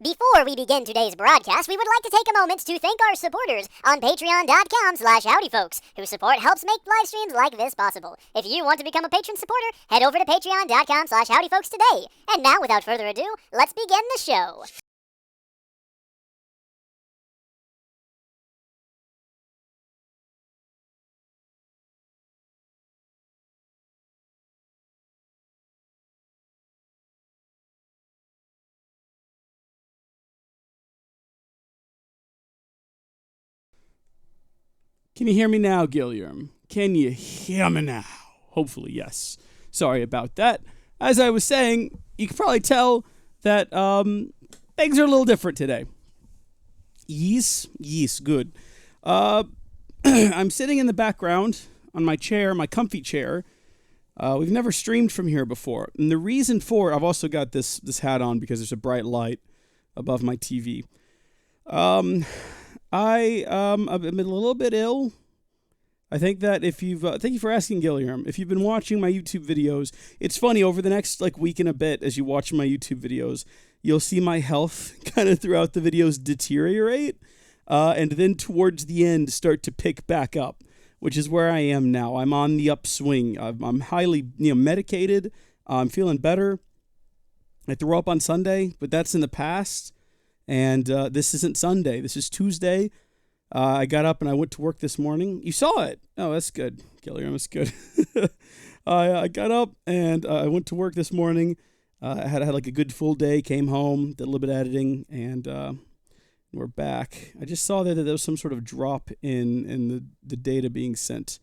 Before we begin today's broadcast, we would like to take a moment to thank our supporters on patreon.com/howdyfolks, whose support helps make live streams like this possible. If you want to become a patron supporter, head over to patreon.com/howdyfolks today. And now, without further ado, let's begin the show. Can you hear me now, Guillermo? Can you hear me now? Hopefully, yes. Sorry about that. As I was saying, you can probably tell that things are a little different today. Yes, good. I'm sitting in the background on my chair, my comfy chair. We've never streamed from here before. And the reason for it, I've also got this hat on because there's a bright light above my TV. I've been a little bit ill. I think that if you've, thank you for asking, Guillermo. If you've been watching my YouTube videos, it's funny, over the next week and a bit, as you watch my YouTube videos, you'll see my health kind of throughout the videos deteriorate, and then towards the end start to pick back up, which is where I am now. I'm on the upswing. I'm highly, medicated. I'm feeling better. I threw up on Sunday, but that's in the past. And this isn't Sunday. This is Tuesday. I got up and I went to work this morning. You saw it. Oh, that's good, Guillermo. That's good. I got up and I went to work this morning. I had a good full day. Came home, did a little bit of editing, and we're back. I just saw that there was some sort of drop in the data being sent.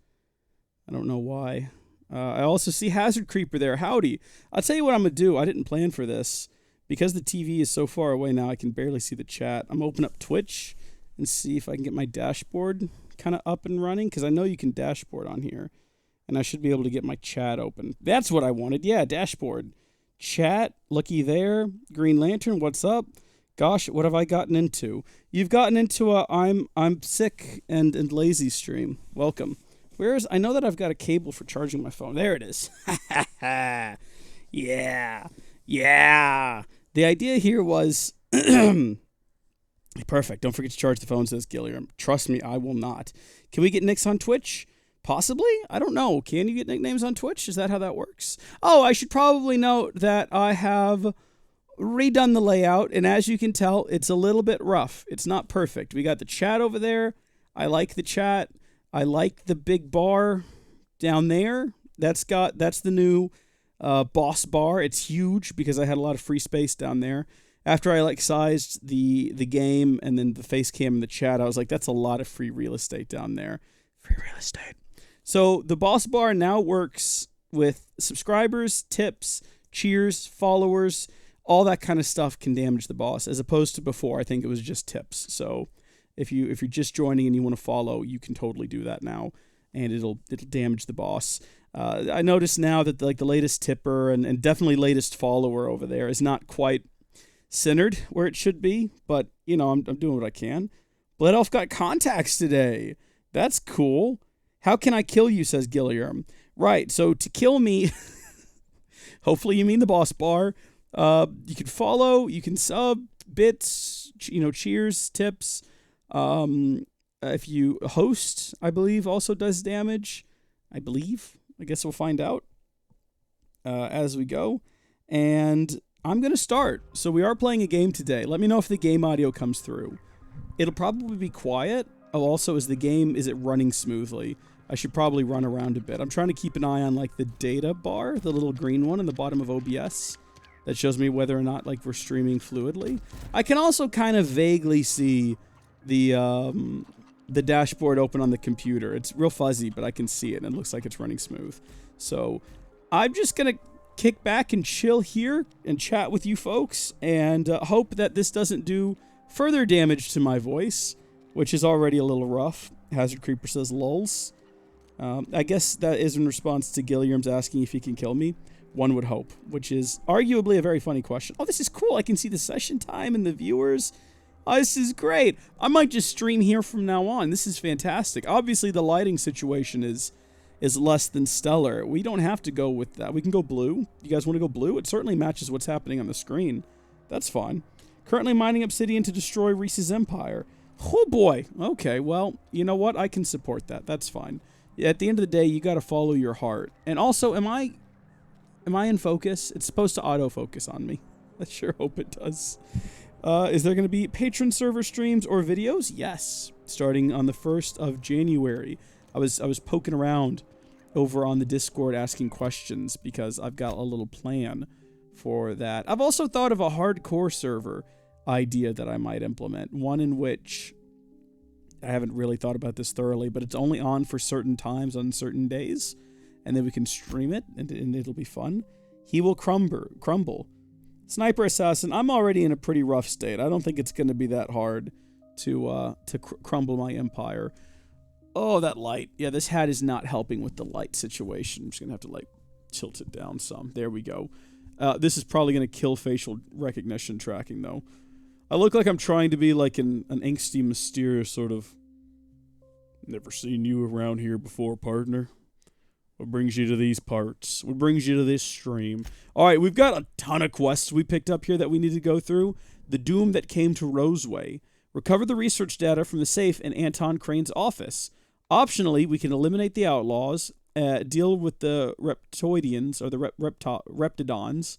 I don't know why. I also see Hazard Creeper there. Howdy. I'll tell you what I'm going to do. I didn't plan for this. Because the TV is so far away now, I can barely see the chat. I'm going to open up Twitch and see if I can get my dashboard kind of up and running, because I know you can dashboard on here. And I should be able to get my chat open. That's what I wanted. Yeah, dashboard. Chat, looky there. Green Lantern, what's up? Gosh, what have I gotten into? You've gotten into a I'm sick and lazy stream. Welcome. I know that I've got a cable for charging my phone. There it is. Yeah. The idea here was, perfect. Don't forget to charge the phone, says Guillermo. Trust me, I will not. Can we get nicks on Twitch? Possibly? I don't know. Can you get nicknames on Twitch? Is that how that works? Oh, I should probably note that I have redone the layout, and as you can tell, it's a little bit rough. It's not perfect. We got the chat over there. I like the chat. I like the big bar down there. That's the new boss bar. It's huge because I had a lot of free space down there. After I sized the game and then the face cam and the chat, I was like, that's a lot of free real estate down there. Free real estate. So the boss bar now works with subscribers, tips, cheers, followers, all that kind of stuff can damage the boss, as opposed to before. I think it was just tips. So if you're just joining and you want to follow, you can totally do that now, and it'll damage the boss. I noticed now that the latest tipper and definitely latest follower over there is not quite centered where it should be, but I'm doing what I can. Blood Elf got contacts today. That's cool. How can I kill you, says Guillermo. Right, so to kill me, hopefully you mean the boss bar. You can follow, you can sub, bits, cheers, tips. If you host, I believe, also does damage. I believe. I guess we'll find out as we go. And I'm going to start. So we are playing a game today. Let me know if the game audio comes through. It'll probably be quiet. Oh, also, is it running smoothly? I should probably run around a bit. I'm trying to keep an eye on the data bar, the little green one in the bottom of OBS. That shows me whether or not we're streaming fluidly. I can also kind of vaguely see the dashboard open on the computer. It's real fuzzy, but I can see it, and it looks like it's running smooth. So I'm just going to kick back and chill here and chat with you folks, and hope that this doesn't do further damage to my voice, which is already a little rough. Hazard Creeper says lulz. I guess that is in response to Guillermo's asking if he can kill me. One would hope, which is arguably a very funny question. Oh, this is cool. I can see the session time and the viewers. Oh, this is great. I might just stream here from now on. This is fantastic. Obviously, the lighting situation is less than stellar. We don't have to go with that. We can go blue. You guys want to go blue? It certainly matches what's happening on the screen. That's fine. Currently mining obsidian to destroy Reese's empire. Oh boy. Okay, well, you know what? I can support that. That's fine. At the end of the day, you got to follow your heart. And also, am I in focus? It's supposed to autofocus on me. I sure hope it does. Is there going to be patron server streams or videos? Yes. Starting on the 1st of January. I was poking around over on the Discord asking questions because I've got a little plan for that. I've also thought of a hardcore server idea that I might implement. One in which I haven't really thought about this thoroughly, but it's only on for certain times on certain days, and then we can stream it, and it'll be fun. He will crumble. Sniper Assassin, I'm already in a pretty rough state. I don't think it's going to be that hard to crumble my empire. Oh, that light. Yeah, this hat is not helping with the light situation. I'm just going to have to, like, tilt it down some. There we go. This is probably going to kill facial recognition tracking, though. I look like I'm trying to be like an angsty, mysterious sort of, never seen you around here before, partner. What brings you to these parts? What brings you to this stream? All right, we've got a ton of quests we picked up here that we need to go through. The Doom that came to Roseway. Recover the research data from the safe in Anton Crane's office. Optionally, we can eliminate the outlaws, deal with the reptoidians, or the reptidons.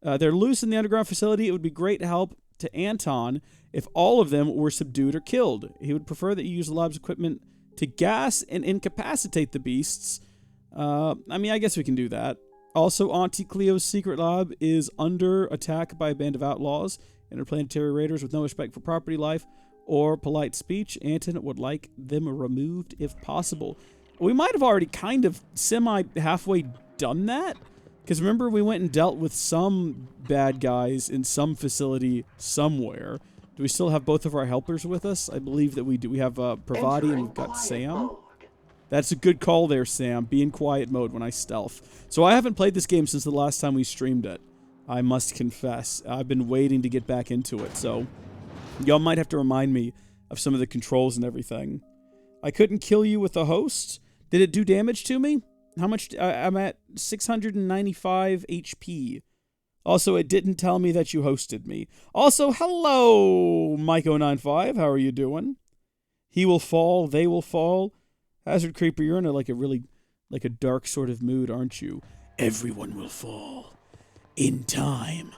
They're loose in the underground facility. It would be great help to Anton if all of them were subdued or killed. He would prefer that you use the lab's equipment to gas and incapacitate the beasts. I mean, I guess we can do that. Also, Auntie Cleo's secret lab is under attack by a band of outlaws, interplanetary raiders with no respect for property life or polite speech. Anton would like them removed if possible. We might have already kind of halfway done that. Because remember, we went and dealt with some bad guys in some facility somewhere. Do we still have both of our helpers with us? I believe that we do. We have Pravati and we've got Sam. That's a good call there, Sam. Be in quiet mode when I stealth. So I haven't played this game since the last time we streamed it. I must confess. I've been waiting to get back into it, so y'all might have to remind me of some of the controls and everything. I couldn't kill you with the host. Did it do damage to me? How much? I'm at 695 HP. Also, it didn't tell me that you hosted me. Also, hello, Mike095. How are you doing? He will fall. They will fall. Hazard Creeper, you're in a dark sort of mood, aren't you? Everyone will fall. In time,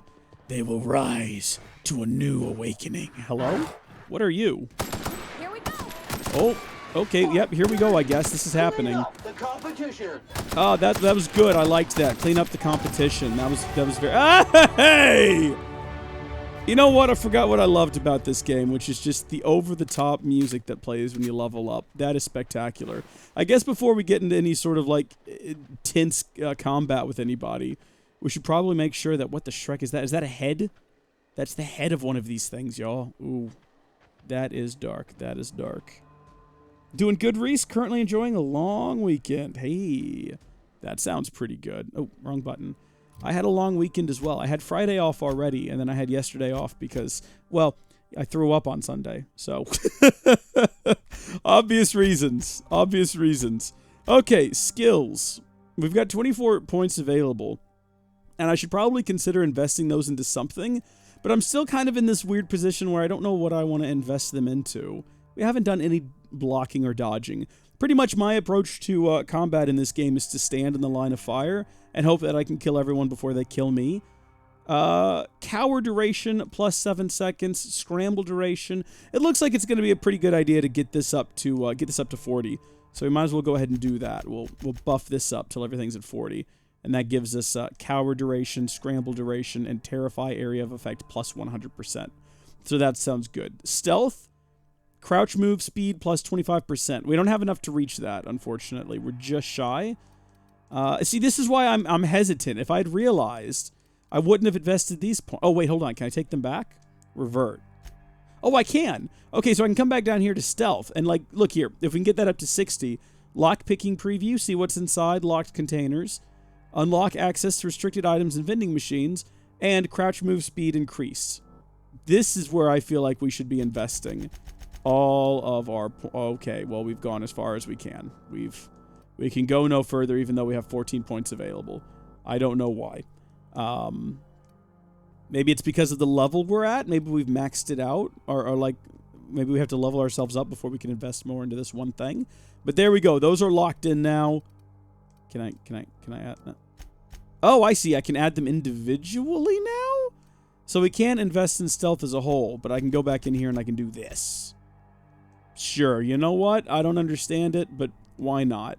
they will rise to a new awakening. Hello? What are you? Here we go. Oh. Okay, yep, here we go, I guess. This is happening. The competition. Oh, that was good. I liked that. Clean up the competition. That was very... Ah, hey! You know what? I forgot what I loved about this game, which is just the over-the-top music that plays when you level up. That is spectacular. I guess before we get into any sort of, like, tense combat with anybody, we should probably make sure that... What the Shrek is that? Is that a head? That's the head of one of these things, y'all. Ooh. That is dark. That is dark. Doing good, Reese. Currently enjoying a long weekend. Hey, that sounds pretty good. Oh, wrong button. I had a long weekend as well. I had Friday off already, and then I had yesterday off because, well, I threw up on Sunday. So, obvious reasons. Obvious reasons. Okay, skills. We've got 24 points available, and I should probably consider investing those into something, but I'm still kind of in this weird position where I don't know what I want to invest them into. We haven't done any blocking or dodging. Pretty much my approach to combat in this game is to stand in the line of fire and hope that I can kill everyone before they kill me. Cower duration plus 7 seconds. Scramble duration. It looks like it's going to be a pretty good idea to get this up to 40. So we might as well go ahead and do that. We'll buff this up till everything's at 40, and that gives us cower duration, scramble duration, and terrify area of effect plus 100%. So that sounds good. Stealth. Crouch move speed plus 25%. We don't have enough to reach that, unfortunately. We're just shy. See, this is why I'm hesitant. If I'd realized, I wouldn't have invested these points. Oh, wait, hold on. Can I take them back? Revert. Oh, I can. Okay, so I can come back down here to stealth. And, like, look here. If we can get that up to 60, lock-picking preview, see what's inside locked containers, unlock access to restricted items and vending machines, and crouch move speed increased. This is where I feel like we should be investing all of our... Okay, well, we've gone as far as we can. We can go no further, even though we have 14 points available. I don't know why. Maybe it's because of the level we're at. Maybe we've maxed it out. Or like, maybe we have to level ourselves up before we can invest more into this one thing. But there we go. Those are locked in now. Can I add that? Oh, I see. I can add them individually now? So we can't invest in stealth as a whole, but I can go back in here and I can do this. Sure. You know what? I don't understand it, but why not?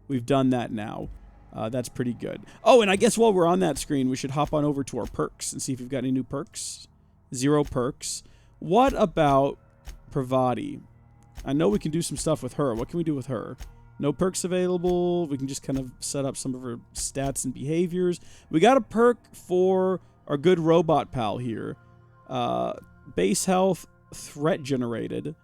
We've done that now. That's pretty good. Oh, and I guess while we're on that screen, we should hop on over to our perks and see if we've got any new perks. 0 perks. What about Pravati? I know we can do some stuff with her. What can we do with her? No perks available. We can just kind of set up some of her stats and behaviors. We got a perk for our good robot pal here. Base health, threat generated.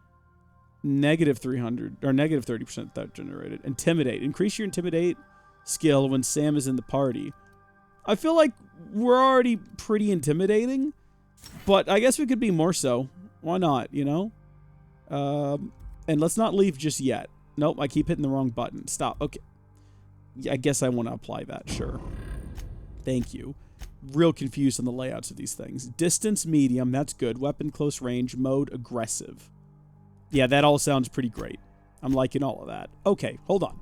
Negative 300, or negative 30% threat generated. Intimidate. Increase your intimidate skill when Sam is in the party. I feel like we're already pretty intimidating, but I guess we could be more so. Why not, you know? And let's not leave just yet. Nope, I keep hitting the wrong button. Stop. Okay. Yeah, I guess I want to apply that. Sure. Thank you. Real confused on the layouts of these things. Distance, medium. That's good. Weapon, close range. Mode, aggressive. Yeah, that all sounds pretty great. I'm liking all of that. Okay, hold on.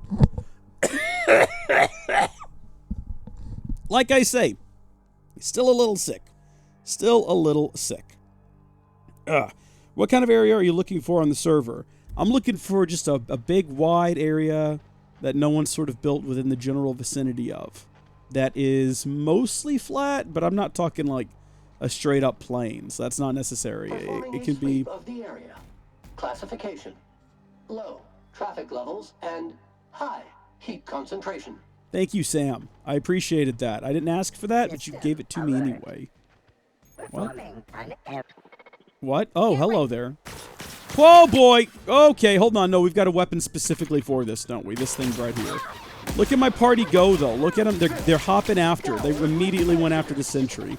Like I say, still a little sick. Still a little sick. What kind of area are you looking for on the server? I'm looking for just a big, wide area that no one's sort of built within the general vicinity of. That is mostly flat, but I'm not talking like a straight-up plain, so that's not necessary. It can be... of the area. Classification: low traffic levels and high heat concentration. Thank you, Sam. I appreciated that. I didn't ask for that, but you gave it to me anyway. What? What? Oh, hello there. Whoa, boy! Okay, hold on. No, we've got a weapon specifically for this, don't we? This thing right here. Look at my party go, though. Look at them. They're hopping after. They immediately went after the sentry.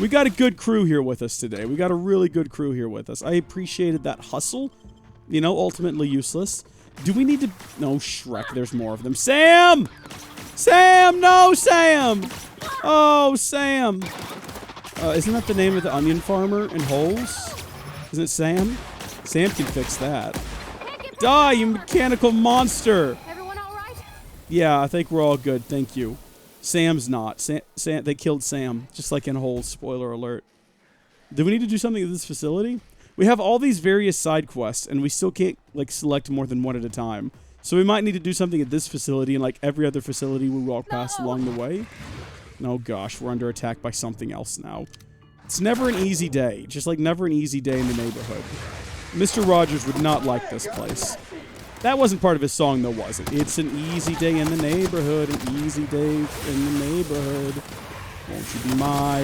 We got a good crew here with us today. We got a really good crew here with us. I appreciated that hustle. You know, ultimately useless. Do we need to... No, Shrek. There's more of them. Sam! Sam! No, Sam! Oh, Sam. Isn't that the name of the onion farmer in Holes? Isn't it Sam? Sam can fix that. Die, you mechanical monster! Everyone all right? Yeah, I think we're all good. Thank you. Sam's not. Sam, they killed Sam, just like in Holes. Spoiler alert. Do we need to do something at this facility? We have all these various side quests, and we still can't like select more than one at a time. So we might need to do something at this facility and like every other facility we walk past along the way. Oh gosh, we're under attack by something else now. It's never an easy day. Just like never an easy day in the neighborhood. Mr. Rogers would not like this place. That wasn't part of his song, though, was it? It's an easy day in the neighborhood, an easy day in the neighborhood. Won't you be my,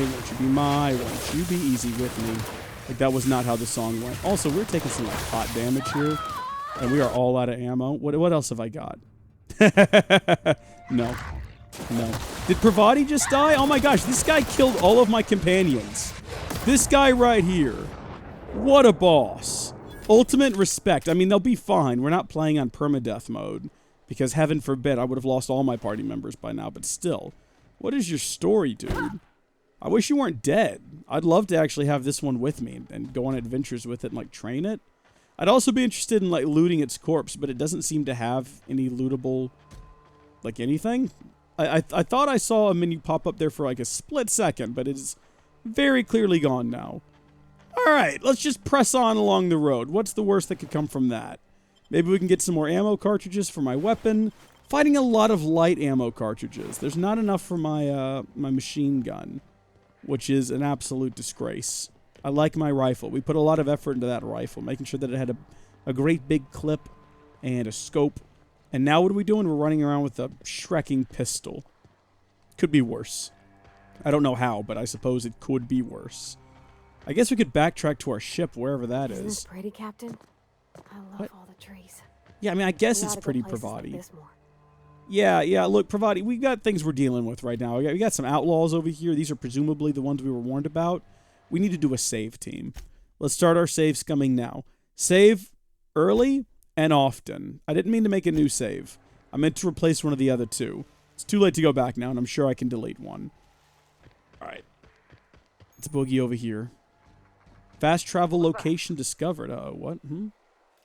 won't you be easy with me? Like, that was not how the song went. Also, we're taking some, like, hot damage here, and we are all out of ammo. What else have I got? No. No. Did Pravati just die? Oh my gosh, this guy killed all of my companions. This guy right here. What a boss. Ultimate respect. I mean, they'll be fine. We're not playing on permadeath mode. Because heaven forbid, I would have lost all my party members by now. But still, what is your story, dude? I wish you weren't dead. I'd love to actually have this one with me and go on adventures with it and, like, train it. I'd also be interested in, like, looting its corpse, but it doesn't seem to have any lootable, like, anything. I thought I saw a menu pop up there for, like, a split second, but it's very clearly gone now. Alright, let's just press on along the road. What's the worst that could come from that? Maybe we can get some more ammo cartridges for my weapon. Fighting a lot of light ammo cartridges. There's not enough for my my machine gun, which is an absolute disgrace. I like my rifle. We put a lot of effort into that rifle, making sure that it had a great big clip and a scope. And now what are we doing? We're running around with a Shrekking pistol. Could be worse. I don't know how, but I suppose it could be worse. I guess we could backtrack to our ship, wherever that is. Isn't this pretty, Captain? I love all the trees. Yeah, I mean, I guess it's pretty Pravati. Yeah, look, Pravati, we've got things we're dealing with right now. We got some outlaws over here. These are presumably the ones we were warned about. We need to do a save team. Let's start our save scumming now. Save early and often. I didn't mean to make a new save. I meant to replace one of the other two. It's too late to go back now, and I'm sure I can delete one. All right. Let's boogie over here. Fast travel location discovered. What?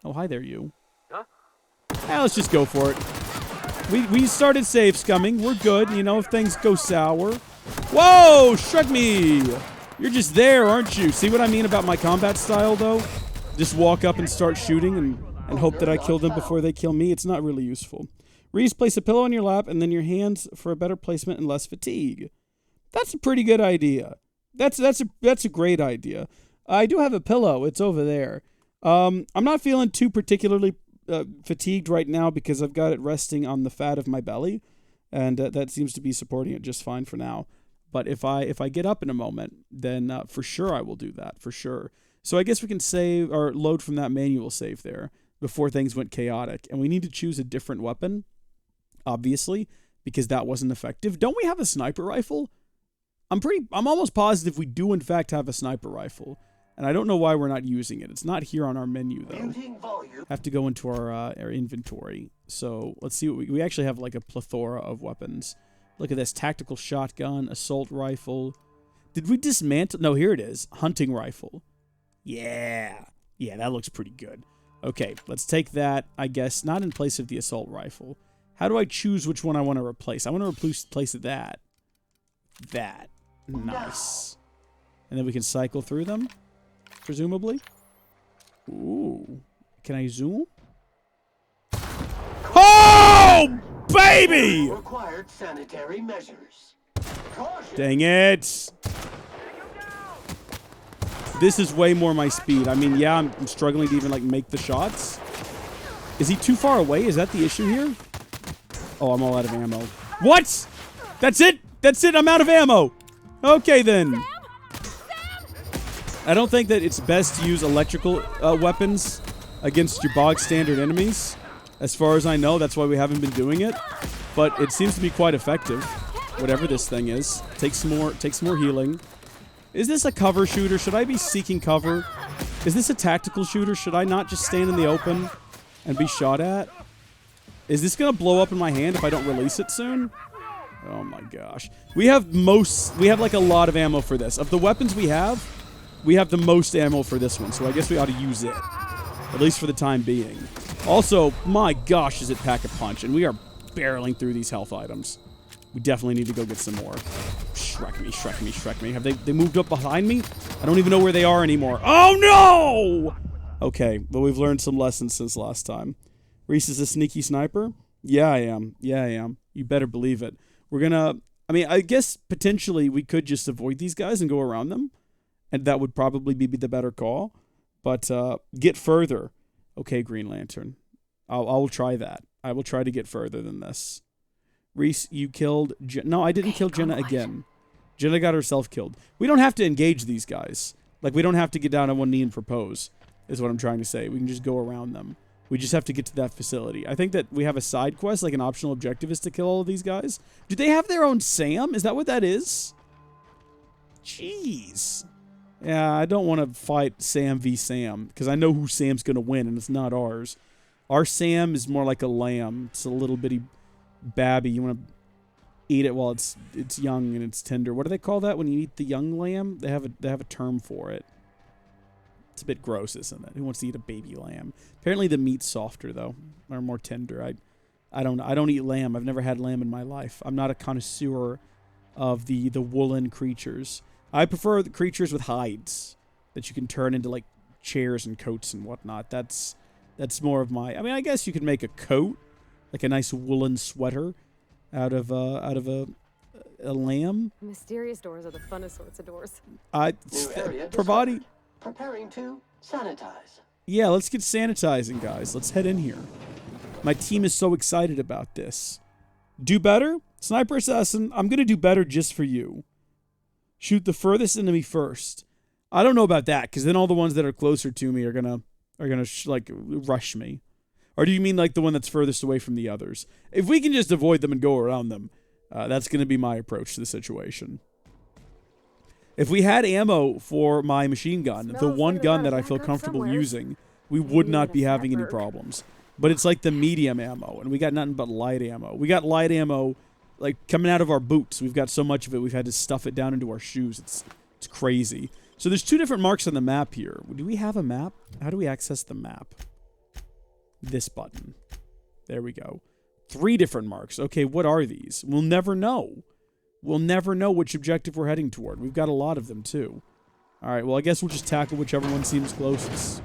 Oh, hi there, you. Huh? Let's just go for it. We started save scumming. We're good. You know, if things go sour. Whoa! Shrug me! You're just there, aren't you? See what I mean about my combat style, though? Just walk up and start shooting and hope that I kill them before they kill me. It's not really useful. Reese, place a pillow on your lap and then your hands for a better placement and less fatigue. That's a pretty good idea. That's a great idea. I do have a pillow. It's over there. I'm not feeling too particularly fatigued right now because I've got it resting on the fat of my belly, and that seems to be supporting it just fine for now. But if I get up in a moment, then for sure I will do that, for sure. So I guess we can save or load from that manual save there before things went chaotic. And we need to choose a different weapon, obviously, because that wasn't effective. Don't we have a sniper rifle? I'm almost positive we do in fact have a sniper rifle. And I don't know why we're not using it. It's not here on our menu, though. Have to go into our inventory. So let's see what we actually have, like a plethora of weapons. Look at this. Tactical shotgun, assault rifle. Did we dismantle? No, here it is. Hunting rifle. Yeah. Yeah, that looks pretty good. Okay, let's take that, I guess, not in place of the assault rifle. How do I choose which one I want to replace? I want to replace that. That. Nice. And then we can cycle through them, presumably. Ooh. Can I zoom? Oh, baby! Required sanitary measures. Caution. Dang it. This is way more my speed. I mean, yeah, I'm struggling to even, like, make the shots. Is he too far away? Is that the issue here? Oh, I'm all out of ammo. What? That's it? That's it? I'm out of ammo. Okay, then. I don't think that it's best to use electrical weapons against your bog standard enemies. As far as I know, that's why we haven't been doing it. But it seems to be quite effective. Whatever this thing is. Takes more healing. Is this a cover shooter? Should I be seeking cover? Is this a tactical shooter? Should I not just stand in the open and be shot at? Is this going to blow up in my hand if I don't release it soon? Oh my gosh. We have like a lot of ammo for this. Of the weapons we have the most ammo for this one, so I guess we ought to use it. At least for the time being. Also, my gosh, does it pack a punch, and we are barreling through these health items. We definitely need to go get some more. Shrek me, Shrek me, Shrek me. Have they moved up behind me? I don't even know where they are anymore. Oh no! Okay, well, we've learned some lessons since last time. Reese is a sneaky sniper? Yeah, I am. Yeah, I am. You better believe it. We're gonna... I mean, I guess potentially we could just avoid these guys and go around them. And that would probably be the better call. But get further. Okay, Green Lantern. I will try that. I will try to get further than this. Reese, you killed... No, I didn't kill Jenna again. Jenna got herself killed. We don't have to engage these guys. Like, we don't have to get down on one knee and propose, is what I'm trying to say. We can just go around them. We just have to get to that facility. I think that we have a side quest, like an optional objective is to kill all of these guys. Do they have their own Sam? Is that what that is? Jeez. Yeah, I don't want to fight Sam v. Sam, because I know who Sam's going to win, and it's not ours. Our Sam is more like a lamb. It's a little bitty babby. You want to eat it while it's young and it's tender. What do they call that when you eat the young lamb? They have a term for it. It's a bit gross, isn't it? Who wants to eat a baby lamb? Apparently the meat's softer though, or more tender. I don't eat lamb. I've never had lamb in my life. I'm not a connoisseur of the woolen creatures. I prefer the creatures with hides that you can turn into like chairs and coats and whatnot. That's more of my... I mean, I guess you could make a coat, like a nice woolen sweater, out of a lamb. Mysterious doors are the funnest sorts of doors. New area discovered. Preparing to sanitize. Yeah, let's get sanitizing, guys. Let's head in here. My team is so excited about this. Do better? Sniper Assassin, I'm going to do better just for you. Shoot the furthest enemy first. I don't know about that, because then all the ones that are closer to me are gonna like rush me. Or do you mean like the one that's furthest away from the others? If we can just avoid them and go around them, that's going to be my approach to the situation. If we had ammo for my machine gun, the one gun that I feel comfortable using, we would not be having any problems. But it's like the medium ammo, and we got nothing but light ammo. We got light ammo like coming out of our boots. We've got so much of it, we've had to stuff it down into our shoes. It's It's crazy. So there's 2 different marks on the map here. Do we have a map? How do we access the map? This button. There we go. 3 different marks. Okay, what are these? We'll never know. We'll never know which objective we're heading toward. We've got a lot of them, too. All right, well, I guess we'll just tackle whichever one seems closest.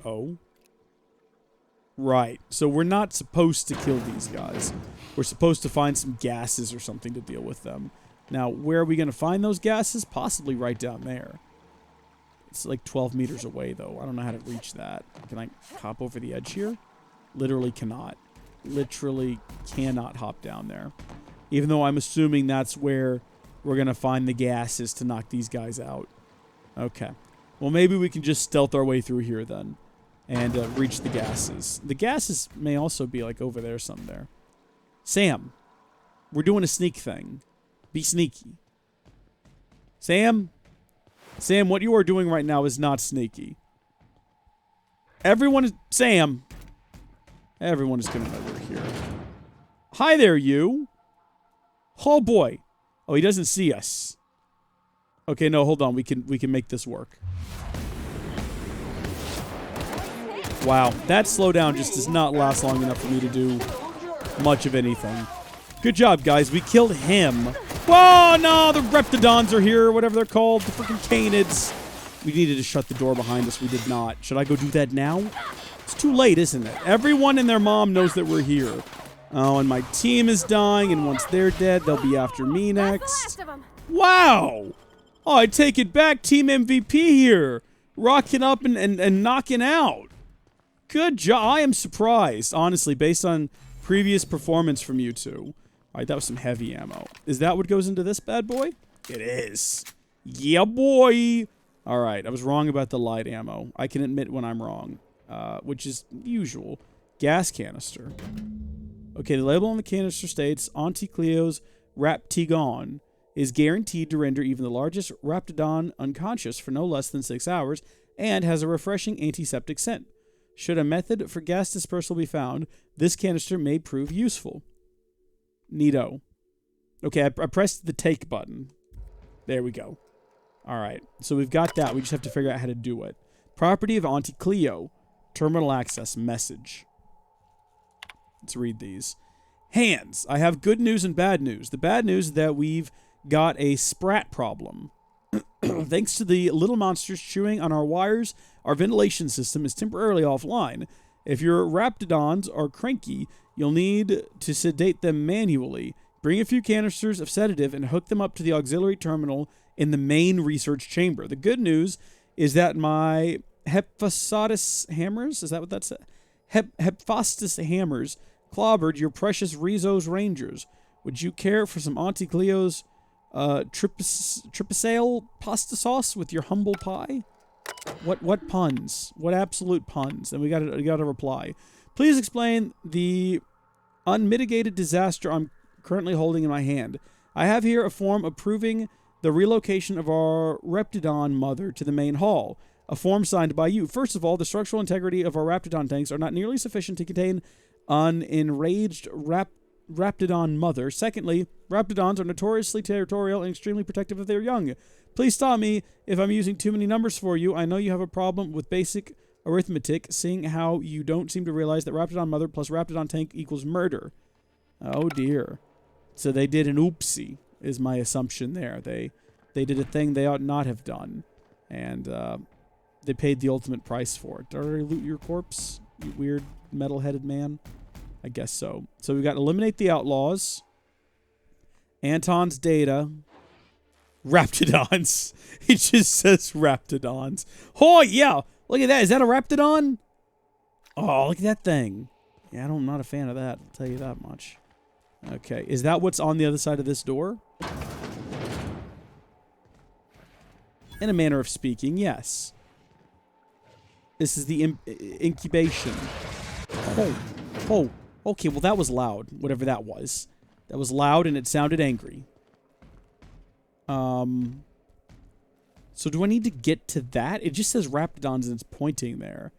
Oh. Right. So we're not supposed to kill these guys. We're supposed to find some gases or something to deal with them. Now, where are we going to find those gases? Possibly right down there. It's like 12 meters away, though. I don't know how to reach that. Can I hop over the edge here? Literally cannot. Literally cannot hop down there. Even though I'm assuming that's where we're going to find the gases to knock these guys out. Okay. Well, maybe we can just stealth our way through here then. And reach the gases. The gases may also be like over there somewhere. Sam. We're doing a sneak thing. Be sneaky. Sam? Sam, what you are doing right now is not sneaky. Everyone is... Sam. Everyone is coming over here. Hi there, you. Oh, boy. Oh, he doesn't see us. Okay, no, hold on. We can make this work. Wow, that slowdown just does not last long enough for me to do much of anything. Good job, guys. We killed him. Whoa, no, the Reptidons are here, whatever they're called. The freaking Canids. We needed to shut the door behind us. We did not. Should I go do that now? It's too late, isn't it? Everyone and their mom knows that we're here. Oh, and my team is dying, and once they're dead, they'll be after me next. Wow! Oh, I take it back. Team MVP here. Rocking up and knocking out. Good job. I am surprised, honestly, based on previous performance from you two. All right, that was some heavy ammo. Is that what goes into this bad boy? It is. Yeah, boy. All right, I was wrong about the light ammo. I can admit when I'm wrong, which is usual. Gas canister. Okay, the label on the canister states, Auntie Cleo's Raptigon is guaranteed to render even the largest Raptidon unconscious for no less than 6 hours and has a refreshing antiseptic scent. Should a method for gas dispersal be found, this canister may prove useful. Neato. Okay, I pressed the take button. There we go. All right, so we've got that. We just have to figure out how to do it. Property of Auntie Cleo. Terminal access message. Let's read these. Hands. I have good news and bad news. The bad news is that we've got a sprat problem. Thanks to the little monsters chewing on our wires, our ventilation system is temporarily offline. If your Raptidons are cranky, you'll need to sedate them manually. Bring a few canisters of sedative and hook them up to the auxiliary terminal in the main research chamber. The good news is that my Hephaestus hammers, is that what that's? Hephaestus hammers clobbered your precious Rizzo's Rangers. Would you care for some Auntie Cleo's tripasale pasta sauce with your humble pie? What puns? What absolute puns? And we got a reply. Please explain the unmitigated disaster I'm currently holding in my hand. I have here a form approving the relocation of our Reptidon mother to the main hall. A form signed by you. First of all, the structural integrity of our Raptidon tanks are not nearly sufficient to contain an enraged Raptidon mother. Secondly, Raptidons are notoriously territorial and extremely protective of their young. Please stop me if I'm using too many numbers for you. I know you have a problem with basic arithmetic, seeing how you don't seem to realize that Raptidon mother plus Raptidon tank equals murder. Oh dear. So they did an oopsie, is my assumption there. They did a thing they ought not have done. And they paid the ultimate price for it. Did I already loot your corpse, you weird metal-headed man? I guess so. So we've got eliminate the outlaws. Anton's data. Raptidons. It just says Raptidons. Oh, yeah. Look at that. Is that a Raptidon? Oh, look at that thing. Yeah, I'm not a fan of that. I'll tell you that much. Okay. Is that what's on the other side of this door? In a manner of speaking, yes. This is the incubation. Oh. Okay, well, that was loud. Whatever that was. That was loud, and it sounded angry. So do I need to get to that? It just says Raptidons, and it's pointing there.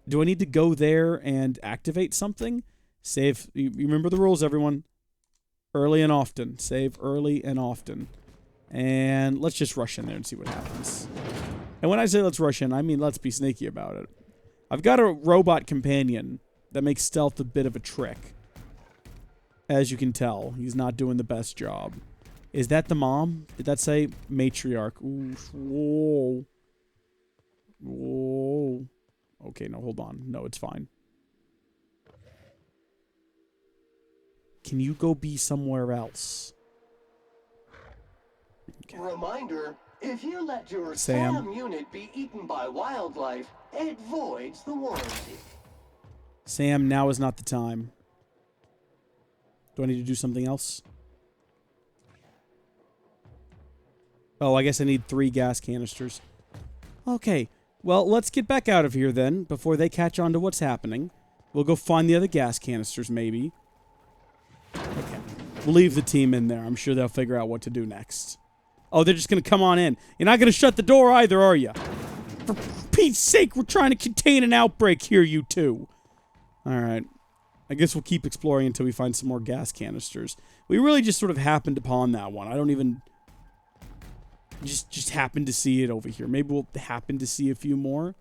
Do I need to go there and activate something? Save. You remember the rules, everyone. Early and often. Save early and often. And let's just rush in there and see what happens. And when I say let's rush in, I mean let's be sneaky about it. I've got a robot companion that makes stealth a bit of a trick. As you can tell, he's not doing the best job. Is that the mom? Did that say matriarch? Ooh, whoa. Whoa. Okay, no, hold on. No, it's fine. Can you go be somewhere else? Okay. Reminder, if you let your Sam. SAM unit be eaten by wildlife, it voids the warranty. Sam, now is not the time. Do I need to do something else? Oh, I guess I need 3 gas canisters. Okay, well, let's get back out of here then, before they catch on to what's happening. We'll go find the other gas canisters, maybe. Okay. We'll leave the team in there. I'm sure they'll figure out what to do next. Oh, they're just going to come on in. You're not going to shut the door either, are you? For Pete's sake, we're trying to contain an outbreak here, you two. Alright. I guess we'll keep exploring until we find some more gas canisters. We really just sort of happened upon that one. I don't even... Just happened to see it over here. Maybe we'll happen to see a few more.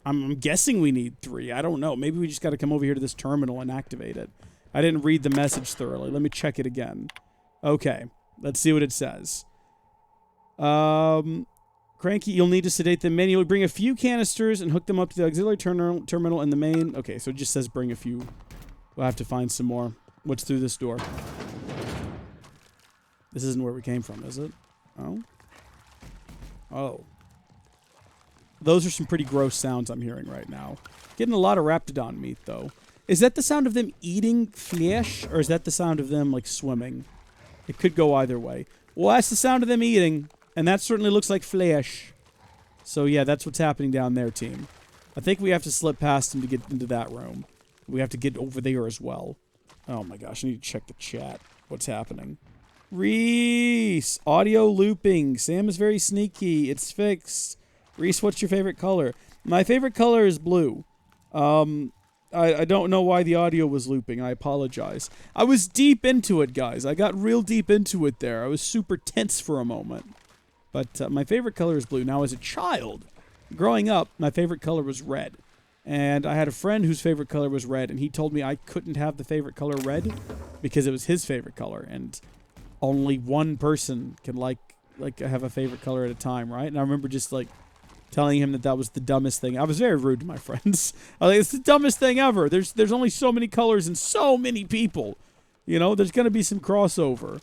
I'm guessing we need 3. I don't know. Maybe we just got to come over here to this terminal and activate it. I didn't read the message thoroughly. Let me check it again. Okay. Let's see what it says. Cranky, you'll need to sedate them manually. Bring a few canisters and hook them up to the auxiliary terminal in the main. Okay, so it just says bring a few. We'll have to find some more. What's through this door? This isn't where we came from, is it? Oh. Oh. Those are some pretty gross sounds I'm hearing right now. Getting a lot of Raptidon meat, though. Is that the sound of them eating flesh, or is that the sound of them, like, swimming? It could go either way. Well, that's the sound of them eating, and that certainly looks like flesh. So, yeah, that's what's happening down there, team. I think we have to slip past them to get into that room. We have to get over there as well. Oh, my gosh, I need to check the chat. What's happening? Reese! Audio looping. Sam is very sneaky. It's fixed. Reese, what's your favorite color? My favorite color is blue. I don't know why the audio was looping. I apologize. I was deep into it, guys. I got real deep into it there. I was super tense for a moment. But my favorite color is blue. Now, as a child, growing up, my favorite color was red. And I had a friend whose favorite color was red, and he told me I couldn't have the favorite color red because it was his favorite color. And only one person can, like have a favorite color at a time, right? And I remember just, like, telling him that was the dumbest thing. I was very rude to my friends. I was like, it's the dumbest thing ever. There's only so many colors and so many people. You know, there's going to be some crossover.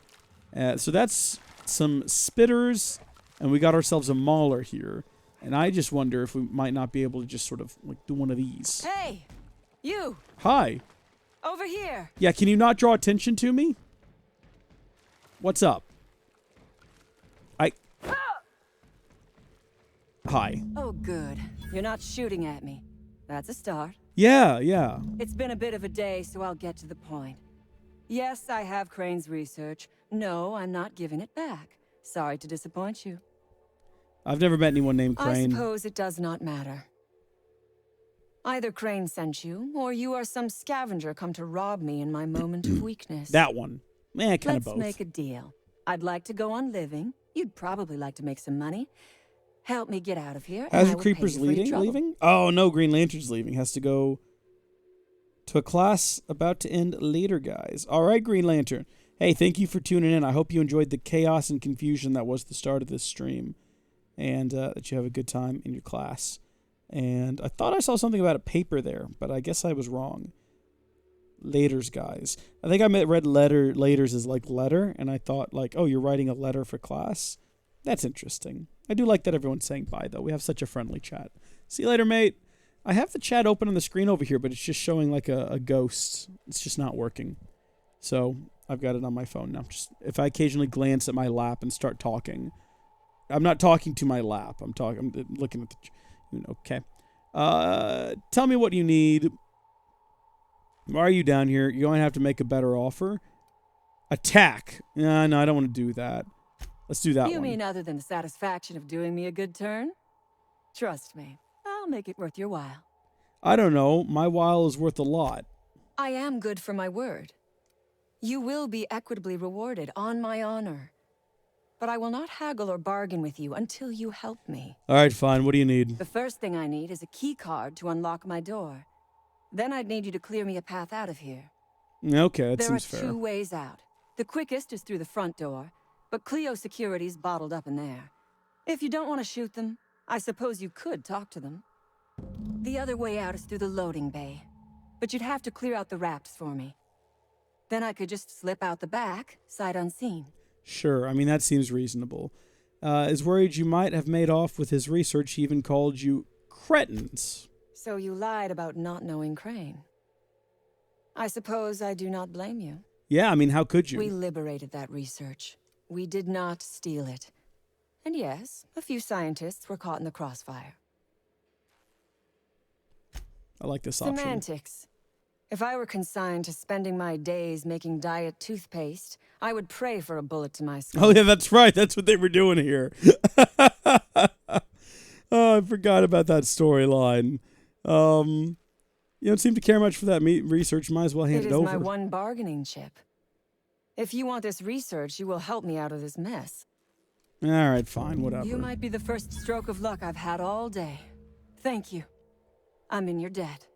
So that's some spitters, and we got ourselves a mauler here. And I just wonder if we might not be able to just sort of, like, do one of these. Hey! You! Hi. Over here! Yeah, can you not draw attention to me? What's up? Hi. Oh, good. You're not shooting at me. That's a start. Yeah. It's been a bit of a day, so I'll get to the point. Yes, I have Crane's research. No, I'm not giving it back. Sorry to disappoint you. I've never met anyone named Crane. I suppose it does not matter. Either Crane sent you, or you are some scavenger come to rob me in my moment of weakness. That one. Kind of Let's both. make a deal. I'd like to go on living. You'd probably like to make some money. Help me get out of here. Hazard Creeper's leaving? Oh, no, Green Lantern's leaving. Has to go to a class about to end later, guys. All right, Green Lantern. Hey, thank you for tuning in. I hope you enjoyed the chaos and confusion that was the start of this stream. And that you have a good time in your class. And I thought I saw something about a paper there, but I guess I was wrong. Laters, guys. I think I read laters as like letter, and I thought like, oh, you're writing a letter for class? That's interesting. I do like that everyone's saying bye, though. We have such a friendly chat. See you later, mate. I have the chat open on the screen over here, but it's just showing like a ghost. It's just not working. So I've got it on my phone now. Just if I occasionally glance at my lap and start talking, I'm not talking to my lap. I'm looking at the... Okay. Tell me what you need. Why are you down here? You're going to have to make a better offer. Attack. No, I don't want to do that. Let's do that one. You mean other than the satisfaction of doing me a good turn? Trust me, I'll make it worth your while. I don't know. My while is worth a lot. I am good for my word. You will be equitably rewarded on my honor. but I will not haggle or bargain with you until you help me. All right, fine. What do you need? The first thing I need is a key card to unlock my door. Then I'd need you to clear me a path out of here. Okay, that There seems are fair. 2 ways out. The quickest is through the front door, but Cleo security's bottled up in there. If you don't want to shoot them, I suppose you could talk to them. The other way out is through the loading bay, but you'd have to clear out the wraps for me. Then I could just slip out the back, sight unseen. Sure, I mean, that seems reasonable. Is worried you might have made off with his research. He even called you cretins. So you lied about not knowing Crane. I suppose I do not blame you. Yeah, I mean, how could you? We liberated that research. We did not steal it. And yes, a few scientists were caught in the crossfire. I like this option. Semantics. If I were consigned to spending my days making diet toothpaste, I would pray for a bullet to my skull. Oh, yeah, that's right. That's what they were doing here. Oh, I forgot about that storyline. You don't seem to care much for that research. Might as well hand it over. It is my one bargaining chip. If you want this research, you will help me out of this mess. All right, fine, whatever. You might be the first stroke of luck I've had all day. Thank you. I'm in your debt.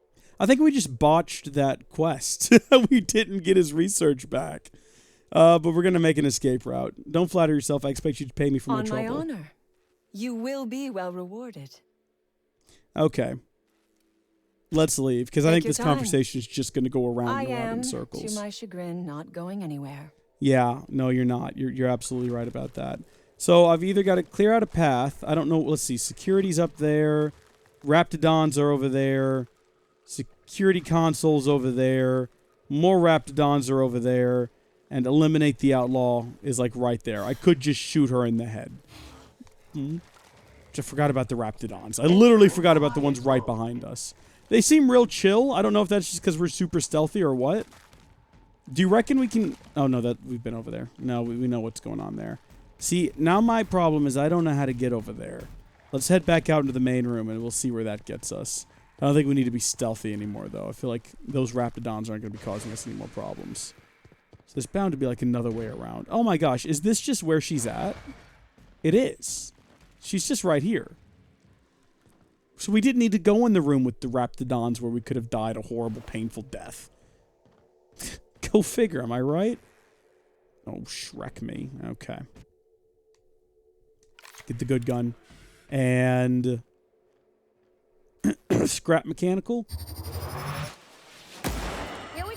I think we just botched that quest. We didn't get his research back. But we're going to make an escape route. Don't flatter yourself. I expect you to pay me for my trouble. On my honor. You will be well rewarded. Okay. Let's leave, because I think your this time. conversation is just going to go around I and around am, in circles. to my chagrin, not going anywhere. Yeah, no, you're not. You're absolutely right about that. So I've either got to clear out a path. I don't know. Let's see. Security's up there. Raptidons are over there. Security console's over there. More Raptidons are over there. And eliminate the outlaw is like right there. I could just shoot her in the head. I forgot about the Raptidons. I literally forgot about the ones right behind us. They seem real chill. I don't know if that's just because we're super stealthy or what. Do you reckon we can... Oh, no, that we've been over there. No, we know what's going on there. See, now my problem is I don't know how to get over there. Let's head back out into the main room, and we'll see where that gets us. I don't think we need to be stealthy anymore, though. I feel like those Raptidons aren't going to be causing us any more problems. So there's bound to be, like, another way around. Oh, my gosh. Is this just where she's at? It is. She's just right here. So we didn't need to go in the room with the Raptidons where we could have died a horrible, painful death. Go figure, am I right? Oh, Shrek me. Okay. Get the good gun. And... scrap mechanical.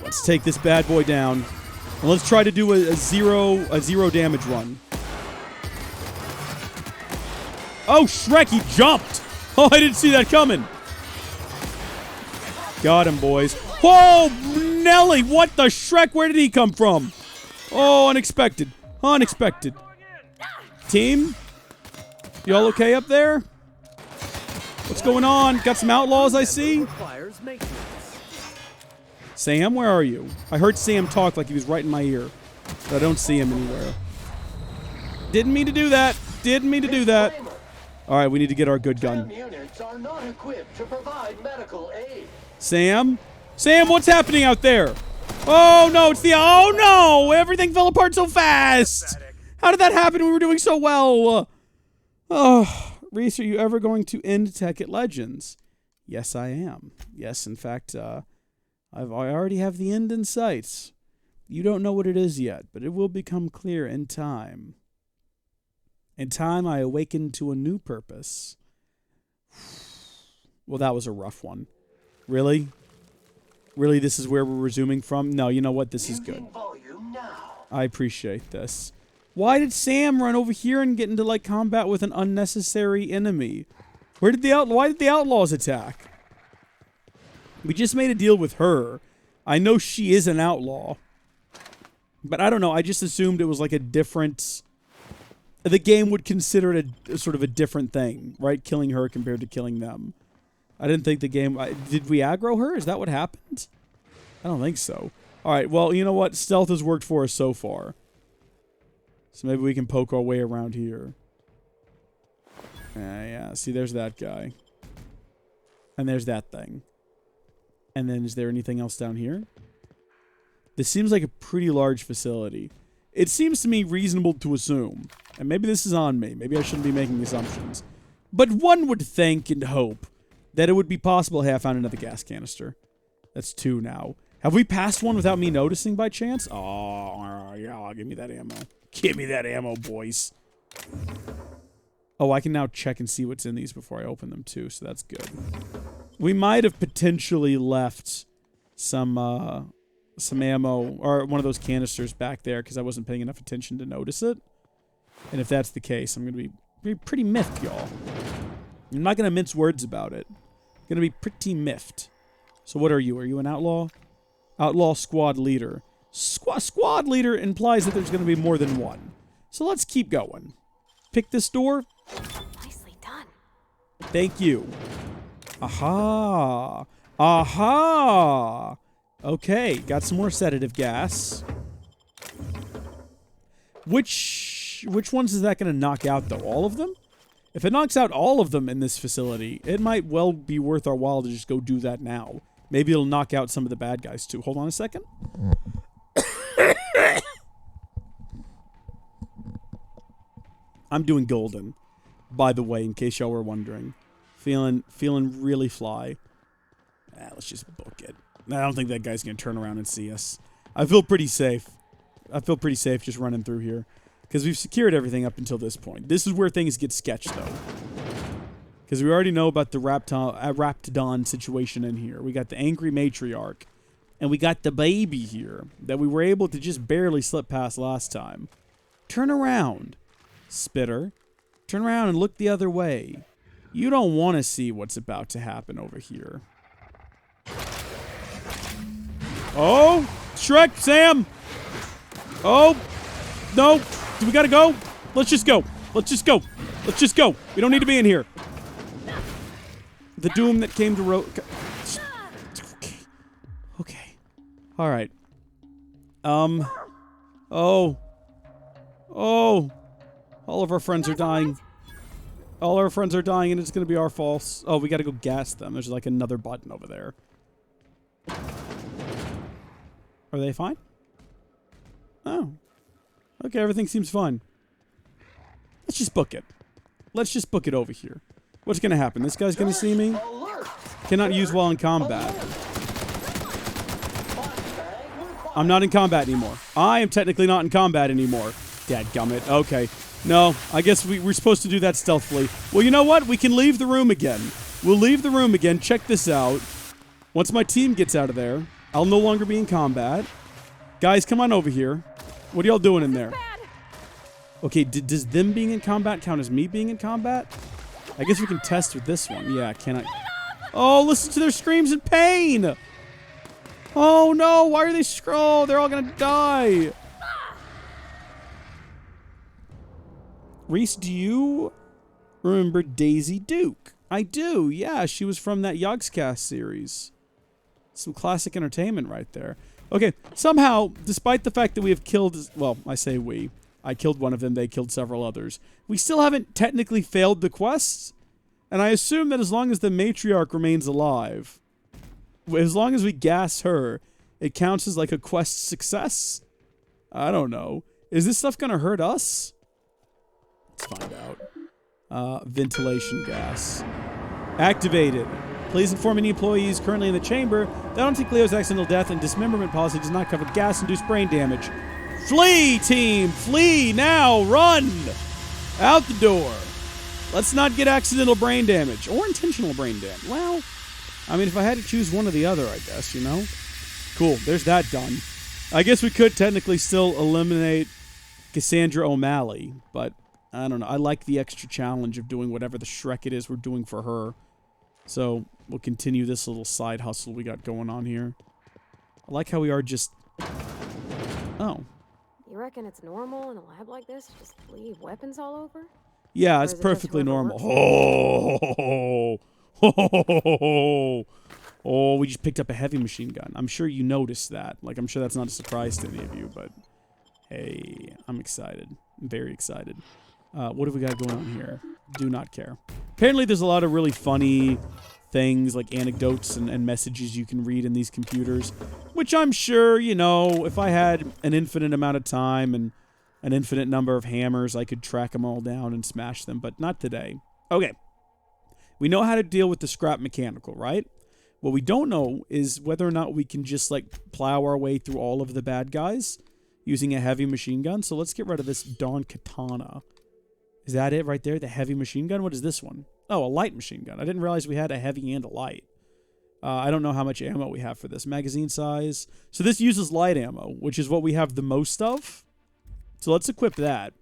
Let's take this bad boy down. And let's try to do a zero damage run. Oh, Shrek, he jumped! Oh, I didn't see that coming. Got him, boys. Whoa, Nelly, what the Shrek? Where did he come from? Oh, unexpected. Unexpected. Team? Y'all okay up there? What's going on? Got some outlaws, I see. Sam, where are you? I heard Sam talk like he was right in my ear, but I don't see him anywhere. Didn't mean to do that. Didn't mean to do that. All right, we need to get our good gun. Units are not equipped to provide medical aid. Sam? Sam, what's happening out there? Oh, no, it's the... Oh, no! Everything fell apart so fast! How did that happen? We were doing so well. Oh, Reese, are you ever going to end Tech at Legends? Yes, I am. Yes, in fact, I already have the end in sight. You don't know what it is yet, but it will become clear in time. In time, I awakened to a new purpose. Well, that was a rough one. Really? Really, this is where we're resuming from? No, you know what? This is good. I appreciate this. Why did Sam run over here and get into, like, combat with an unnecessary enemy? Why did the outlaws attack? We just made a deal with her. I know she is an outlaw. But I don't know. I just assumed it was, like, a different... The game would consider it a sort of a different thing, right? Killing her compared to killing them. I didn't think the game... Did we aggro her? Is that what happened? I don't think so. All right, well, you know what? Stealth has worked for us so far. So maybe we can poke our way around here. Yeah, see, there's that guy. And there's that thing. And then is there anything else down here? This seems like a pretty large facility. It seems to me reasonable to assume and maybe this is on me. Maybe I shouldn't be making assumptions. But one would think and hope that it would be possible. Hey, I found another gas canister. That's 2 now. Have we passed one without me noticing by chance? Oh, yeah, give me that ammo. Give me that ammo, boys. Oh, I can now check and see what's in these before I open them, too, so that's good. We might have potentially left some ammo, or one of those canisters back there, because I wasn't paying enough attention to notice it. And if that's the case, I'm going to be pretty miffed, y'all. I'm not going to mince words about it. I'm going to be pretty miffed. So what are you? Are you an outlaw? Outlaw squad leader. Squad leader implies that there's going to be more than one. So let's keep going. Pick this door. Nicely done. Thank you. Aha. Aha. Okay, got some more sedative gas. Which ones is that going to knock out, though? All of them? If it knocks out all of them in this facility, it might well be worth our while to just go do that now. Maybe it'll knock out some of the bad guys, too. Hold on a second. I'm doing golden, by the way, in case y'all were wondering. Feeling really fly. Let's just book it. I don't think that guy's going to turn around and see us. I feel pretty safe. I feel pretty safe just running through here. Because we've secured everything up until this point. This is where things get sketched, though. Because we already know about the Raptidon situation in here. We got the angry matriarch. And we got the baby here that we were able to just barely slip past last time. Turn around, Spitter. Turn around and look the other way. You don't want to see what's about to happen over here. Oh! Shrek! Sam! Oh! No! Do we gotta go? Let's just go. Let's just go. Let's just go. We don't need to be in here. The doom that came to Okay. Okay. Alright. Oh. Oh. All of our friends are dying. All our friends are dying, and it's gonna be our fault. Oh, we gotta go gas them. There's like another button over there. Are they fine? Oh. Okay, everything seems fine. Let's just book it. Let's just book it over here. What's gonna happen? This guy's gonna see me? Cannot use while in combat. I'm not in combat anymore. I am technically not in combat anymore. Dadgummit. Okay. No, I guess we're supposed to do that stealthily. Well, you know what? We can leave the room again. We'll leave the room again. Check this out. Once my team gets out of there, I'll no longer be in combat. Guys, come on over here. What are y'all doing in there? Okay, does them being in combat count as me being in combat? I guess we can test with this one. Yeah, can I? Oh, listen to their screams in pain! Oh no, why are they oh, they're all gonna die! Reese, do you remember Daisy Duke? I do, yeah, she was from that Yogscast series. Some classic entertainment right there. Okay, somehow, despite the fact that we have killed, well, I say we. I killed one of them, they killed several others. We still haven't technically failed the quests, and I assume that as long as the matriarch remains alive, as long as we gas her, it counts as like a quest success? I don't know. Is this stuff gonna hurt us? Let's find out. Ventilation gas. Activated. Please inform any employees currently in the chamber that Auntie Cleo's accidental death and dismemberment policy does not cover gas-induced brain damage. Flee, team! Flee now! Run! Out the door! Let's not get accidental brain damage. Or intentional brain damage. Well, I mean, if I had to choose one or the other, I guess, you know? Cool, there's that done. I guess we could technically still eliminate Cassandra O'Malley, but I don't know. I like the extra challenge of doing whatever the Shrek it is we're doing for her. So, we'll continue this little side hustle we got going on here. I like how we are just... Oh. You reckon it's normal in a lab like this to just leave weapons all over? Yeah, Or it's is it just perfectly whoever normal. works Oh, we just picked up a heavy machine gun. I'm sure you noticed that. Like, I'm sure that's not a surprise to any of you, but... Hey, I'm excited. I'm very excited. What have we got going on here? Do not care. Apparently there's a lot of really funny things, like anecdotes and messages you can read in these computers, which I'm sure, you know, if I had an infinite amount of time and an infinite number of hammers, I could track them all down and smash them, but not today. Okay. We know how to deal with the scrap mechanical, right? What we don't know is whether or not we can just, like, plow our way through all of the bad guys using a heavy machine gun. So let's get rid of this darn katana. Is that it right there? The heavy machine gun? What is this one? Oh, a light machine gun. I didn't realize we had a heavy and a light. I don't know how much ammo we have for this. Magazine size. So this uses light ammo, which is what we have the most of. So let's equip that.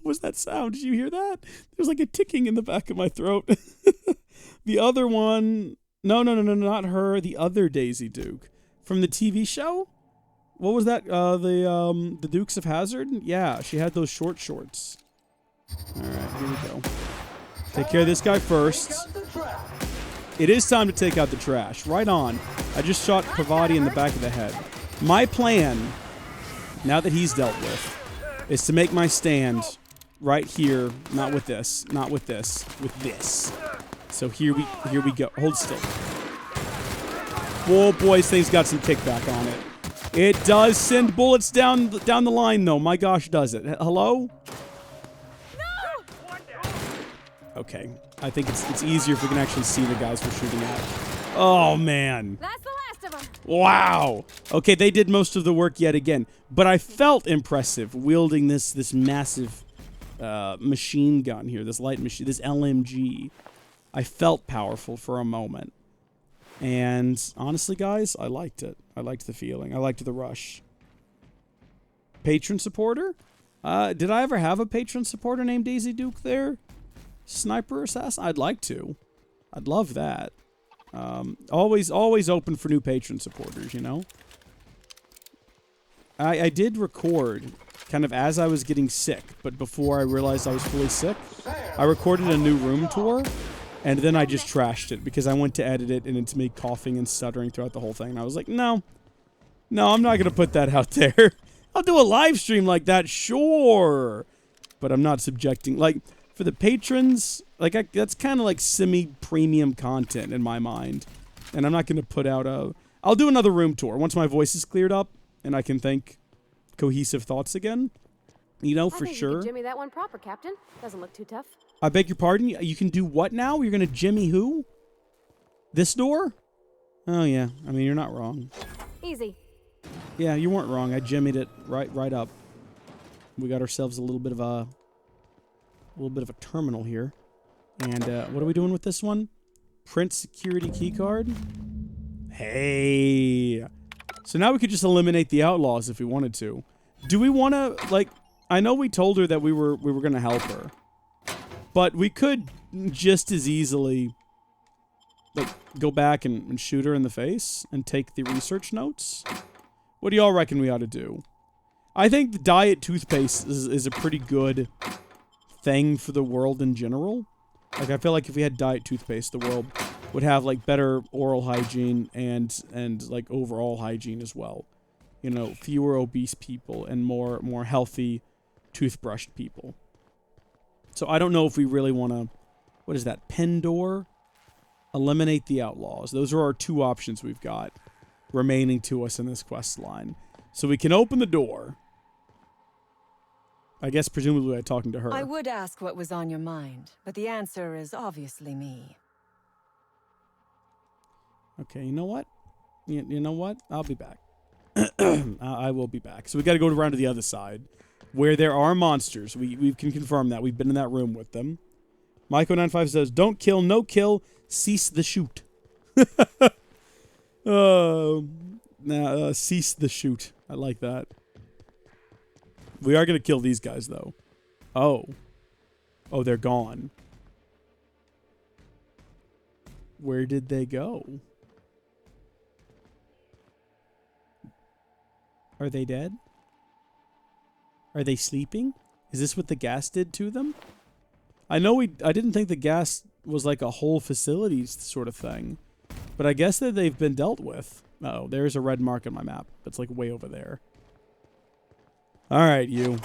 What was that sound? Did you hear that? There's like a ticking in the back of my throat. The other one... No, not her. The other Daisy Duke. From the TV show? What was that? The Dukes of Hazzard? Yeah, she had those short shorts. Alright, here we go. Take care of this guy first. It is time to take out the trash. Right on. I just shot Pravati in the back of the head. My plan, now that he's dealt with, is to make my stand right here. Not with this. Not with this. With this. So here we go. Hold still. Whoa, boy, this thing's got some kickback on it. It does send bullets down the line, though. My gosh, does it. Hello? No! Okay. I think it's easier if we can actually see the guys we're shooting at. Oh, man. That's the last of them. Wow. Okay, they did most of the work yet again. But I felt impressive wielding this massive machine gun here, this light machine, this LMG. I felt powerful for a moment. And honestly, guys, I liked it. I liked the feeling. I liked the rush. Patron supporter? Did I ever have a patron supporter named Daisy Duke there? Sniper assassin? I'd like to. I'd love that. Always open for new patron supporters, you know? I did record kind of as I was getting sick, but before I realized I was fully sick, I recorded a new room tour. And then I just trashed it because I went to edit it and it's me coughing and stuttering throughout the whole thing. And I was like, no, I'm not going to put that out there. I'll do a live stream like that, sure. But I'm not subjecting, like, for the patrons, like, that's kind of like semi-premium content in my mind. And I'm not going to put out I'll do another room tour once my voice is cleared up and I can think cohesive thoughts again. You know, for sure. You could jimmy that one proper, Captain. Doesn't look too tough. I beg your pardon? You can do what now? You're going to jimmy who? This door? Oh, yeah. I mean, you're not wrong. Easy. Yeah, you weren't wrong. I jimmied it right up. We got ourselves a little bit of a terminal here. And what are we doing with this one? Print security keycard? Hey. So now we could just eliminate the outlaws if we wanted to. Do we want to, like, I know we told her that we were going to help her. But we could just as easily, like, go back and shoot her in the face and take the research notes. What do y'all reckon we ought to do? I think the diet toothpaste is a pretty good thing for the world in general. Like, I feel like if we had diet toothpaste, the world would have, like, better oral hygiene and like, overall hygiene as well. You know, fewer obese people and more healthy, toothbrushed people. So I don't know if we really want to, what is that, pen door? Eliminate the outlaws. Those are our two options we've got remaining to us in this quest line. So we can open the door. I guess presumably by talking to her. I would ask what was on your mind, but the answer is obviously me. Okay, you know what? You know what? I'll be back. I will be back. So we got to go around to the other side. Where there are monsters. We can confirm that. We've been in that room with them. Myco95 says, don't kill, no kill, cease the shoot. Cease the shoot. I like that. We are going to kill these guys, though. Oh. Oh, they're gone. Where did they go? Are they dead? Are they sleeping? Is this what the gas did to them? I know I didn't think the gas was like a whole facilities sort of thing. But I guess that they've been dealt with. Uh-oh, there's a red mark on my map. It's like way over there. Alright, you.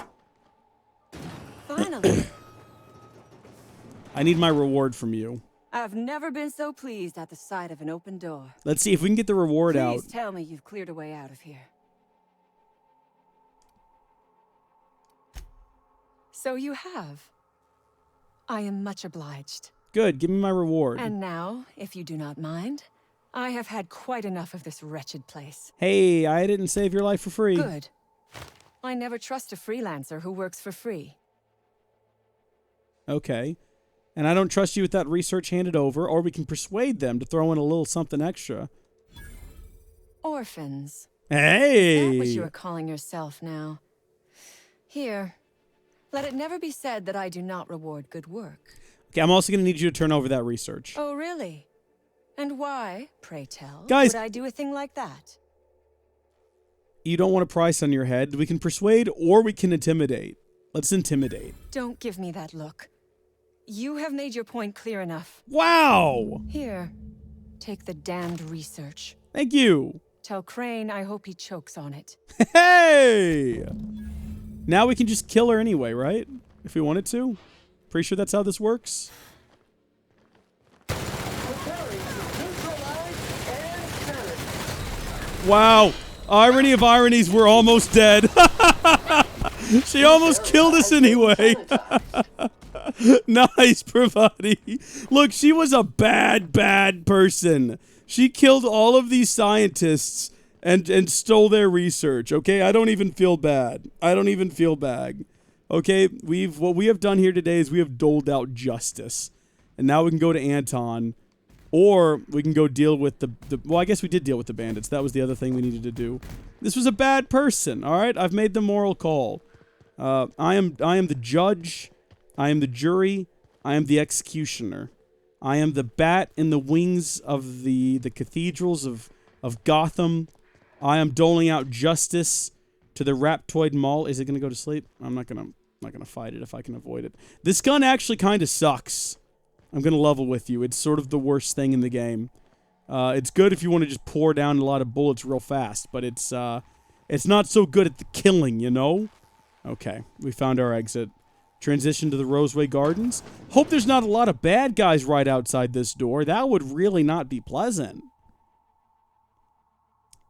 Finally. I need my reward from you. I've never been so pleased at the sight of an open door. Let's see if we can get the reward out. Please tell me you've cleared a way out of here. So you have. I am much obliged. Good, give me my reward. And now, if you do not mind, I have had quite enough of this wretched place. Hey, I didn't save your life for free. Good. I never trust a freelancer who works for free. Okay. And I don't trust you with that research handed over, or we can persuade them to throw in a little something extra. Orphans. Hey! Is that what you are calling yourself now? Here. Let it never be said that I do not reward good work. Okay, I'm also going to need you to turn over that research. Oh, really? And why, pray tell, Guys, would I do a thing like that? You don't want a price on your head. We can persuade or we can intimidate. Let's intimidate. Don't give me that look. You have made your point clear enough. Wow! Here, take the damned research. Thank you. Tell Crane I hope he chokes on it. Hey! Now we can just kill her anyway, right? If we wanted to. Pretty sure that's how this works. Wow. Irony of ironies, we're almost dead. She almost killed us anyway. Nice, Pravati. Look, she was a bad, bad person. She killed all of these scientists and stole their research, okay? I don't even feel bad. I don't even feel bad. Okay, what we have done here today is we have doled out justice. And now we can go to Anton. Or we can go deal with the well, I guess we did deal with the bandits. That was the other thing we needed to do. This was a bad person, all right? I've made the moral call. I am the judge. I am the jury. I am the executioner. I am the bat in the wings of the cathedrals of Gotham. I am doling out justice to the Raptoid Mall. Is it going to go to sleep? I'm not going to fight it if I can avoid it. This gun actually kind of sucks. I'm going to level with you. It's sort of the worst thing in the game. It's good if you want to just pour down a lot of bullets real fast, but it's not so good at the killing, you know? Okay, we found our exit. Transition to the Roseway Gardens. Hope there's not a lot of bad guys right outside this door. That would really not be pleasant.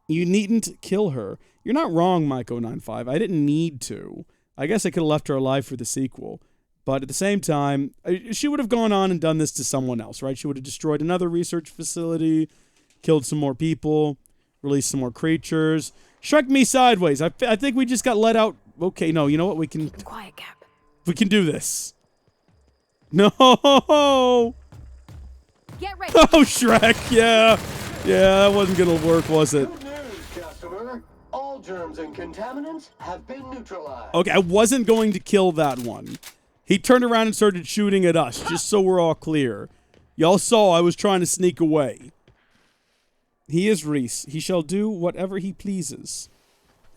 You needn't kill her. You're not wrong, Mike095. I didn't need to. I guess I could have left her alive for the sequel. But at the same time, she would have gone on and done this to someone else, right? She would have destroyed another research facility, killed some more people, released some more creatures. Struck me sideways. I think we just got let out. Okay, no, you know what? We can... Quiet, Cap. We can do this. No! Get ready. Oh, Shrek, yeah. Yeah, that wasn't gonna work, was it? Good news, customer. All germs and contaminants have been neutralized. Okay, I wasn't going to kill that one. He turned around and started shooting at us, just so we're all clear. Y'all saw I was trying to sneak away. He is Reese. He shall do whatever he pleases.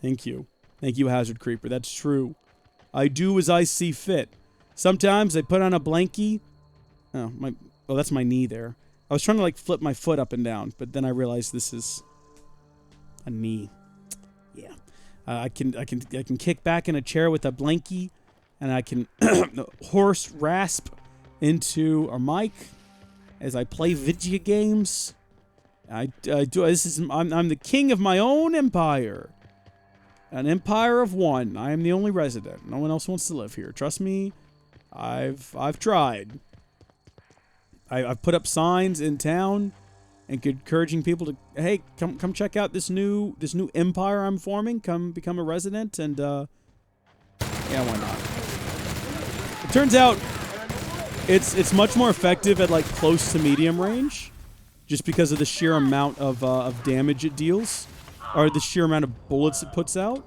Thank you. Thank you, Hazard Creeper. That's true. I do as I see fit. Sometimes I put on a blankie. Oh, that's my knee there. I was trying to, like, flip my foot up and down, but then I realized this is a knee. Yeah. I can kick back in a chair with a blankie. And I can horse rasp into a mic as I play video games. I'm the king of my own empire. An empire of one. I am the only resident. No one else wants to live here. Trust me, I've tried. I've put up signs in town and encouraging people to, hey, come check out this new empire I'm forming. Come become a resident and yeah, why not? It turns out it's much more effective at like close to medium range, just because of the sheer amount of damage it deals, or the sheer amount of bullets it puts out.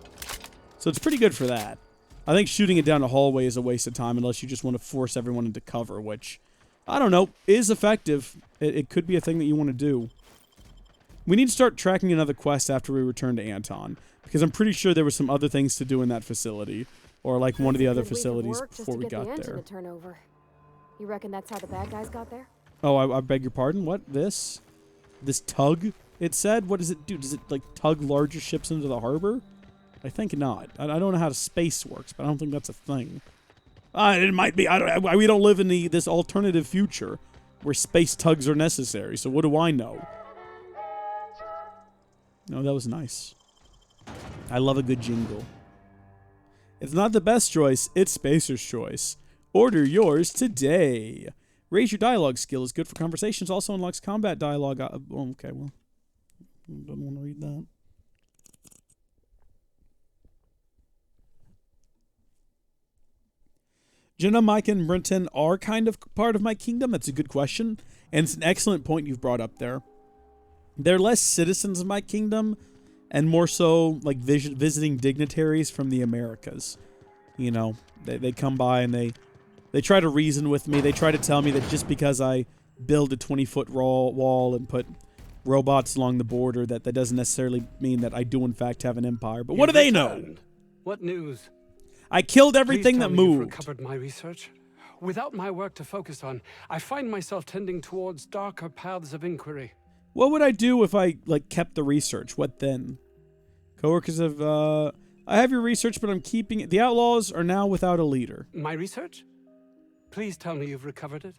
So it's pretty good for that. I think shooting it down a hallway is a waste of time unless you just want to force everyone into cover, which, I don't know, is effective. It could be a thing that you want to do. We need to start tracking another quest after we return to Anton, because I'm pretty sure there were some other things to do in that facility. Or like one of the other facilities before we got there. To turn over. You reckon that's how the bad guys got there? Oh, I beg your pardon? What? This tug, it said? What does it do? Does it like tug larger ships into the harbor? I think not. I don't know how space works, but I don't think that's a thing. It might be. We don't live in this alternative future where space tugs are necessary. So what do I know? No, that was nice. I love a good jingle. It's not the best choice, it's Spacer's choice. Order yours today. Raise your dialogue skill is good for conversations. Also unlocks combat dialogue. Okay, well, don't want to read that. Jenna, Mike, and Brenton are kind of part of my kingdom. That's a good question. And it's an excellent point you've brought up there. They're less citizens of my kingdom and more so like visiting dignitaries from the Americas. You know, they come by and they try to reason with me. They try to tell me that just because I build a 20-foot wall and put robots along the border, that doesn't necessarily mean that I do in fact have an empire. But what do they know? What news? I killed everything that moved. You've recovered my research. Without my work to focus on, I find myself tending towards darker paths of inquiry. What would I do if I kept the research? What then? Coworkers have I have your research, but I'm keeping it. The outlaws are now without a leader. My research? Please tell me you've recovered it.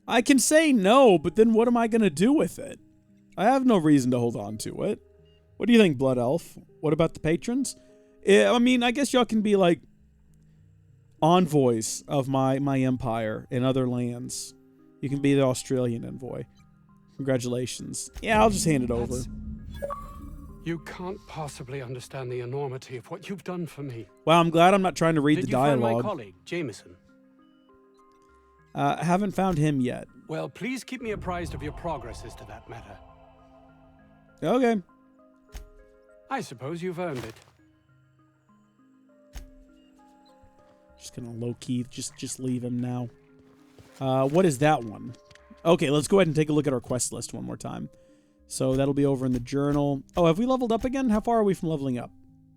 I can say no, but then what am I going to do with it? I have no reason to hold on to it. What do you think, Blood Elf? What about the patrons? I mean, I guess y'all can be like envoys of my empire in other lands. You can be the Australian envoy. Congratulations. Yeah, I'll just hand it over. You can't possibly understand the enormity of what you've done for me. Well, I'm glad I'm not trying to read the dialogue. Did you find my colleague, Jameson? I haven't found him yet. Well, please keep me apprised of your progress as to that matter. Okay. I suppose you've earned it. Just gonna low-key, just leave him now. What is that one? Okay, let's go ahead and take a look at our quest list one more time. So that'll be over in the journal. Oh, have we leveled up again? How far are we from leveling up?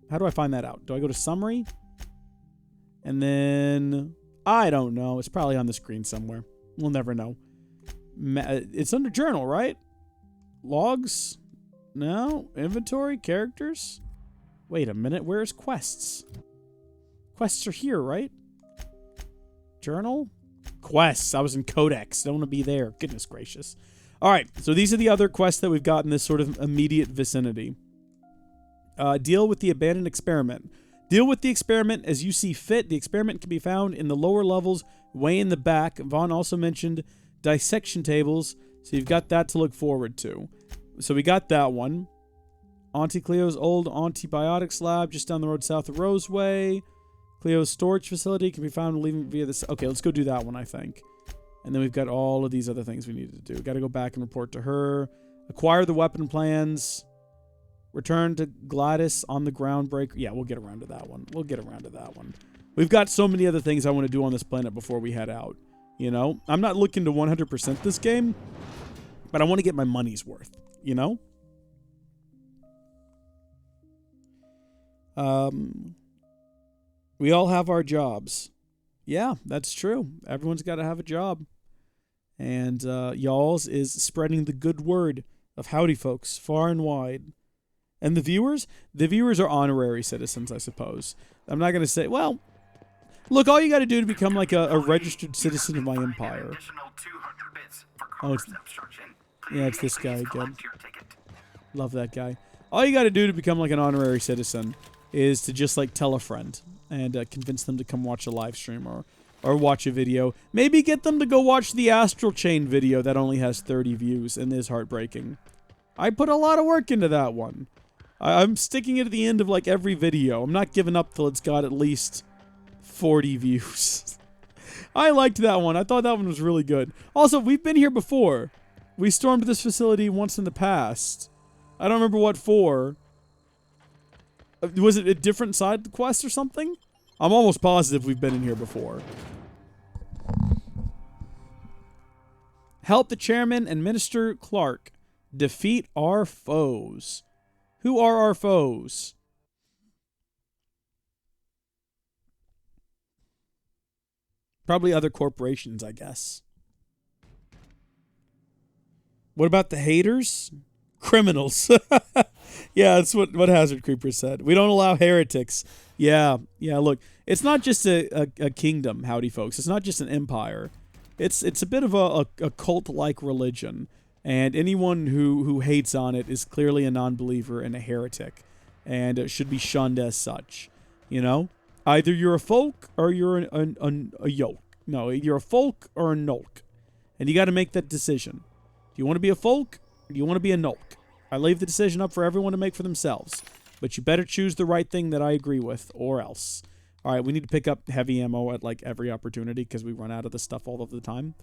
How do I find that out? Do I go to summary? And then... I don't know. It's probably on the screen somewhere. We'll never know. It's under journal, right? Logs? No. Inventory? Characters? Wait a minute. Where's quests? Quests are here, right? Journal? Quests. I was in Codex. Don't want to be there. Goodness gracious. All right. So these are the other quests that we've got in this sort of immediate vicinity. Deal with the abandoned experiment. Deal with the experiment as you see fit. The experiment can be found in the lower levels, way in the back. Vaughn also mentioned dissection tables, so you've got that to look forward to. So we got that one. Auntie Cleo's old antibiotics lab just down the road south of Roseway. Cleo's storage facility can be found leaving via this. Okay, let's go do that one, I think. And then we've got all of these other things we need to do. We've got to go back and report to her. Acquire the weapon plans. Return to Gladys on the groundbreaker. Yeah, we'll get around to that one. We've got so many other things I want to do on this planet before we head out. You know? I'm not looking to 100% this game, but I want to get my money's worth. You know? We all have our jobs. Yeah, that's true. Everyone's got to have a job. And y'all's is spreading the good word of Howdy folks far and wide. And the viewers? The viewers are honorary citizens, I suppose. I'm not going to say, well, look, all you got to do to become like a registered citizen of my empire. Oh, it's this guy again. Love that guy. All you got to do to become like an honorary citizen is to just like tell a friend and convince them to come watch a live stream or watch a video. Maybe get them to go watch the Astral Chain video that only has 30 views and is heartbreaking. I put a lot of work into that one. I'm sticking it at the end of like every video. I'm not giving up till it's got at least 40 views. I liked that one. I thought that one was really good. Also, we've been here before. We stormed this facility once in the past. I don't remember what for. Was it a different side quest or something? I'm almost positive we've been in here before. Help the chairman and Minister Clark defeat our foes. Who are our foes? Probably other corporations, I guess. What about the haters? Criminals. Yeah, that's what Hazard Creeper said. We don't allow heretics. Yeah, look, it's not just a kingdom, howdy folks. It's not just an empire. It's a bit of a cult-like religion. And anyone who hates on it is clearly a non-believer and a heretic. And should be shunned as such. You know? Either you're a folk or you're a yoke. No, you're a folk or a nulk. And you got to make that decision. Do you want to be a folk or do you want to be a nulk? I leave the decision up for everyone to make for themselves. But you better choose the right thing that I agree with, or else. Alright, we need to pick up heavy ammo at, like, every opportunity, because we run out of the stuff all of the time.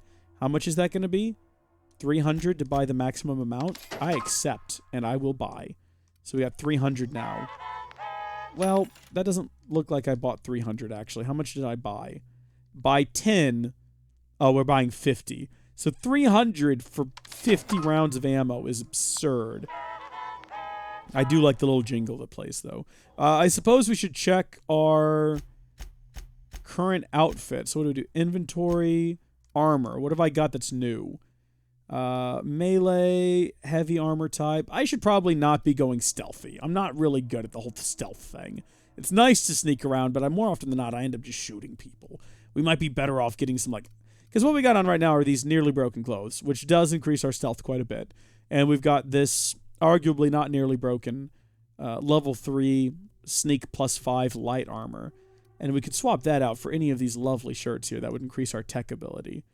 How much is that going to be? 300 to buy the maximum amount? I accept, and I will buy. So we got 300 now. Well, that doesn't look like I bought 300, actually. How much did I buy? Buy 10. Oh, we're buying 50. So 300 for 50 rounds of ammo is absurd. I do like the little jingle that plays, though. I suppose we should check our current outfit. So what do we do? Inventory, armor. What have I got that's new? Melee, heavy armor type. I should probably not be going stealthy. I'm not really good at the whole stealth thing. It's nice to sneak around, but more often than not, I end up just shooting people. We might be better off getting some, like... Because what we got on right now are these nearly broken clothes, which does increase our stealth quite a bit. And we've got this arguably not nearly broken level 3 sneak +5 light armor. And we could swap that out for any of these lovely shirts here. That would increase our tech ability.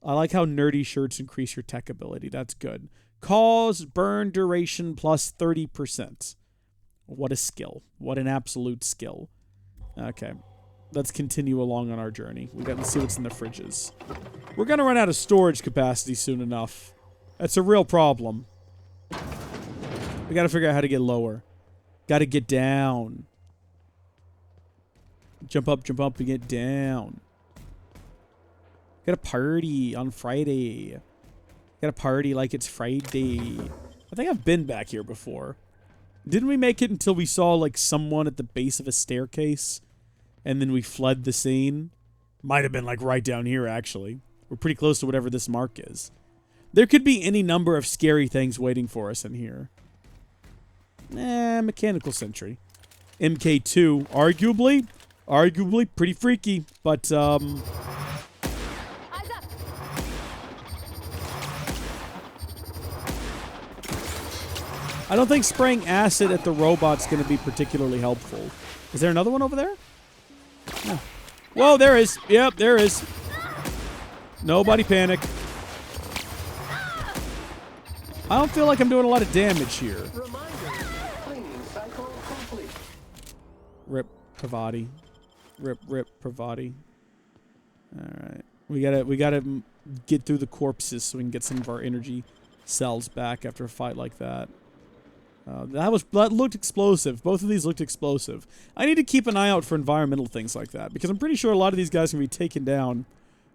I like how nerdy shirts increase your tech ability. That's good. Cause burn duration plus 30%. What a skill. What an absolute skill. Okay. Let's continue along on our journey. Let's see what's in the fridges. We're going to run out of storage capacity soon enough. That's a real problem. We got to figure out how to get lower. Got to get down. Jump up, and get down. Got a party on Friday. Got a party like it's Friday. I think I've been back here before. Didn't we make it until we saw, like, someone at the base of a staircase? And then we fled the scene? Might have been, like, right down here, actually. We're pretty close to whatever this mark is. There could be any number of scary things waiting for us in here. Mechanical Sentry. MK2. Arguably pretty freaky. But, I don't think spraying acid at the robot's going to be particularly helpful. Is there another one over there? No. Whoa, there is. Yep, there is. Nobody panic. I don't feel like I'm doing a lot of damage here. Rip Pravati. Rip Pravati. Alright. We gotta get through the corpses so we can get some of our energy cells back after a fight like that. That looked explosive. Both of these looked explosive. I need to keep an eye out for environmental things like that, because I'm pretty sure a lot of these guys can be taken down,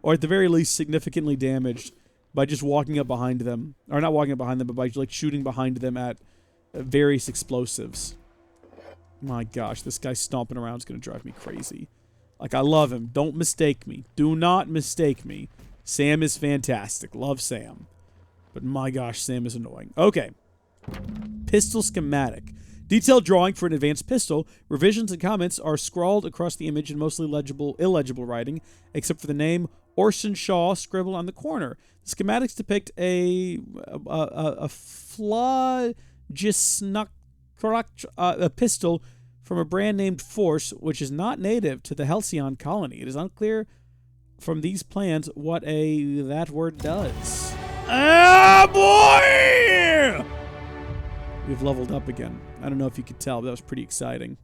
or at the very least significantly damaged, by just walking up behind them. Or not walking up behind them, but by, like, shooting behind them at various explosives. My gosh, this guy stomping around is going to drive me crazy. Like, I love him. Don't mistake me. Do not mistake me. Sam is fantastic. Love Sam. But my gosh, Sam is annoying. Okay. Pistol schematic. Detailed drawing for an advanced pistol. Revisions and comments are scrawled across the image in mostly illegible writing, except for the name Orson Shaw scribbled on the corner. The schematics depict a pistol from a brand named Force, which is not native to the Halcyon colony. It is unclear from these plans what that word does. Ah, boy! We've leveled up again. I don't know if you could tell, but that was pretty exciting.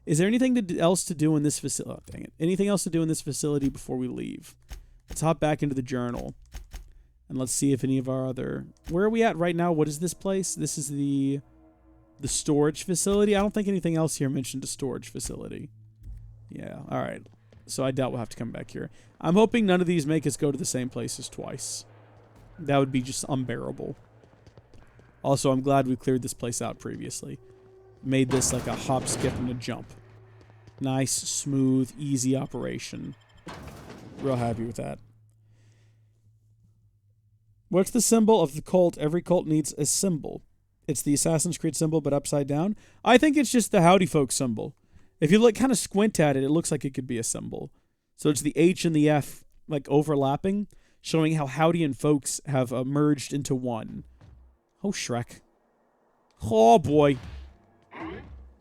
Is there anything else to do in this facility? Oh, dang it. Anything else to do in this facility before we leave? Let's hop back into the journal. And let's see if any of our other... Where are we at right now? What is this place? This is the storage facility? I don't think anything else here mentioned a storage facility. Yeah, alright. So I doubt we'll have to come back here. I'm hoping none of these make us go to the same places twice. That would be just unbearable. Also, I'm glad we cleared this place out previously. Made this like a hop, skip, and a jump. Nice, smooth, easy operation. Real happy with that. What's the symbol of the cult? Every cult needs a symbol. It's the Assassin's Creed symbol, but upside down. I think it's just the Howdy Folks symbol. If you look kind of squint at it, it looks like it could be a symbol. So it's the H and the F like overlapping, showing how Howdy and Folks have merged into one. Oh, Shrek. Oh, boy.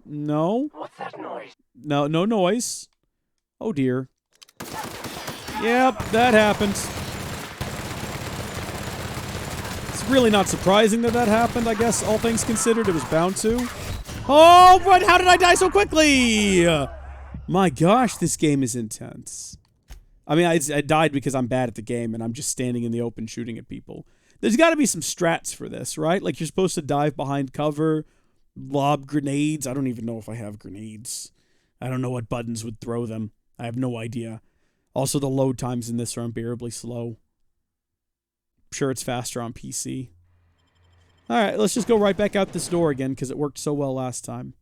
No. What's that noise? No noise. Oh, dear. Yep, that happens. It's really not surprising that happened, I guess, all things considered. It was bound to. Oh, but how did I die so quickly? My gosh, this game is intense. I mean, I died because I'm bad at the game and I'm just standing in the open shooting at people. There's got to be some strats for this, right? Like you're supposed to dive behind cover, lob grenades. I don't even know if I have grenades. I don't know what buttons would throw them. I have no idea. Also, the load times in this are unbearably slow. I'm sure it's faster on PC. All right, let's just go right back out this door again because it worked so well last time.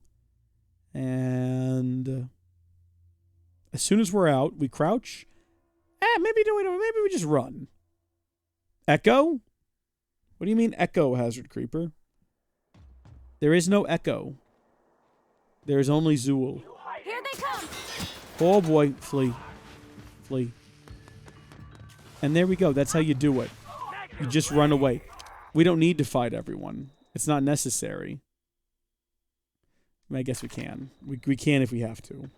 And as soon as we're out, we crouch. Maybe we just run. Echo? What do you mean echo, Hazard Creeper? There is no echo. There is only Zool. Here they come! Oh boy, flee. Flee. And there we go. That's how you do it. You just run away. We don't need to fight everyone. It's not necessary. I mean, I guess we can. We can if we have to.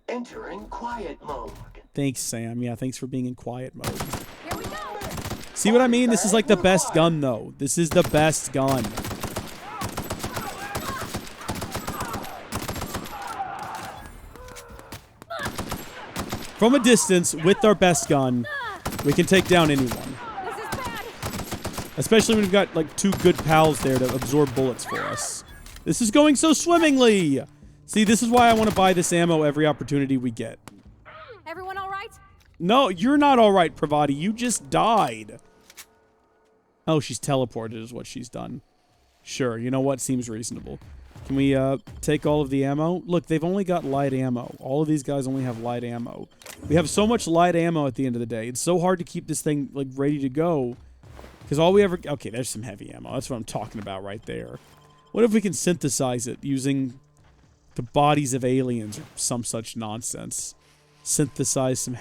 Entering quiet mode. Thanks, Sam. Yeah, thanks for being in quiet mode. Here we go! See what I mean? This is like the best gun, though. This is the best gun. From a distance, with our best gun, we can take down anyone. This is bad! Especially when we've got, like, two good pals there to absorb bullets for us. This is going so swimmingly! See, this is why I want to buy this ammo every opportunity we get. Everyone all right? No, you're not alright, Pravati. You just died. Oh, she's teleported is what she's done. Sure, you know what? Seems reasonable. Can we take all of the ammo? Look, they've only got light ammo. All of these guys only have light ammo. We have so much light ammo at the end of the day. It's so hard to keep this thing, like, ready to go. Because all we ever... Okay, there's some heavy ammo. That's what I'm talking about right there. What if we can synthesize it using the bodies of aliens or some such nonsense? Synthesize some...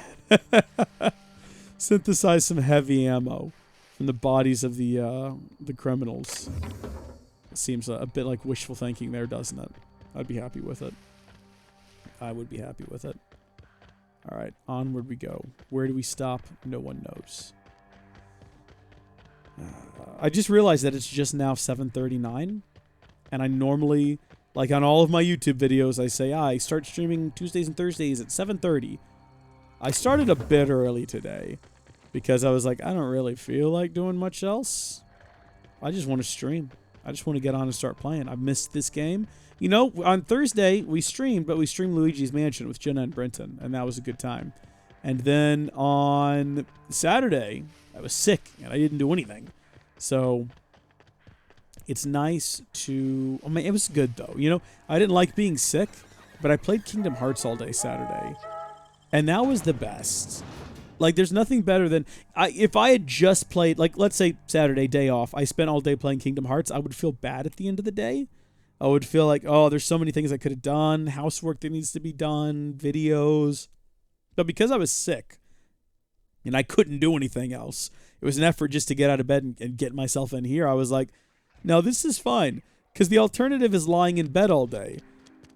synthesize some heavy ammo from the bodies of the criminals. It seems a bit like wishful thinking there, doesn't it? I'd be happy with it. I would be happy with it. All right, onward we go. Where do we stop? No one knows. I just realized that it's just now 7:39, and I normally, like on all of my YouTube videos, I say, I start streaming Tuesdays and Thursdays at 7:30. I started a bit early today because I was like, I don't really feel like doing much else. I just want to stream. I just want to get on and start playing. I've missed this game. You know, on Thursday, we streamed, but we streamed Luigi's Mansion with Jenna and Brenton, and that was a good time. And then on Saturday, I was sick, and I didn't do anything. So, it's nice to... I mean, it was good, though. You know, I didn't like being sick, but I played Kingdom Hearts all day Saturday. And that was the best. Like, there's nothing better than... if I had just played... Like, let's say Saturday, day off. I spent all day playing Kingdom Hearts. I would feel bad at the end of the day. I would feel like, oh, there's so many things I could have done. Housework that needs to be done. Videos. But because I was sick, and I couldn't do anything else, it was an effort just to get out of bed and get myself in here. I was like, no, this is fine. Because the alternative is lying in bed all day.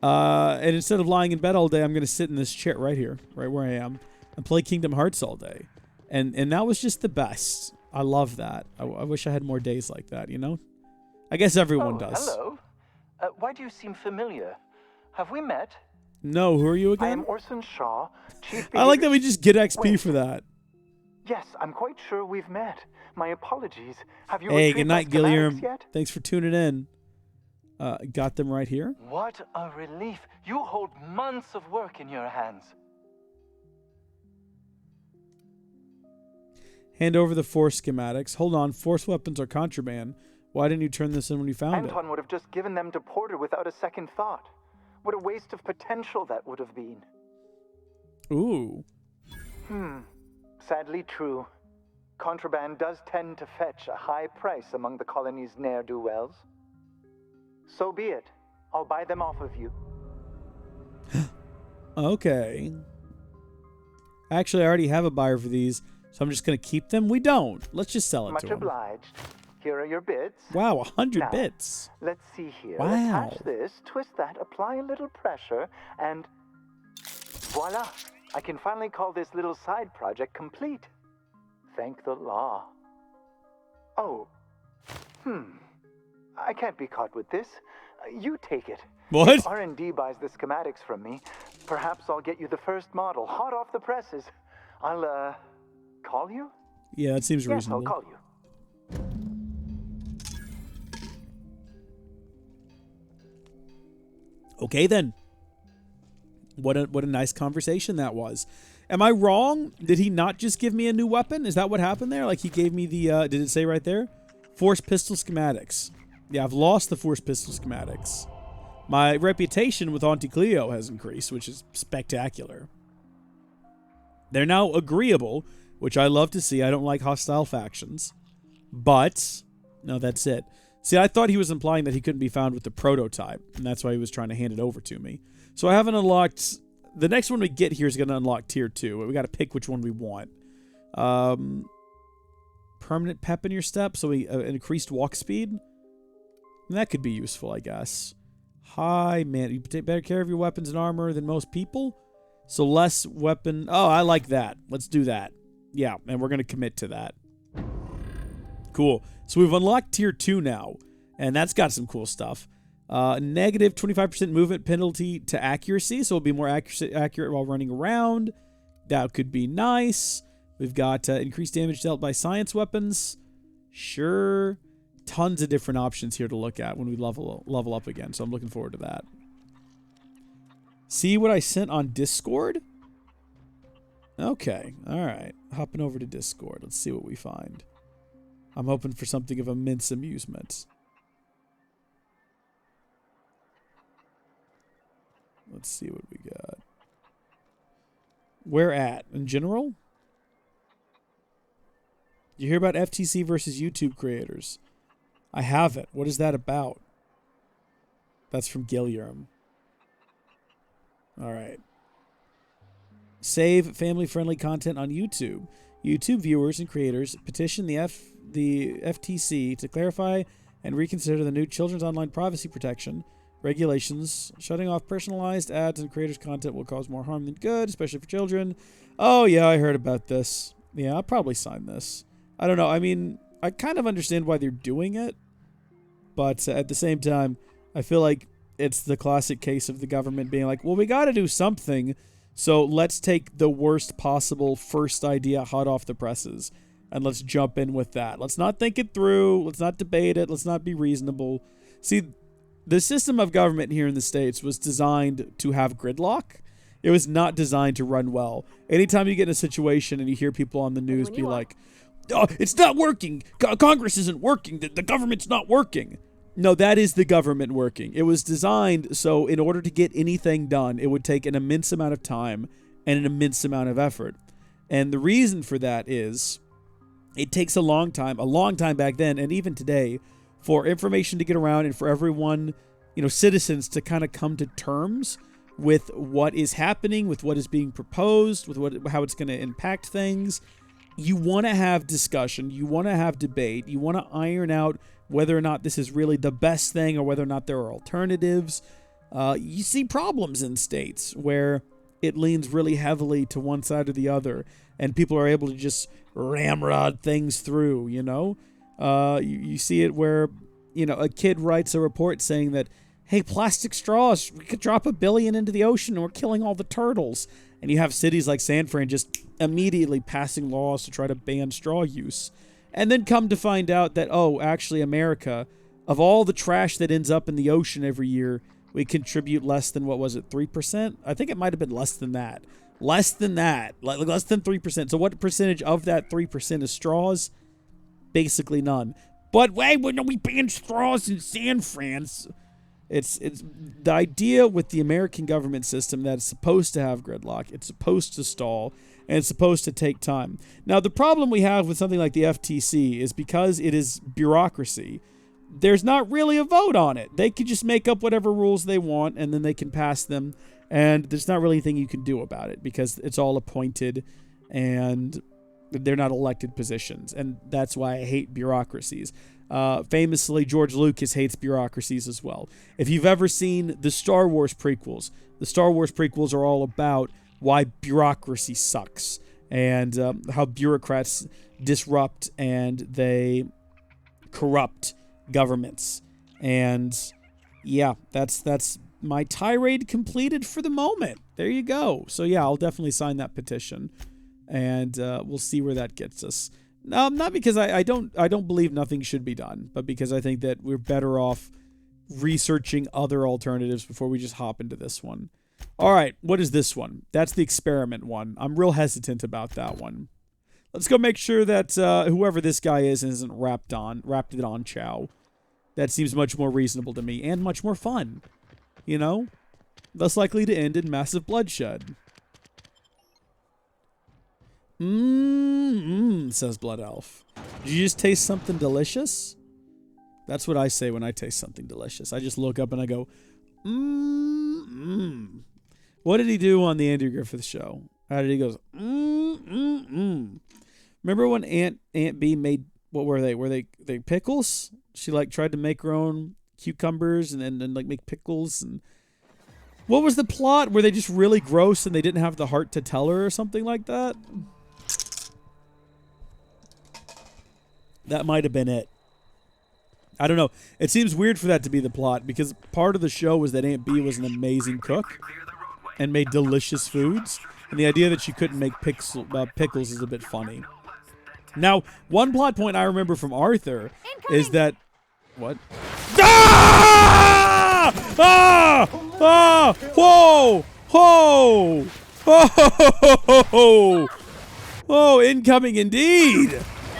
And instead of lying in bed all day, I'm going to sit in this chair right here, right where I am, and play Kingdom Hearts all day. And that was just the best. I love that. I wish I had more days like that, you know? I guess everyone does. Hello. Why do you seem familiar? Have we met? No, who are you I again? am Orson Shaw, Chief... I like that we just get XP Wait. for that. Yes, I'm quite sure we've met. My apologies. Have you Hey, retrieved good my night, Gilliam. schematics yet? Thanks for tuning in. Got them right here. What a relief. You hold months of work in your hands. Hand over the Force schematics. Hold on, Force weapons are contraband. Why didn't you turn this in when you found it? Anton would have just given them to Porter without a second thought. What a waste of potential that would have been. Ooh. Sadly true. Contraband does tend to fetch a high price among the colony's ne'er-do-wells. So be it. I'll buy them off of you. Okay. Actually, I already have a buyer for these, so I'm just going to keep them. We don't. Let's just sell it Much to him. obliged. Here are your bits. Wow, 100 Now, bits. Let's see here. Wow. Attach this, twist that, apply a little pressure, and voila! I can finally call this little side project complete. Thank the law. Oh. I can't be caught with this. You take it. What? If R&D buys the schematics from me, perhaps I'll get you the first model, hot off the presses. I'll, call you? Yeah, that seems Yes, reasonable. I'll call you. Okay, then. What a nice conversation that was. Am I wrong? Did he not just give me a new weapon? Is that what happened there? Like he gave me the, did it say right there? Force pistol schematics. Yeah, I've lost the force pistol schematics. My reputation with Auntie Cleo has increased, which is spectacular. They're now agreeable, which I love to see. I don't like hostile factions. But, no, that's it. See, I thought he was implying that he couldn't be found with the prototype, and that's why he was trying to hand it over to me. So I haven't unlocked... The next one we get here is going to unlock Tier 2. We got to pick which one we want. Permanent pep in your step, so we increased walk speed. And that could be useful, I guess. Hi, man. You take better care of your weapons and armor than most people. So less weapon... Oh, I like that. Let's do that. Yeah, and we're going to commit to that. Cool. So we've unlocked Tier 2 now, and that's got some cool stuff. Negative 25% movement penalty to accuracy, so it'll be more accurate while running around. That could be nice. We've got increased damage dealt by science weapons. Sure. Tons of different options here to look at when we level up again, so I'm looking forward to that. See what I sent on Discord? Okay, all right. Hopping over to Discord. Let's see what we find. I'm hoping for something of immense amusement. Let's see what we got. Where at? In general? You hear about FTC versus YouTube creators? I haven't. What is that about? That's from Gilliam. All right. Save family-friendly content on YouTube. YouTube viewers and creators petition the FTC to clarify and reconsider the new children's online privacy protection regulations. Shutting off personalized ads and creators' content will cause more harm than good, especially for children. Oh, yeah, I heard about this. Yeah, I'll probably sign this. I don't know. I mean, I kind of understand why they're doing it, but at the same time, I feel like it's the classic case of the government being like, well, we got to do something, so let's take the worst possible first idea hot off the presses, and let's jump in with that. Let's not think it through. Let's not debate it. Let's not be reasonable. See, the system of government here in the States was designed to have gridlock. It was not designed to run well. Anytime you get in a situation and you hear people on the news be like, oh, it's not working. Congress isn't working. The government's not working. No, that is the government working. It was designed so in order to get anything done, it would take an immense amount of time and an immense amount of effort. And the reason for that is it takes a long time back then and even today, for information to get around and for everyone, citizens to kind of come to terms with what is happening, with what is being proposed, with how it's going to impact things. You want to have discussion. You want to have debate. You want to iron out whether or not this is really the best thing or whether or not there are alternatives. You see problems in states where it leans really heavily to one side or the other, and people are able to just ramrod things through, You see it where, a kid writes a report saying that, hey, plastic straws, we could drop 1 billion into the ocean and we're killing all the turtles. And you have cities like San Fran just immediately passing laws to try to ban straw use. And then come to find out that, oh, actually America, of all the trash that ends up in the ocean every year, we contribute less than, 3%? I think it might have been less than that. Less than that. Less than 3%. So what percentage of that 3% is straws? Basically none. But wait, we banned straws in San Fran. It's the idea with the American government system that it's supposed to have gridlock. It's supposed to stall. and it's supposed to take time. Now, the problem we have with something like the FTC is because it is bureaucracy, there's not really a vote on it. They could just make up whatever rules they want, and then they can pass them, and there's not really anything you can do about it because it's all appointed, and they're not elected positions, and that's why I hate bureaucracies. Famously, George Lucas hates bureaucracies as well. If you've ever seen the Star Wars prequels are all about why bureaucracy sucks and how bureaucrats disrupt and they corrupt governments. And yeah, that's my tirade completed for the moment. There you go. So yeah, I'll definitely sign that petition, and we'll see where that gets us. Not because I don't believe nothing should be done, but because I think that we're better off researching other alternatives before we just hop into this one. All right, what is this one? That's the experiment one. I'm real hesitant about that one. Let's go make sure that whoever this guy is isn't wrapped it on Chow. That seems much more reasonable to me and much more fun. You know? Less likely to end in massive bloodshed. Says Blood Elf. Did you just taste something delicious? That's what I say when I taste something delicious. I just look up and I go, What did he do on the Andy Griffith Show? How did he go? Remember when Aunt B made, what were they? Were they pickles? She like tried to make her own cucumbers and then like make pickles. And what was the plot? Were they just really gross and they didn't have the heart to tell her or something like that? That might have been it. I don't know. It seems weird for that to be the plot because part of the show was that Aunt B was an amazing cook and made delicious foods. And the idea that she couldn't make pickles is a bit funny. Now, one plot point I remember from Arthur is that... What? Ah! Ah! Ah! Whoa! Whoa! Whoa! Oh, incoming indeed!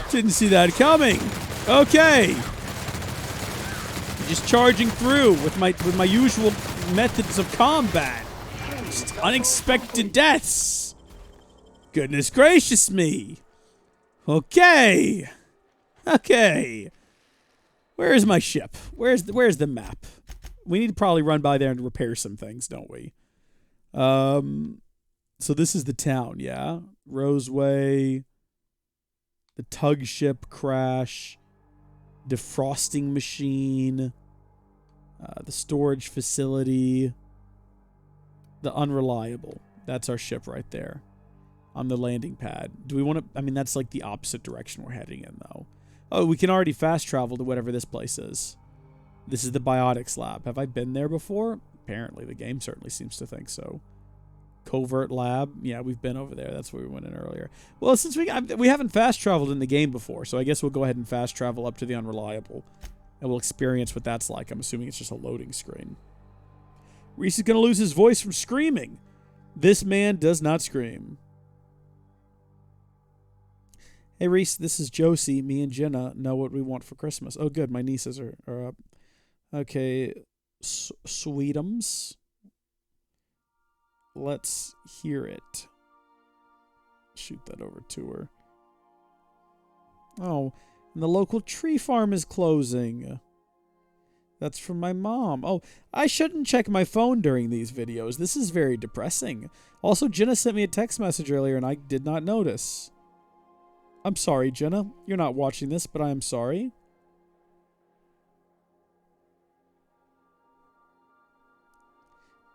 Didn't see that coming. Okay. Just charging through with my usual methods of combat. Just unexpected deaths. Goodness gracious me. Okay. Okay. Where is my ship? Where's the map? We need to probably run by there and repair some things, don't we? So this is the town, yeah? Roseway. The tug ship crash. Defrosting machine. The storage facility. The Unreliable. That's our ship right there. On the landing pad. Do we want to... I mean, that's like the opposite direction we're heading in, though. Oh, we can already fast travel to whatever this place is. This is the Biotics Lab. Have I been there before? Apparently, the game certainly seems to think so. Covert Lab. Yeah, we've been over there. That's where we went in earlier. Well, since we haven't fast traveled in the game before, so I guess we'll go ahead and fast travel up to the Unreliable. And we'll experience what that's like. I'm assuming it's just a loading screen. Reese is going to lose his voice from screaming. This man does not scream. Hey, Reese, this is Josie. Me and Jenna know what we want for Christmas. Oh, good. My nieces are up. Okay. Sweetums. Let's hear it. Shoot that over to her. Oh, and the local tree farm is closing. That's from my mom. Oh, I shouldn't check my phone during these videos. This is very depressing. Also, Jenna sent me a text message earlier and I did not notice. I'm sorry, Jenna. You're not watching this, but I am sorry.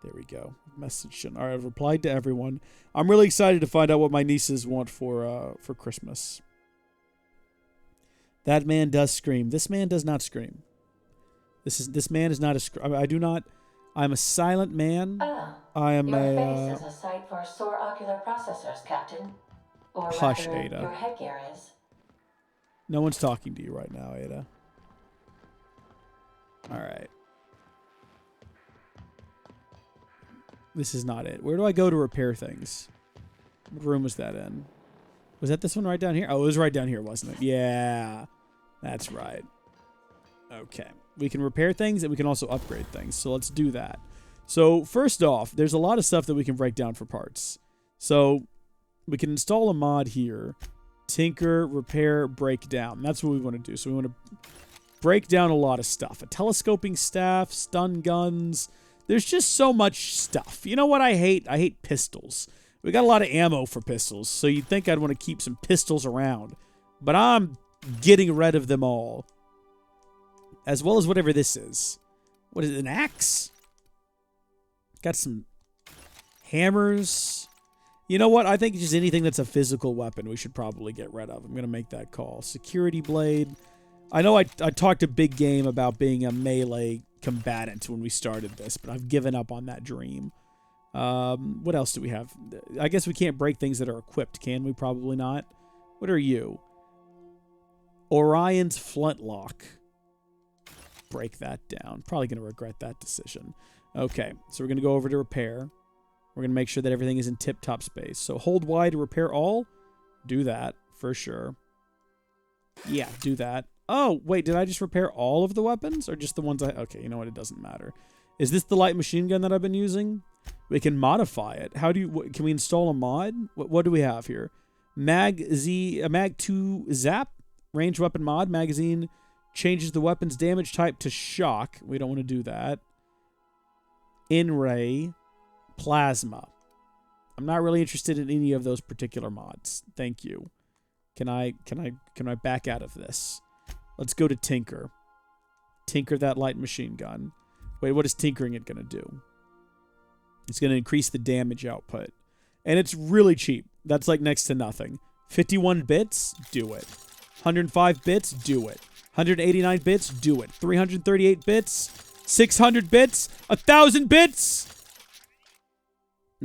There we go. Message. All right, I've replied to everyone. I'm really excited to find out what my nieces want for Christmas. That man does scream. This man does not scream. This man is not a I do not. I'm a silent man. I am your face is a sight for sore ocular processors, Captain. Or hush, rather, Ada. Your headgear is. No one's talking to you right now, Ada. All right. This is not it. Where do I go to repair things? What room was that in? Was that this one right down here? Oh, it was right down here, wasn't it? Yeah. That's right. Okay. We can repair things and we can also upgrade things. So let's do that. So first off, there's a lot of stuff that we can break down for parts. So we can install a mod here. Tinker, repair, break down. That's what we want to do. So we want to break down a lot of stuff. A telescoping staff, stun guns. There's just so much stuff. You know what I hate? I hate pistols. We got a lot of ammo for pistols, so you'd think I'd want to keep some pistols around. But I'm getting rid of them all. As well as whatever this is. What is it, an axe? Got some hammers. You know what? I think just anything that's a physical weapon we should probably get rid of. I'm going to make that call. Security blade. I know I talked a big game about being a melee combatant when we started this, but I've given up on that dream. What else do we have? I guess we can't break things that are equipped, can we? Probably not. What are you? Orion's flintlock. Break that down. Probably going to regret that decision. Okay, so we're going to go over to repair. We're going to make sure that everything is in tip-top space. So hold Y to repair all. Do that, for sure. Yeah, do that. Oh, wait, did I just repair all of the weapons? Or just the ones I... Okay, you know what? It doesn't matter. Is this the light machine gun that I've been using? We can modify it. How do you... Can we install a mod? What do we have here? Mag 2 Zap. Range weapon mod. Magazine changes the weapon's damage type to shock. We don't want to do that. In-ray. Plasma. I'm not really interested in any of those particular mods. Thank you. Can I back out of this? Let's go to Tinker. Tinker that light machine gun. Wait, what is tinkering it going to do? It's going to increase the damage output. And it's really cheap. That's like next to nothing. 51 bits? Do it. 105 bits? Do it. 189 bits? Do it. 338 bits? 600 bits? 1,000 bits?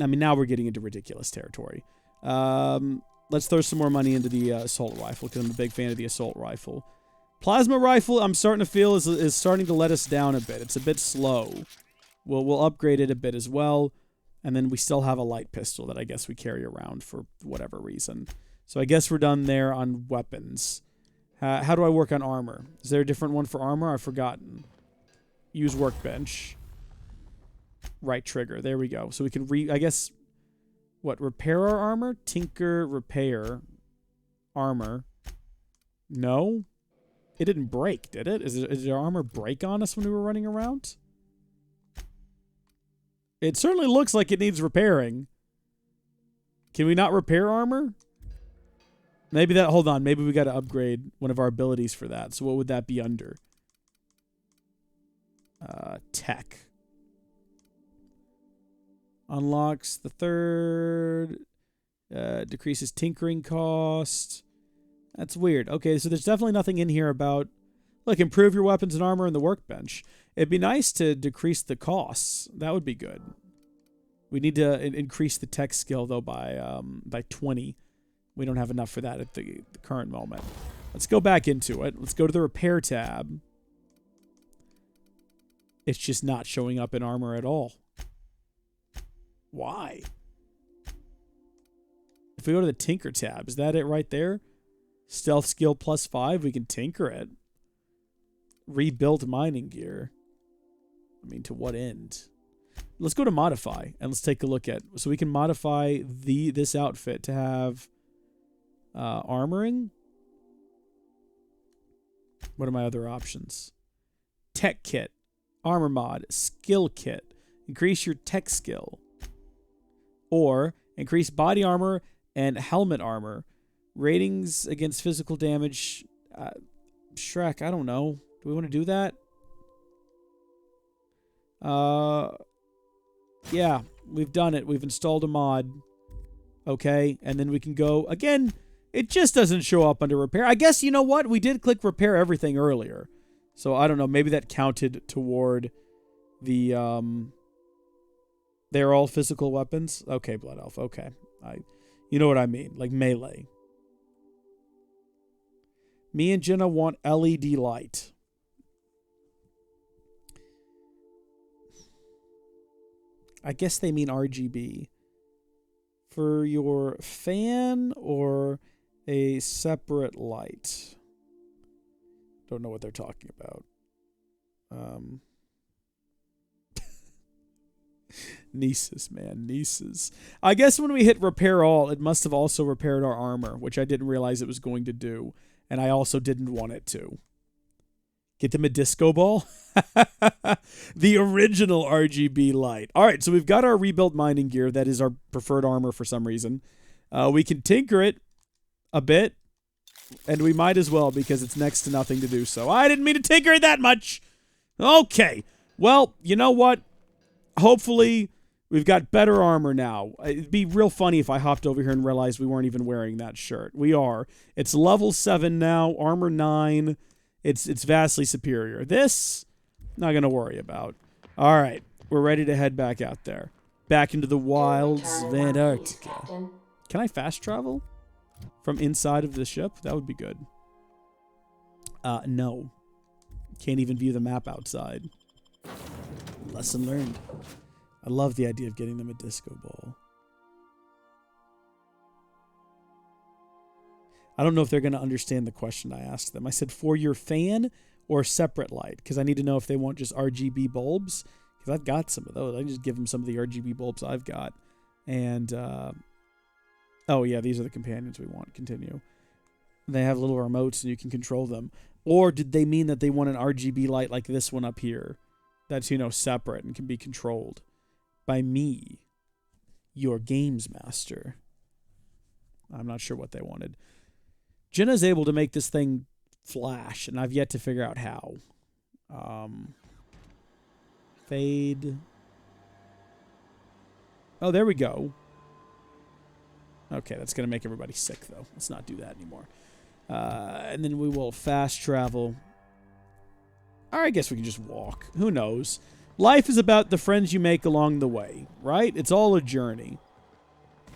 I mean, now we're getting into ridiculous territory. Let's throw some more money into the assault rifle, because I'm a big fan of the assault rifle. Plasma rifle, I'm starting to feel is starting to let us down a bit. It's a bit slow. We'll upgrade it a bit as well. And then we still have a light pistol that I guess we carry around for whatever reason. So I guess we're done there on weapons. How do I work on armor? Is there a different one for armor? I've forgotten. Use workbench. Right trigger. There we go. So we can I guess... What? Repair our armor? Tinker, repair. Armor. No? It didn't break, did it? Did our armor break on us when we were running around? It certainly looks like it needs repairing. Can we not repair armor? Maybe that... Hold on. Maybe we got to upgrade one of our abilities for that. So what would that be under? Tech. Unlocks the third. Decreases tinkering cost. That's weird. Okay, so there's definitely nothing in here about... Look, improve your weapons and armor in the workbench. It'd be nice to decrease the costs. That would be good. We need to increase the tech skill, though, by 20. We don't have enough for that at the current moment. Let's go back into it. Let's go to the repair tab. It's just not showing up in armor at all. Why? If we go to the tinker tab, is that it right there? Stealth skill +5, we can tinker it. Rebuild mining gear. I mean, to what end? Let's go to modify and let's take a look at... So we can modify this outfit to have armoring. What are my other options? Tech kit. Armor mod. Skill kit. Increase your tech skill. Or increase body armor and helmet armor. Ratings against physical damage. Shrek, I don't know. Do we want to do that? Yeah, we've done it. We've installed a mod. Okay, and then we can go... Again, it just doesn't show up under repair. I guess, you know what? We did click repair everything earlier. So, I don't know. Maybe that counted toward the... They're all physical weapons? Okay, Blood Elf. Okay. You know what I mean. Like melee. Me and Jenna want LED light. I guess they mean RGB. For your fan or a separate light? Don't know what they're talking about. Nieces, man, nieces. I guess when we hit repair all, it must have also repaired our armor, which I didn't realize it was going to do. And I also didn't want it to. Get them a disco ball? The original RGB light. All right, so we've got our rebuilt mining gear. That is our preferred armor for some reason. We can tinker it a bit. And we might as well because it's next to nothing to do so. I didn't mean to tinker it that much. Okay. Well, you know what? Hopefully, we've got better armor now. It'd be real funny if I hopped over here and realized we weren't even wearing that shirt. We are. It's level 7 now, armor 9. It's vastly superior. This, not going to worry about. All right. We're ready to head back out there. Back into the wilds of Antarctica. Can I fast travel from inside of the ship? That would be good. No. Can't even view the map outside. Lesson learned. I love the idea of getting them a disco ball. I don't know if they're going to understand the question I asked them. I said, for your fan or separate light? Because I need to know if they want just RGB bulbs. Because I've got some of those. I can just give them some of the RGB bulbs I've got. And, oh yeah, these are the companions we want. Continue. They have little remotes and you can control them. Or did they mean that they want an RGB light like this one up here? That's, you know, separate and can be controlled by me, your games master. I'm not sure what they wanted. Jenna's able to make this thing flash, and I've yet to figure out how. Fade. Oh, there we go. Okay, that's going to make everybody sick, though. Let's not do that anymore. And then we will fast travel. Or I guess we can just walk. Who knows? Life is about the friends you make along the way, right? It's all a journey.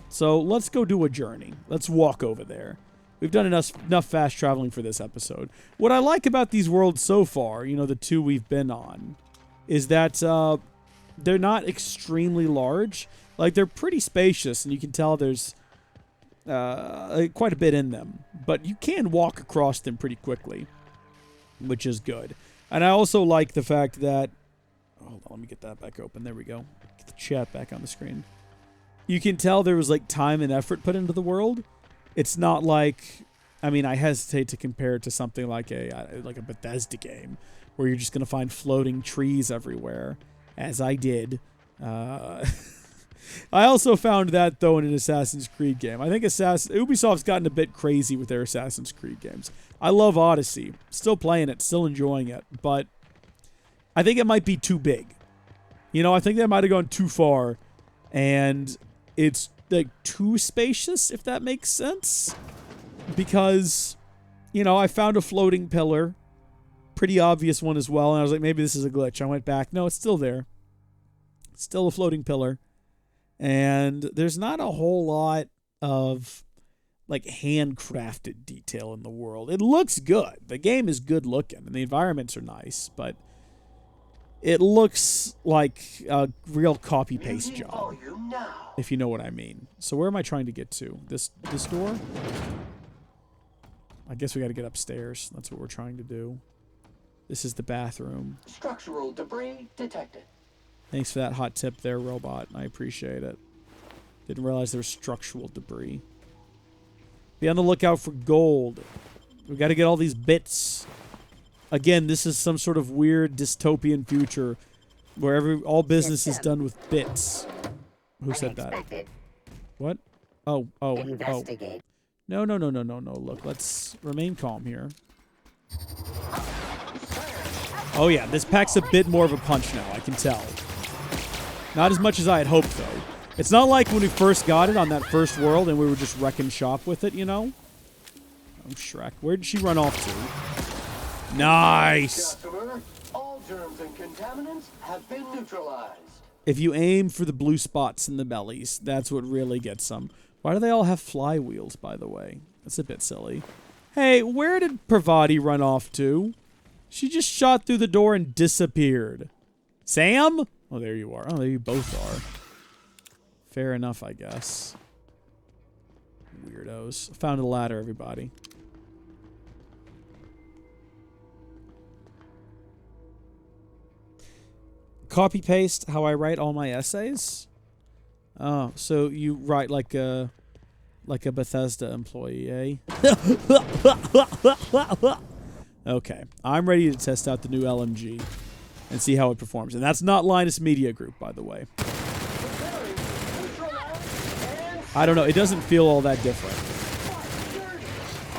So let's go do a journey. Let's walk over there. We've done enough fast traveling for this episode. What I like about these worlds so far, you know, the 2 we've been on, is that they're not extremely large. Like, they're pretty spacious, and you can tell there's quite a bit in them. But you can walk across them pretty quickly, which is good. And I also like the fact that... Hold on, let me get that back open. There we go. Get the chat back on the screen. You can tell there was, like, time and effort put into the world. It's not like... I mean, I hesitate to compare it to something like a Bethesda game, where you're just going to find floating trees everywhere, as I did. I also found that, though, in an Assassin's Creed game. I think Ubisoft's gotten a bit crazy with their Assassin's Creed games. I love Odyssey. Still playing it, still enjoying it, but I think it might be too big. You know, I think they might have gone too far, and it's like too spacious, if that makes sense. Because, you know, I found a floating pillar. Pretty obvious one as well, and I was like, maybe this is a glitch. I went back. No, it's still there. It's still a floating pillar. And there's not a whole lot of, like, handcrafted detail in the world. It looks good. The game is good looking, and the environments are nice, but it looks like a real copy-paste job, if you know what I mean. So where am I trying to get to? This door? I guess we got to get upstairs. That's what we're trying to do. This is the bathroom. Structural debris detected. Thanks for that hot tip there, robot. I appreciate it. Didn't realize there was structural debris. Be on the lookout for gold. We got to get all these bits. Again, this is some sort of weird dystopian future where all business is done with bits. Who said that? What? Oh. No. Look, let's remain calm here. Oh yeah, this pack's a bit more of a punch now, I can tell. Not as much as I had hoped, though. It's not like when we first got it on that first world and we were just wrecking shop with it, you know? Oh, Shrek. Where did she run off to? Nice! Customer, all germs and contaminants have been neutralized. If you aim for the blue spots in the bellies, that's what really gets them. Why do they all have flywheels, by the way? That's a bit silly. Hey, where did Pravati run off to? She just shot through the door and disappeared. Sam? Oh, there you are. Oh, there you both are. Fair enough, I guess. Weirdos. Found a ladder, everybody. copy paste how I write all my essays? Oh, so you write like a Bethesda employee, eh? Okay, I'm ready to test out the new LMG and see how it performs. And that's not Linus Media Group, by the way. I don't know. It doesn't feel all that different.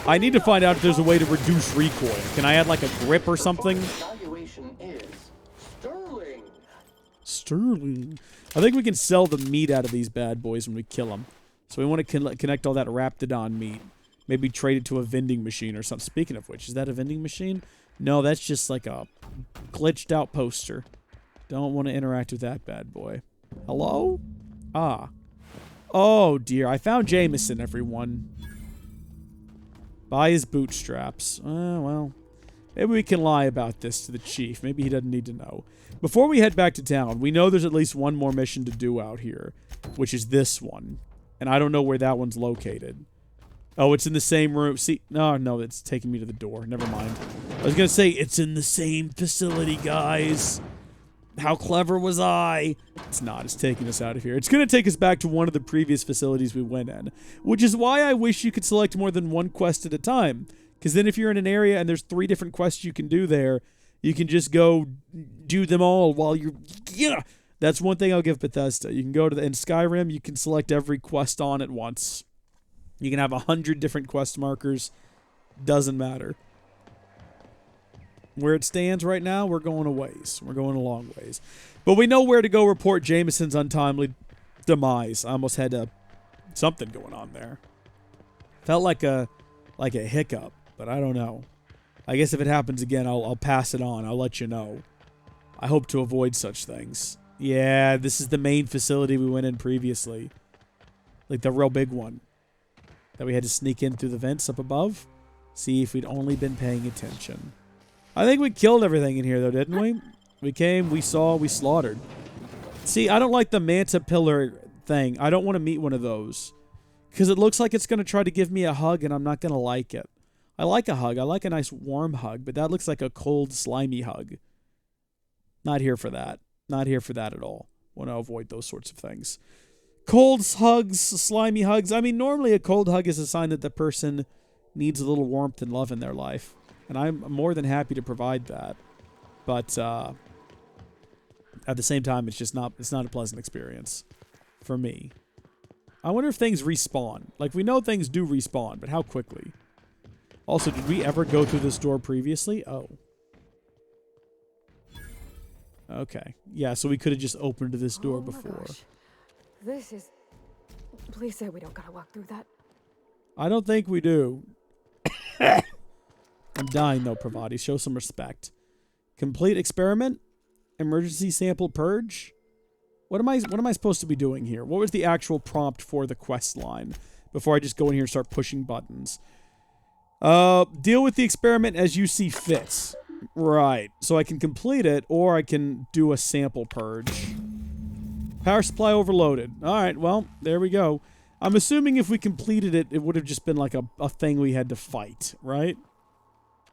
I need to find out if there's a way to reduce recoil. Can I add like a grip or something? Evaluation is sterling. Sterling. I think we can sell the meat out of these bad boys when we kill them. So we want to connect all that Raptidon meat. Maybe trade it to a vending machine or something. Speaking of which, is that a vending machine? No, that's just like a glitched out poster. Don't want to interact with that bad boy. Hello? Ah. Oh, dear. I found Jameson, everyone. By his bootstraps. Well. Maybe we can lie about this to the chief. Maybe he doesn't need to know. Before we head back to town, we know there's at least one more mission to do out here, which is this one. And I don't know where that one's located. Oh, it's in the same room. See, no, it's taking me to the door. Never mind. I was going to say, it's in the same facility, guys. How clever was I? It's not. It's taking us out of here. It's going to take us back to one of the previous facilities we went in, which is why I wish you could select more than one quest at a time. Because then if you're in an area and there's 3 different quests you can do there, you can just go do them all while you're... Yeah! That's one thing I'll give Bethesda. You can go to in Skyrim, you can select every quest on at once. You can have 100 different quest markers. Doesn't matter. Where it stands right now, we're going a ways. We're going a long ways. But we know where to go report Jameson's untimely demise. I almost had something going on there. Felt like a hiccup, but I don't know. I guess if it happens again, I'll pass it on. I'll let you know. I hope to avoid such things. Yeah, this is the main facility we went in previously. Like the real big one. That we had to sneak in through the vents up above. See if we'd only been paying attention. I think we killed everything in here, though, didn't we? We came, we saw, we slaughtered. See, I don't like the Manta Pillar thing. I don't want to meet one of those. Because it looks like it's going to try to give me a hug, and I'm not going to like it. I like a hug. I like a nice warm hug, but that looks like a cold, slimy hug. Not here for that. Not here for that at all. Want to avoid those sorts of things. Cold hugs, slimy hugs. I mean, normally a cold hug is a sign that the person needs a little warmth and love in their life. And I'm more than happy to provide that. But at the same time, it's not a pleasant experience for me. I wonder if things respawn. Like, we know things do respawn, but how quickly? Also, did we ever go through this door previously? Oh. Okay. Yeah, so we could have just opened this door before. Gosh. This is... Please say we don't gotta walk through that. I don't think we do. I'm dying, though, Pravati. Show some respect. Complete experiment? Emergency sample purge? What am I supposed to be doing here? What was the actual prompt for the quest line? Before I just go in here and start pushing buttons. Deal with the experiment as you see fit. Right. So I can complete it, or I can do a sample purge. Power supply overloaded. Alright, well, there we go. I'm assuming if we completed it, it would have just been like a thing we had to fight, right?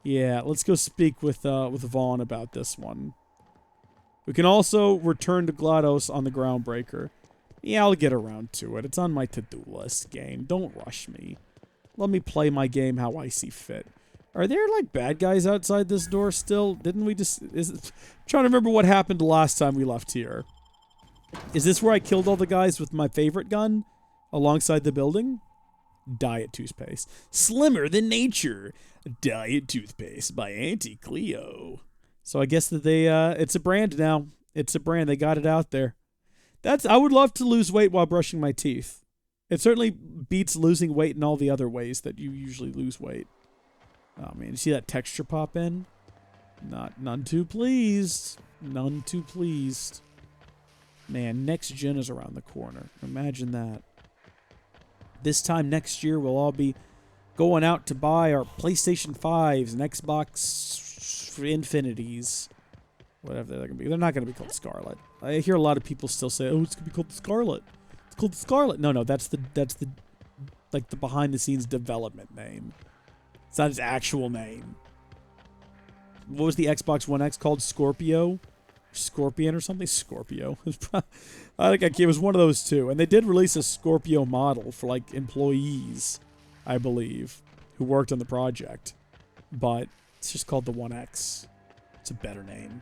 Yeah, let's go speak with Vaughn about this one. We can also return to GLaDOS on the Groundbreaker. Yeah, I'll get around to it. It's on my to-do list, game. Don't rush me. Let me play my game how I see fit. Are there, like, bad guys outside this door still? Didn't we just... I'm trying to remember what happened the last time we left here. Is this where I killed all the guys with my favorite gun? Alongside the building? Diet toothpaste. Slimmer than nature. Diet toothpaste by Auntie Cleo. So I guess that they, it's a brand now. It's a brand. They got it out there. I would love to lose weight while brushing my teeth. It certainly beats losing weight in all the other ways that you usually lose weight. Oh, man. You see that texture pop in? None too pleased. None too pleased. Man, next gen is around the corner. Imagine that. This time next year, we'll all be going out to buy our PlayStation 5s and Xbox Infinities. Whatever they're going to be. They're not going to be called Scarlet. I hear a lot of people still say, oh, it's going to be called the Scarlet. It's called the Scarlet. No, that's the like the behind-the-scenes development name. It's not his actual name. What was the Xbox One X called? Scorpio? Scorpion or something? Scorpio. I think it was one of those two. And they did release a Scorpio model for, like, employees, I believe, who worked on the project. But it's just called the 1X. It's a better name.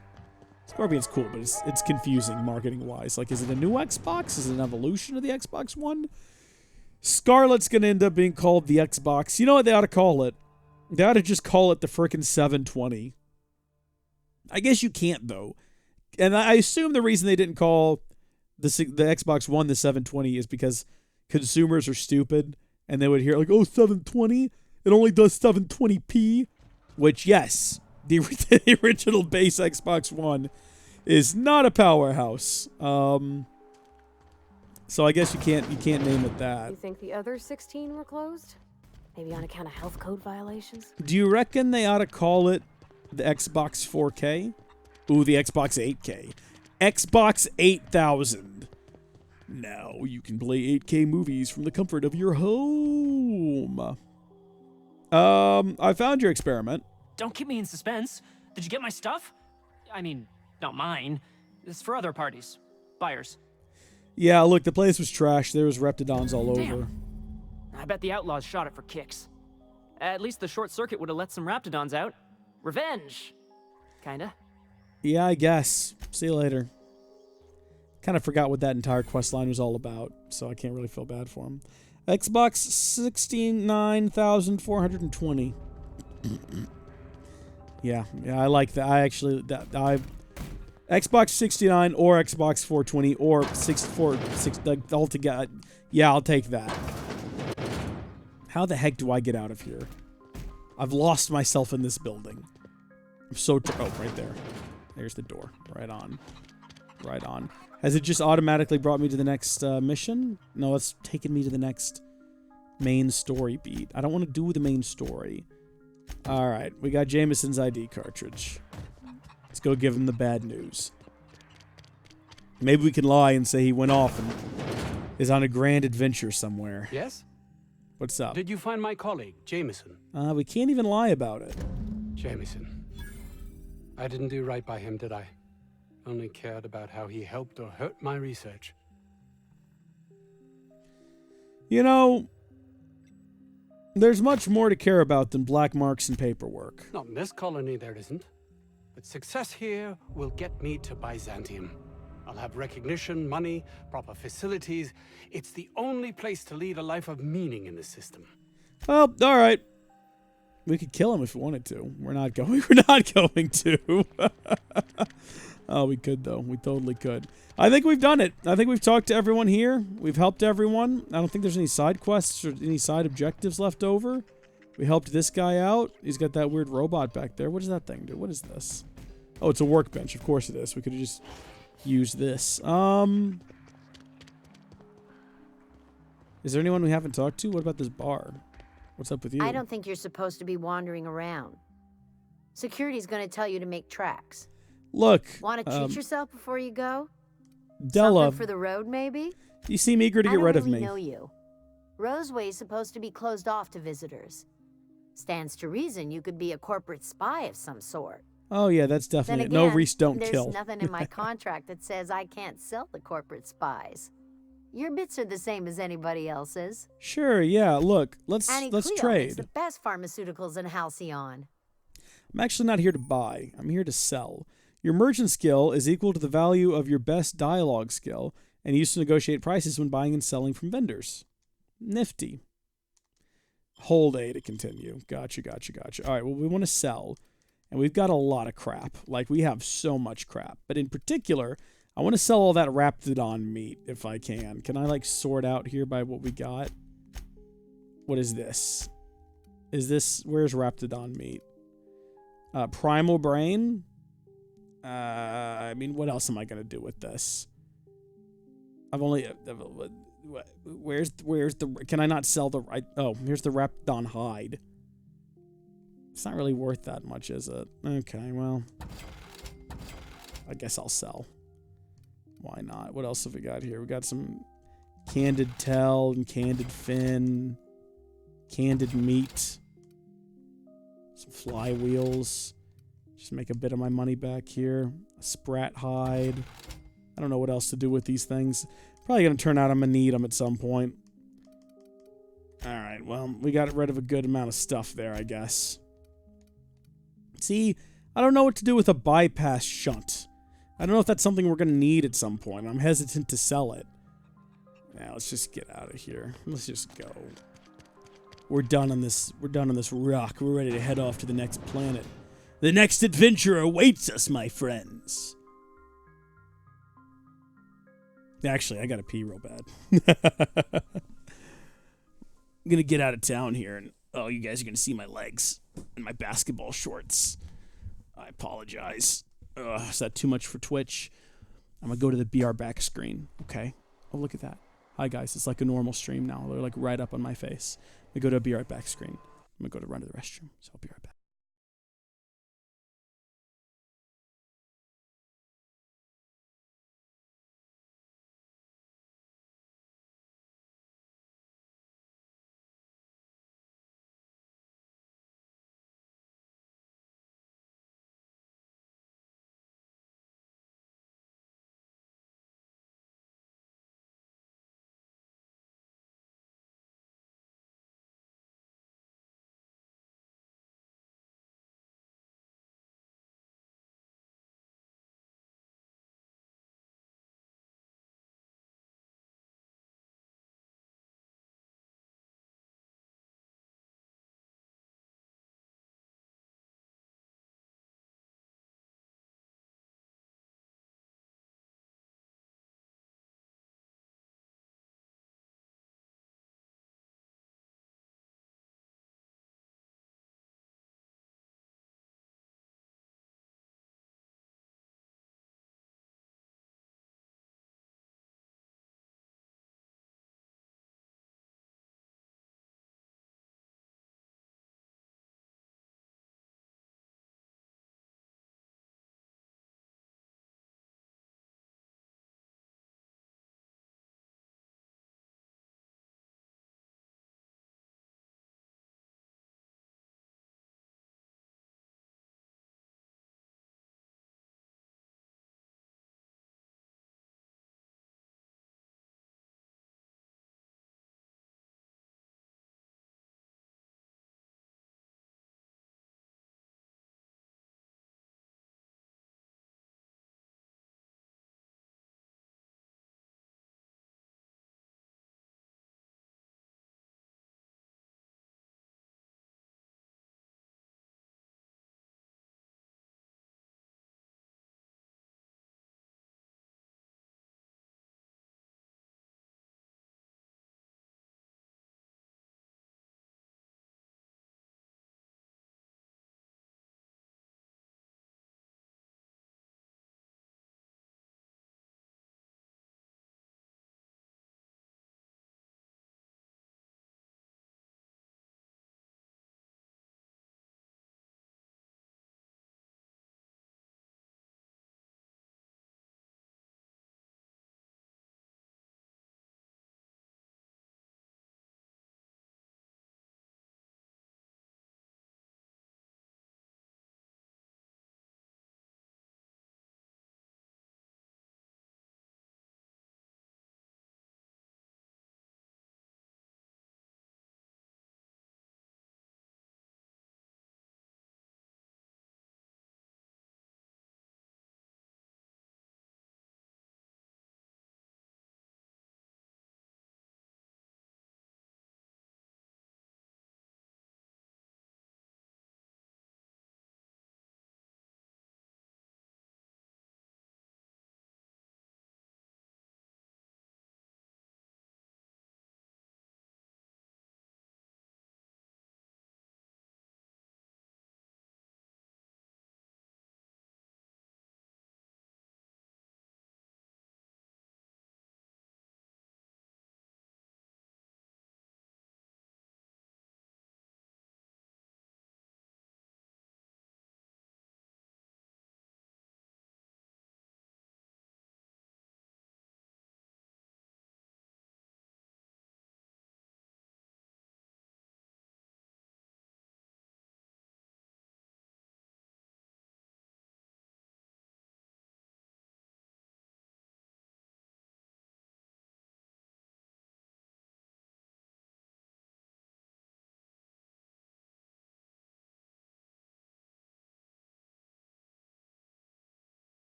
Scorpion's cool, but it's confusing marketing-wise. Like, is it a new Xbox? Is it an evolution of the Xbox One? Scarlet's going to end up being called the Xbox. You know what they ought to call it? They ought to just call it the frickin' 720. I guess you can't, though. And I assume the reason they didn't call the Xbox One the 720 is because consumers are stupid, and they would hear, like, oh, 720? It only does 720p? Which, yes, the original base Xbox One is not a powerhouse. So I guess you can't name it that. You think the other 16 were closed? Maybe on account of health code violations? Do you reckon they ought to call it the Xbox 4K? Ooh, the Xbox 8K. Xbox 8000. Now you can play 8K movies from the comfort of your home. I found your experiment. Don't keep me in suspense. Did you get my stuff? I mean, not mine. It's for other parties. Buyers. Yeah, look, the place was trash. There was Reptidons all over. I bet the outlaws shot it for kicks. At least the short circuit would have let some Raptidons out. Revenge. Kinda. Yeah, I guess. See you later. Kind of forgot what that entire quest line was all about, so I can't really feel bad for him. Xbox 69,420. Yeah, I like that. Xbox 69 or Xbox 420 or 6 altogether. Yeah, I'll take that. How the heck do I get out of here? I've lost myself in this building. I'm so oh, right there. There's the door. Right on. Right on. Has it just automatically brought me to the next mission? No, it's taken me to the next main story beat. I don't want to do the main story. Alright, we got Jameson's ID cartridge. Let's go give him the bad news. Maybe we can lie and say he went off and is on a grand adventure somewhere. Yes? What's up? Did you find my colleague, Jameson? We can't even lie about it. Jameson. I didn't do right by him, did I? Only cared about how he helped or hurt my research. You know, there's much more to care about than black marks and paperwork. Not in this colony, there isn't. But success here will get me to Byzantium. I'll have recognition, money, proper facilities. It's the only place to lead a life of meaning in the system. Well, all right. We could kill him if we wanted to. We're not going. We're not going to. Oh, we could though. We totally could. I think we've done it. I think we've talked to everyone here. We've helped everyone. I don't think there's any side quests or any side objectives left over. We helped this guy out. He's got that weird robot back there. What does that thing do? What is this? Oh, it's a workbench. Of course it is. We could have just used this. Is there anyone we haven't talked to? What about this bar? What's up with you? I don't think you're supposed to be wandering around. Security's gonna tell you to make tracks. Look. Want to treat yourself before you go? Della. Something for the road, maybe? You seem eager to get rid of me. I don't really know you. Roseway's supposed to be closed off to visitors. Stands to reason you could be a corporate spy of some sort. Oh yeah, that's definitely Then it. No, again, Reese, don't there's kill. There's nothing in my contract that says I can't sell the corporate spies. Your bits are the same as anybody else's. Sure, yeah. Look, let's trade. It's the best pharmaceuticals in Halcyon. I'm actually not here to buy. I'm here to sell. Your merchant skill is equal to the value of your best dialogue skill, and used to negotiate prices when buying and selling from vendors. Nifty. Hold A to continue. Gotcha. All right, well, we want to sell, and we've got a lot of crap. Like, we have so much crap. But in particular, I want to sell all that Raptidon meat, if I can. Can I, like, sort out here by what we got? What is this? Where's Raptidon meat? Primal Brain? I mean, what else am I going to do with this? I've only... Where's the... Can I not sell the... Oh, here's the Raptidon hide. It's not really worth that much, is it? Okay, well... I guess I'll sell. Why not? What else have we got here? We got some candid tail and candid fin. Candid meat. Some flywheels. Just make a bit of my money back here. A sprat hide. I don't know what else to do with these things. Probably going to turn out I'm going to need them at some point. Alright, well, we got rid of a good amount of stuff there, I guess. See, I don't know what to do with a bypass shunt. I don't know if that's something we're going to need at some point. I'm hesitant to sell it. Now, let's just get out of here. Let's just go. We're done on this. We're done on this rock. We're ready to head off to the next planet. The next adventure awaits us, my friends. Actually, I gotta pee real bad. I'm gonna get out of town here, and oh, you guys are gonna see my legs and my basketball shorts. I apologize. Is that too much for Twitch? I'm gonna go to the BR back screen. Okay. Oh, look at that. Hi guys, it's like a normal stream now. They're like right up on my face. I'm gonna go to a BR back screen. I'm gonna go to run to the restroom, so I'll be right back.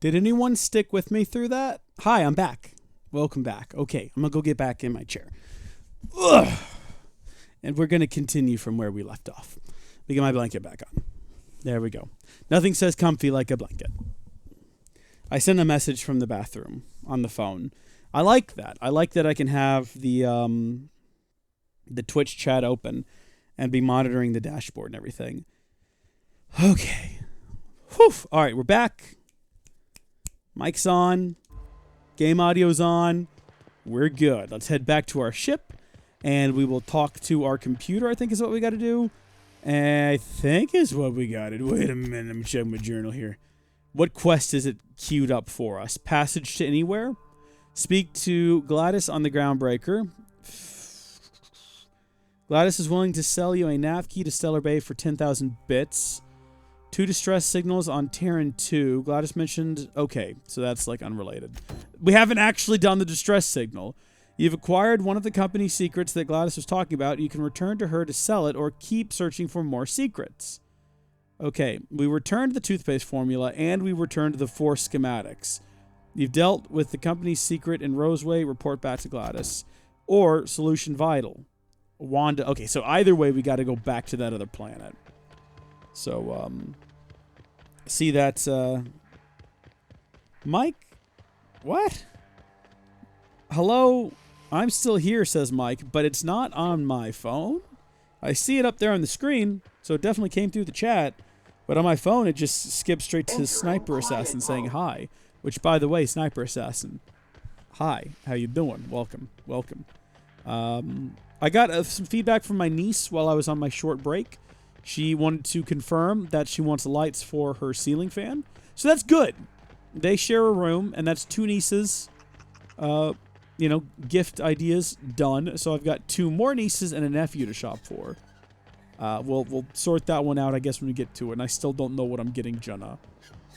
Did anyone stick with me through that? Hi, I'm back. Welcome back. Okay, I'm going to go get back in my chair. Ugh. And we're going to continue from where we left off. Let me get my blanket back on. There we go. Nothing says comfy like a blanket. I sent a message from the bathroom on the phone. I like that. I like that I can have the Twitch chat open and be monitoring the dashboard and everything. Okay. Whew. All right, we're back. Mic's on. Game audio's on. We're good. Let's head back to our ship, and we will talk to our computer, I think is what we got to do. I think is what we got to do. Wait a minute. Let me check my journal here. What quest is it queued up for us? Passage to Anywhere? Speak to Gladys on the Groundbreaker. Gladys is willing to sell you a nav key to Stellar Bay for 10,000 bits. 2 distress signals on Terran 2. Gladys mentioned... Okay, so that's like unrelated. We haven't actually done the distress signal. You've acquired one of the company's secrets that Gladys was talking about. You can return to her to sell it or keep searching for more secrets. Okay, we returned the toothpaste formula and we returned the 4 schematics. You've dealt with the company's secret in Roseway. Report back to Gladys. Or solution vital. Wanda. Okay, so either way, we got to go back to that other planet. So, see that, Mike? What? Hello? I'm still here, says Mike, but it's not on my phone. I see it up there on the screen, so it definitely came through the chat. But on my phone, it just skipped straight to Sniper Assassin saying hi. Which, by the way, Sniper Assassin, hi. How you doing? Welcome. Welcome. I got some feedback from my niece while I was on my short break. She wanted to confirm that she wants lights for her ceiling fan. So that's good. They share a room, and that's 2 nieces. You know, gift ideas done. So I've got 2 more nieces and a nephew to shop for. We'll sort that one out, I guess, when we get to it. And I still don't know what I'm getting Jenna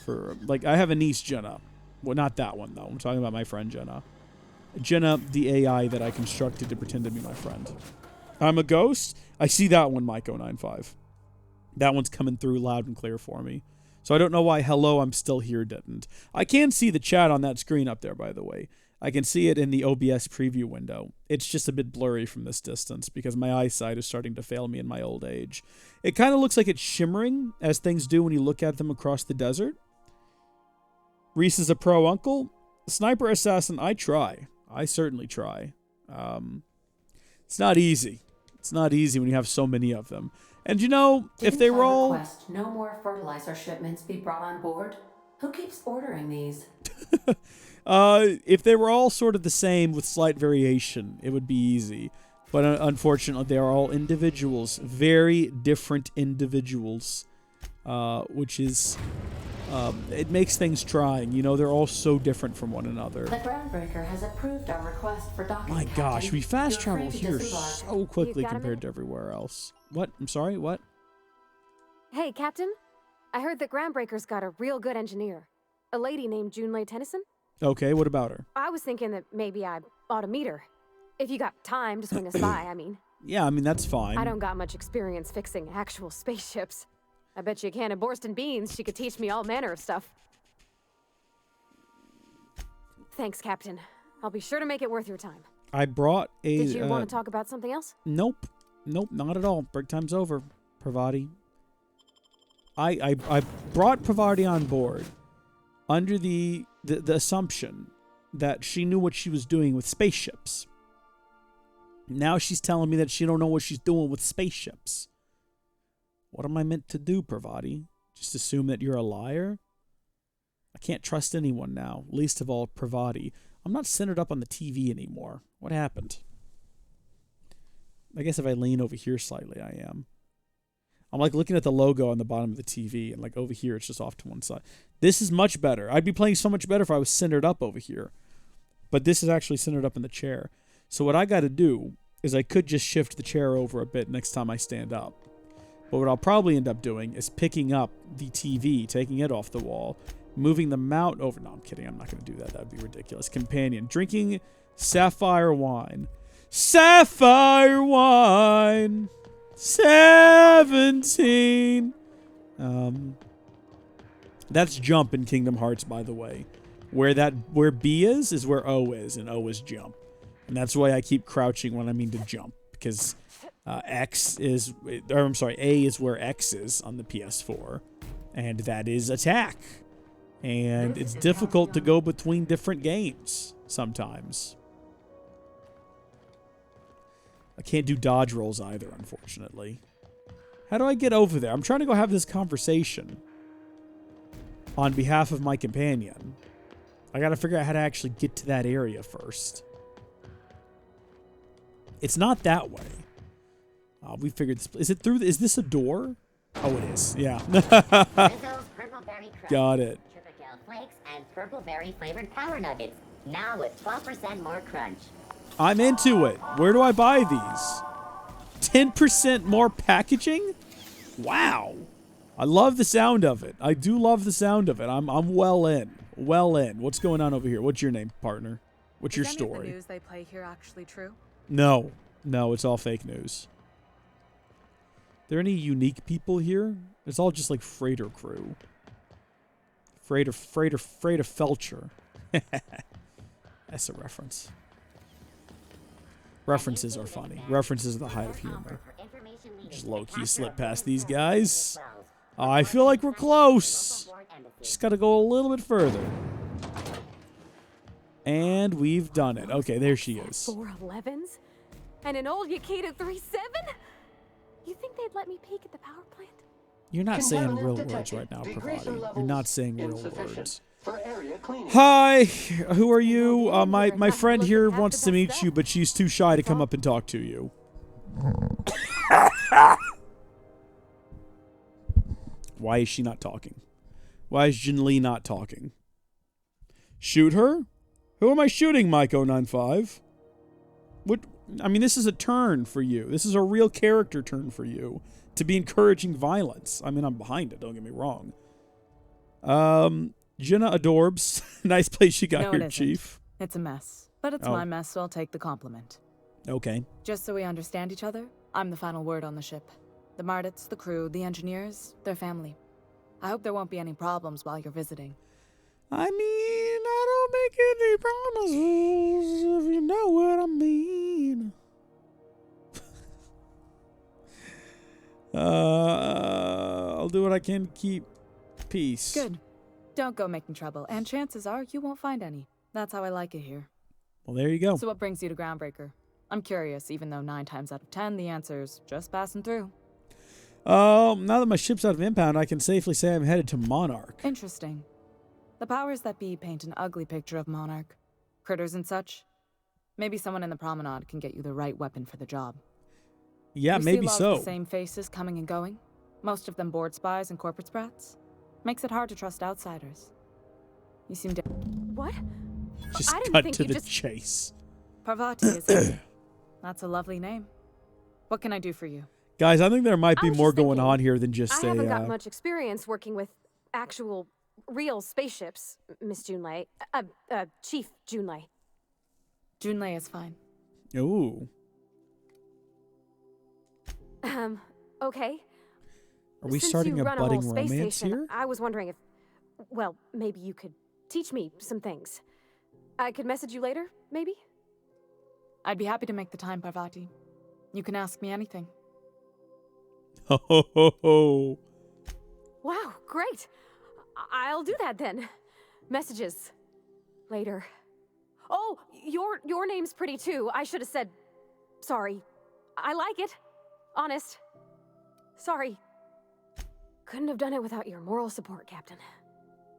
for. Like, I have a niece, Jenna. Well, not that one, though. I'm talking about my friend, Jenna. Jenna, the AI that I constructed to pretend to be my friend. I'm a ghost? I see that one, Mike095. That one's coming through loud and clear for me. So I don't know why hello, I'm still here didn't. I can see the chat on that screen up there, by the way. I can see it in the OBS preview window. It's just a bit blurry from this distance because my eyesight is starting to fail me in my old age. It kind of looks like it's shimmering, as things do when you look at them across the desert. Reese is a pro uncle. Sniper Assassin, I try. I certainly try. It's not easy. It's not easy when you have so many of them. And you know, if they were all... request no more fertilizer shipments be brought on board? Who keeps ordering these? If they were all sort of the same with slight variation, it would be easy. But unfortunately, they are all individuals. Very different individuals. Which is... it makes things trying. You know, they're all so different from one another. The Groundbreaker has approved our request for docking. My gosh, Captain. we fast You're travel free to here disembark. so quickly compared to everywhere else. What? I'm sorry, what? Hey, Captain. I heard that Groundbreaker's got a real good engineer. A lady named Junlei Tennyson. Okay, what about her? I was thinking that maybe I ought to meet her. If you got time to swing us by, I mean. Yeah, I mean, that's fine. I don't got much experience fixing actual spaceships. I bet you a can of Borston beans she could teach me all manner of stuff. Thanks, Captain. I'll be sure to make it worth your time. I brought a... Did you want to talk about something else? Nope. Nope, not at all. Break time's over, Pravati. I brought Pravati on board under the assumption that she knew what she was doing with spaceships. Now she's telling me that she don't know what she's doing with spaceships. What am I meant to do, Pravati? Just assume that you're a liar? I can't trust anyone now, least of all Pravati. I'm not centered up on the TV anymore. What happened? I guess if I lean over here slightly, I am. I'm like looking at the logo on the bottom of the TV, and like over here, it's just off to one side. This is much better. I'd be playing so much better if I was centered up over here. But this is actually centered up in the chair. So what I got to do is I could just shift the chair over a bit next time I stand up. But what I'll probably end up doing is picking up the TV, taking it off the wall, moving the mount over. No, I'm kidding. I'm not going to do that. That would be ridiculous. Companion. Drinking sapphire wine. Sapphire wine. 17. That's jump in Kingdom Hearts, by the way. Where B is where O is, and O is jump. And that's why I keep crouching when I mean to jump, because A is where X is on the PS4, and that is attack. And it's difficult to go between different games sometimes. I can't do dodge rolls either, unfortunately. How do I get over there? I'm trying to go have this conversation on behalf of my companion. I gotta figure out how to actually get to that area first. It's not that way. We figured this. Is it through? Is this a door? Oh, it is. Yeah. Got it. Flakes and purple berry flavored power nuggets, now with 12% more crunch. I'm into it. Where do I buy these? 10% more packaging? Wow. I love the sound of it. I do love the sound of it. I'm well in. Well in. What's going on over here? What's your name, partner? What's your story? Is any of the news they play here actually true? No. No, it's all fake news. There any unique people here? It's all just like freighter crew. Freighter Felcher. That's a reference. References are funny. References are the height of humor. Just low-key slip past these guys. Oh, I feel like we're close. Just gotta go a little bit further. And we've done it. Okay, there she is. 411s? And an old Yakita 37? You think they'd let me peek at the power plant? You're not saying real words right now, Pravati. You're not saying real words. Hi, who are you? My friend here wants to meet you, but she's too shy to come up and talk to you. Why is she not talking? Why is Jinli not talking? Shoot her? Who am I shooting, Mike095? What? I mean, this is a turn for you. This is a real character turn for you. To be encouraging violence. I mean, I'm behind it, don't get me wrong. Jenna Adorbs. Nice place you got here, Chief. It's a mess. But it's my mess, so I'll take the compliment. Okay. Just so we understand each other, I'm the final word on the ship. The Mardits, the crew, the engineers, their family. I hope there won't be any problems while you're visiting. I mean, I don't make any promises, if you know what I mean. I'll do what I can to keep peace. Good. Don't go making trouble, and chances are you won't find any. That's how I like it here. Well, there you go. So what brings you to Groundbreaker? I'm curious, even though 9 times out of 10 the answer's just passing through. Now that my ship's out of impound, I can safely say I'm headed to Monarch. Interesting. The powers that be paint an ugly picture of Monarch. Critters and such. Maybe someone in the promenade can get you the right weapon for the job. Yeah, maybe so. The same faces coming and going. Most of them board spies and corporate sprats. Makes it hard to trust outsiders. You seem to... What? Just cut to the chase. Parvati, is it? That's a lovely name. What can I do for you? Guys, I think there might be more going on here than just I haven't got much experience working with actual, real spaceships, Miss Junlei. Chief Junlei. Junlei is fine. Ooh. Okay. Are we starting a budding romance here? I was wondering if, well, maybe you could teach me some things. I could message you later, maybe? I'd be happy to make the time, Parvati. You can ask me anything. Ho ho ho ho. Wow, great. I'll do that then. Messages. Later. Oh, your name's pretty too. I should have said sorry. I like it. Honest. Sorry. Couldn't have done it without your moral support, Captain.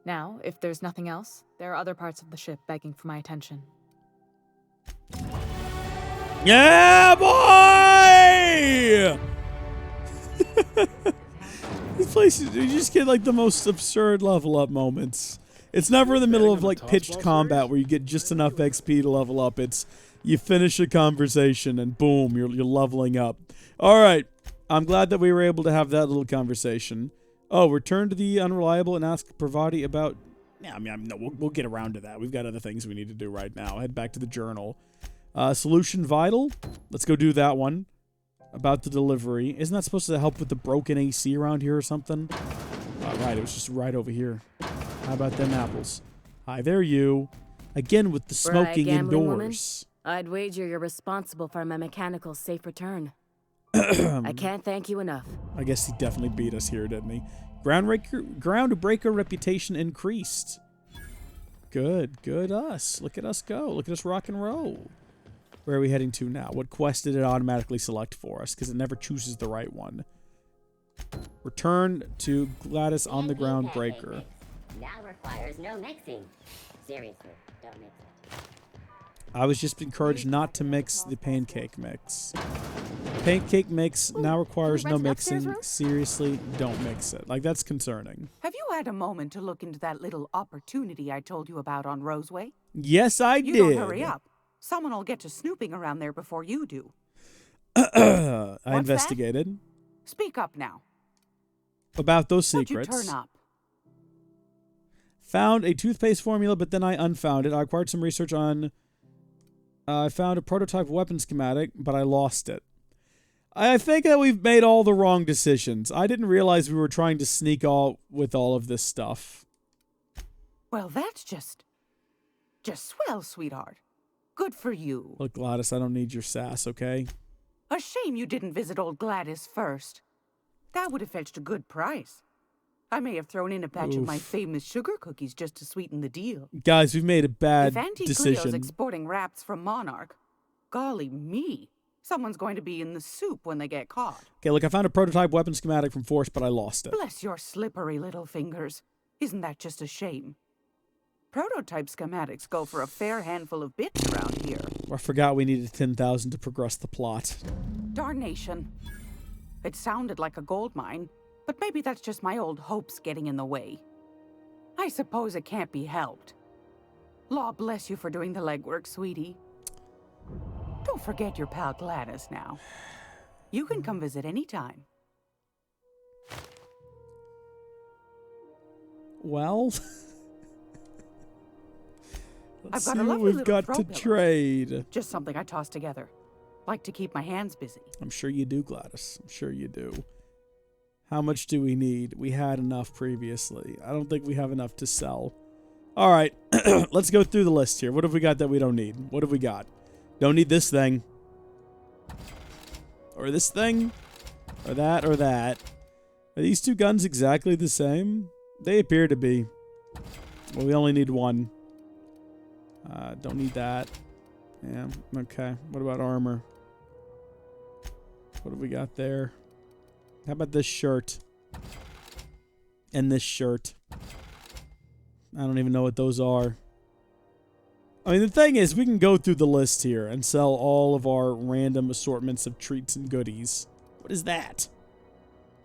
Now, if there's nothing else, there are other parts of the ship begging for my attention. Yeah, boy! These places, you just get like the most absurd level up moments. It's never in the middle of like pitched combat where you get just enough XP to level up. It's you finish a conversation and boom, you're leveling up. All right, I'm glad that we were able to have that little conversation. Oh, return to the unreliable and ask Parvati about. Yeah, I mean, no, we'll get around to that. We've got other things we need to do right now. Head back to the journal. Solution vital. Let's go do that one. About the delivery. Isn't that supposed to help with the broken AC around here or something? Right, it was just right over here. How about them apples? Hi there, you. Again with the smoking indoors. I'd wager you're responsible for my mechanical safe return. I can't thank you enough. I guess he definitely beat us here, didn't he? Groundbreaker reputation increased. Good us. Look at us go. Look at us rock and roll. Where are we heading to now? What quest did it automatically select for us? Because it never chooses the right one. Return to Gladys on the Groundbreaker. Now requires no mixing. Seriously, don't mix it. I was just encouraged not to mix the pancake mix. Pancake mix now requires no mixing. Seriously, don't mix it. Like, that's concerning. Have you had a moment to look into that little opportunity I told you about on Roseway? Yes, I did. You don't hurry up. Someone will get to snooping around there before you do. I investigated. That? Speak up now. About those secrets. What'd you turn up? Found a toothpaste formula, but then I unfound it. I acquired some research on... I found a prototype weapon schematic, but I lost it. I think that we've made all the wrong decisions. I didn't realize we were trying to sneak with all of this stuff. Well, that's just swell, sweetheart. Good for you. Look, Gladys, I don't need your sass, okay? A shame you didn't visit old Gladys first. That would have fetched a good price. I may have thrown in a batch of my famous sugar cookies just to sweeten the deal. Guys, we've made a bad decision. If Auntie Cleo's exporting wraps from Monarch, golly me, someone's going to be in the soup when they get caught. Okay, look, I found a prototype weapon schematic from Force, but I lost it. Bless your slippery little fingers. Isn't that just a shame? Prototype schematics go for a fair handful of bits around here. I forgot we needed 10,000 to progress the plot. Darnation. It sounded like a gold mine, but maybe that's just my old hopes getting in the way. I suppose it can't be helped. Law bless you for doing the legwork, sweetie. Don't forget your pal Gladys now. You can come visit anytime. Well... I've got see a what lovely we've little got throw to pillow. trade. Just something I tossed together. Like to keep my hands busy. I'm sure you do, Gladys. I'm sure you do. How much do we need? We had enough previously. I don't think we have enough to sell. All right, let's go through the list here. What have we got that we don't need? What have we got? Don't need this thing. Or this thing. Or that, or that. Are these two guns exactly the same? They appear to be. Well, we only need one. Don't need that. Yeah, okay. What about armor? What have we got there? How about this shirt? And this shirt. I don't even know what those are. I mean, the thing is, we can go through the list here and sell all of our random assortments of treats and goodies. What is that?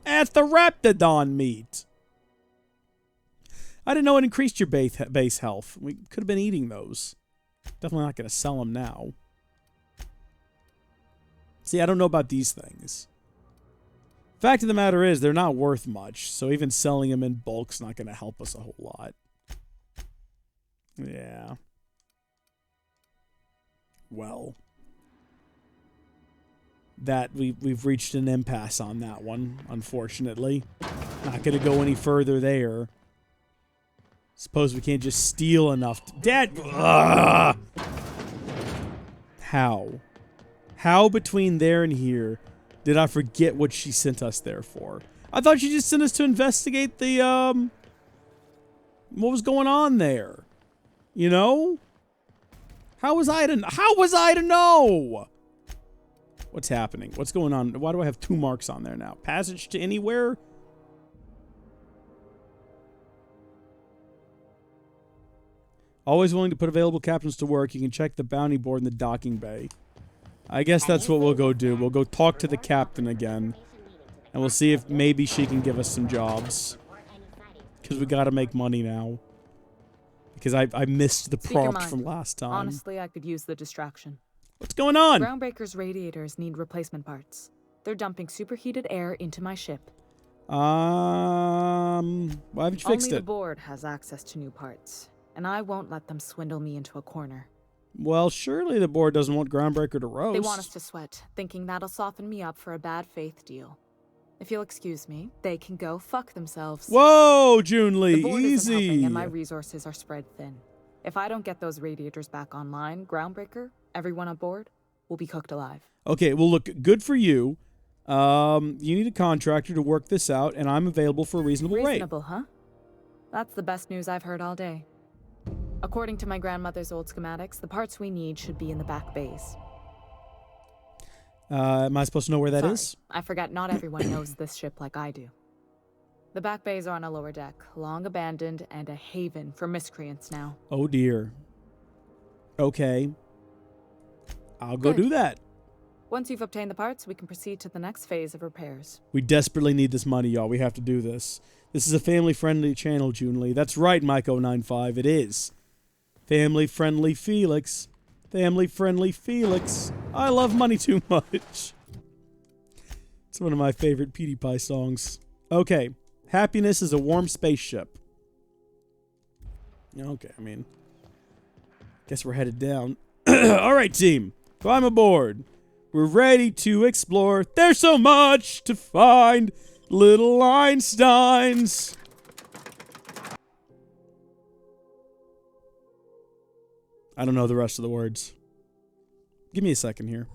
That's the Raptidon meat. I didn't know it increased your base health. We could have been eating those. Definitely not going to sell them now. See, I don't know about these things. Fact of the matter is, they're not worth much, so even selling them in bulk's not going to help us a whole lot. Yeah. Well. That, we've reached an impasse on that one, unfortunately. Not going to go any further there. Suppose we can't just steal enough to... Dad! Ugh! How? How between there and here did I forget what she sent us there for? I thought she just sent us to investigate the, what was going on there? You know? How was I to know? What's happening? What's going on? Why do I have 2 marks on there now? Passage to anywhere? Always willing to put available captains to work. You can check the bounty board in the docking bay. I guess that's what we'll go do. We'll go talk to the captain again. And we'll see if maybe she can give us some jobs. Because we gotta make money now. Because I missed the prompt from last time. Honestly, I could use the distraction. What's going on? Groundbreaker's radiators need replacement parts. They're dumping superheated air into my ship. Why haven't you fixed Only it? the board has access to new parts. And I won't let them swindle me into a corner. Well, surely the board doesn't want Groundbreaker to roast. They want us to sweat, thinking that'll soften me up for a bad faith deal. If you'll excuse me, they can go fuck themselves. Whoa, June The Lee, board isn't helping, easy. and my resources are spread thin. If I don't get those radiators back online, Groundbreaker, everyone on board, will be cooked alive. Okay, well, look, good for you. You need a contractor to work this out, and I'm available for a reasonable rate. Reasonable, huh? That's the best news I've heard all day. According to my grandmother's old schematics, the parts we need should be in the back bays. Am I supposed to know where that Sorry, is? I forgot not everyone knows this ship like I do. The back bays are on a lower deck, long abandoned and a haven for miscreants now. Oh, dear. Okay. I'll go Good. do that. Once you've obtained the parts, we can proceed to the next phase of repairs. We desperately need this money, y'all. We have to do this. This is a family-friendly channel, June Lee. That's right, Mike095. It is. Family-friendly Felix. Family-friendly Felix. I love money too much. It's one of my favorite PewDiePie songs. Okay. Happiness is a warm spaceship. Okay, I mean, guess we're headed down. All right, team. Climb aboard. We're ready to explore. There's so much to find. Little Einsteins. I don't know the rest of the words. Give me a second here.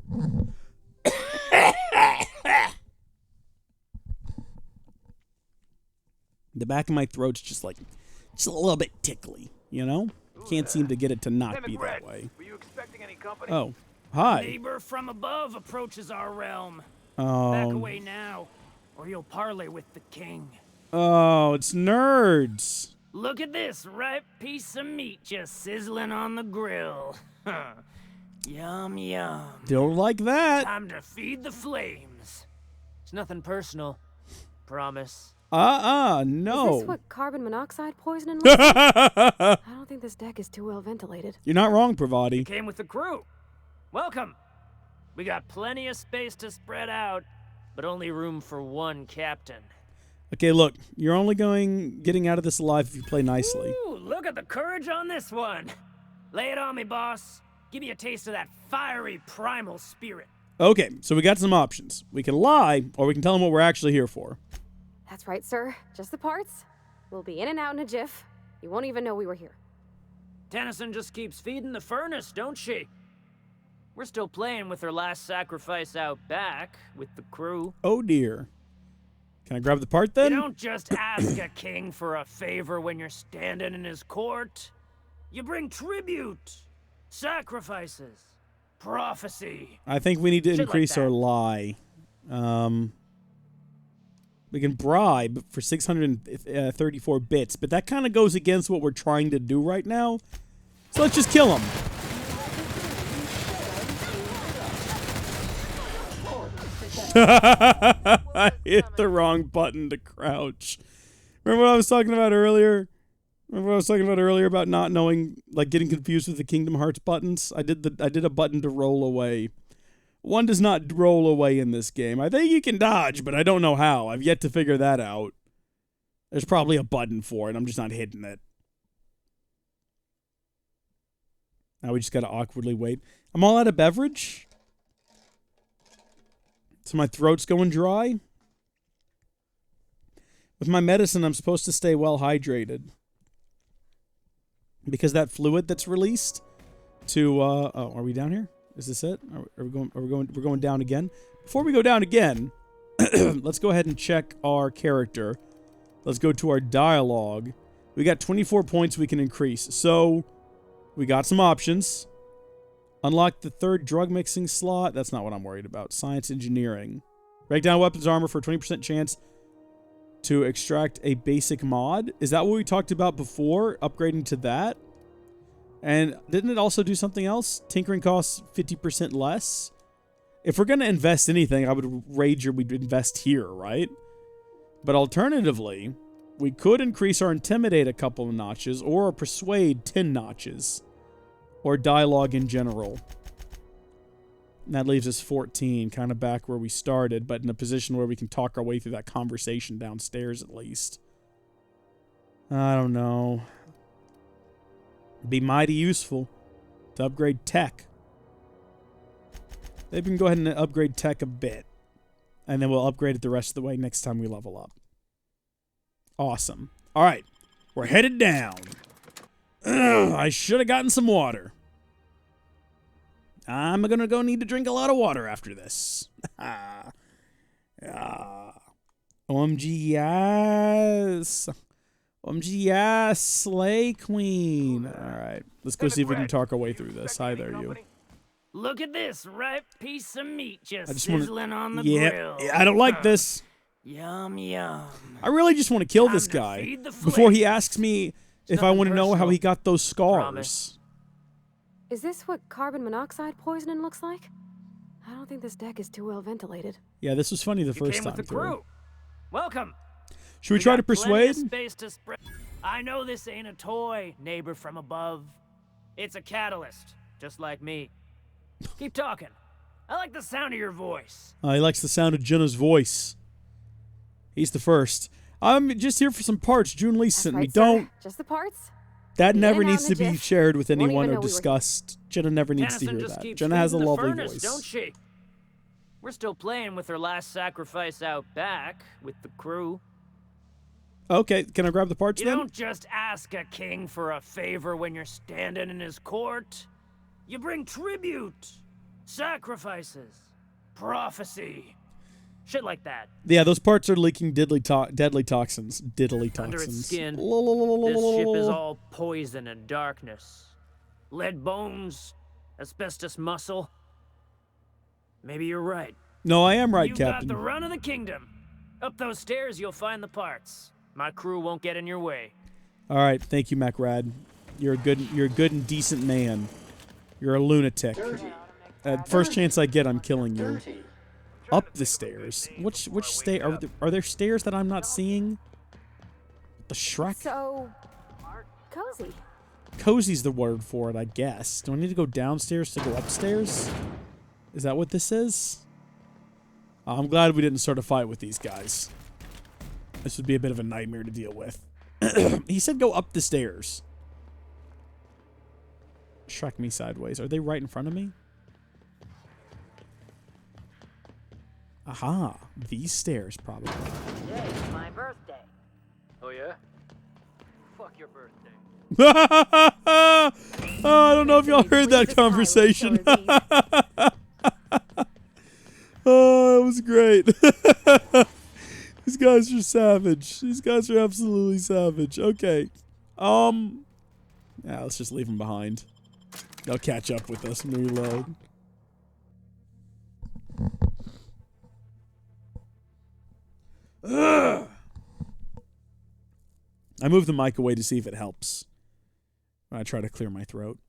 The back of my throat's just a little bit tickly, you know? Can't seem to get it to not be that way. Were you expecting any company? Oh, hi. Neighbor from above approaches our realm. Oh. Back away now, or you'll parley with the king. Oh, it's nerds. Look at this ripe piece of meat just sizzling on the grill. Yum, yum. Don't like that. Time to feed the flames. It's nothing personal. Promise. No. Is this what carbon monoxide poisoning looks like? I don't think this deck is too well ventilated. You're not wrong, Pravati. Came with the crew. Welcome. We got plenty of space to spread out, but only room for one captain. Okay, look, you're only getting out of this alive if you play nicely. Ooh, look at the courage on this one. Lay it on me, boss. Give me a taste of that fiery primal spirit. Okay, so we got some options. We can lie, or we can tell them what we're actually here for. That's right, sir. Just the parts. We'll be in and out in a jiff. You won't even know we were here. Tennyson just keeps feeding the furnace, don't she? We're still playing with her last sacrifice out back with the crew. Oh, dear. Can I grab the part, then? You don't just ask a king for a favor when you're standing in his court. You bring tribute, sacrifices, prophecy. I think we need to Shit increase like our lie. We can bribe for 634 bits, but that kind of goes against what we're trying to do right now. So let's just kill him. I hit the wrong button to crouch. Remember what I was talking about earlier? About not knowing, getting confused with the Kingdom Hearts buttons? I did a button to roll away. One does not roll away in this game. I think you can dodge, but I don't know how. I've yet to figure that out. There's probably a button for it. I'm just not hitting it. Now we just gotta awkwardly wait. I'm all out of beverage. So my throat's going dry. With my medicine, I'm supposed to stay well hydrated. Because that fluid that's released to, oh, are we down here? Is this it? We're going down again? Before we go down again, let's go ahead and check our character. Let's go to our dialogue. We got 24 points we can increase. So, we got some options. Unlock the third drug mixing slot. That's not what I'm worried about. Science engineering. Break down weapons armor for a 20% chance to extract a basic mod. Is that what we talked about before? Upgrading to that? And didn't it also do something else? Tinkering costs 50% less. If we're going to invest anything, I would wager we'd invest here, right? But alternatively, we could increase our Intimidate a couple of notches, or our Persuade 10 notches. Or dialogue in general. And that leaves us 14, kind of back where we started, but in a position where we can talk our way through that conversation downstairs at least. I don't know. Be mighty useful to upgrade tech. Maybe we can go ahead and upgrade tech a bit. And then we'll upgrade it the rest of the way next time we level up. Awesome. All right. We're headed down. Ugh, I should have gotten some water. I'm going to go need to drink a lot of water after this. OMG, yes. OMG, yes. Slay Queen. All right. Let's go see if we can talk our way through this. Hi there, you. Look at this ripe piece of meat just wanna, sizzling on the yeah, grill. I don't like this. Yum, yum. I really just want to kill this guy before he asks me if I want to know how he got those scars. Promise. Is this what carbon monoxide poisoning looks like? I don't think this deck is too well ventilated. Yeah, this was funny the first came time with the through. crew. Welcome. Should we try to got plenty of persuade? Space to spread. I know this ain't a toy, neighbor from above. It's a catalyst, just like me. Keep talking. I like the sound of your voice. He likes the sound of Jenna's voice. He's the first. I'm just here for some parts. June Lee sent me. Sir. Don't. Just the parts? That The never in, out, needs and to the be gif. shared with Won't anyone even or know we were here. discussed. Jenna never needs to Tennyson hear just that. keeps Jenna has a feeding the lovely furnace, voice. don't she? We're still playing with her last sacrifice out back with the crew. Okay, can I grab the parts You then? don't just ask a king for a favor when you're standing in his court. You bring tribute, sacrifices, prophecy, shit like that. Yeah, those parts are leaking deadly toxins. Diddly toxins. Under its skin, this ship is all poison and darkness. Lead bones, asbestos muscle. Maybe you're right. No, I am right, You've Captain. got the run of the kingdom. Up those stairs, you'll find the parts. My crew won't get in your way. All right, thank you, Macrad. You're a good and decent man. You're a lunatic. First chance I get, I'm killing you. Up the stairs. Which stair? Are there stairs that I'm not seeing? The Shrek? So cozy. Cozy's the word for it, I guess. Do I need to go downstairs to go upstairs? Is that what this is? I'm glad we didn't start a fight with these guys. This would be a bit of a nightmare to deal with. He said go up the stairs. Shrek me sideways. Are they right in front of me? Aha. These stairs, probably. Today is my birthday. Oh, yeah? Fuck your birthday. Oh, I don't know if y'all heard that conversation. Oh, it was great. These guys are savage. These guys are absolutely savage. Okay. Yeah, let's just leave them behind. They'll catch up with us and reload. Ugh. I moved the mic away to see if it helps. I try to clear my throat.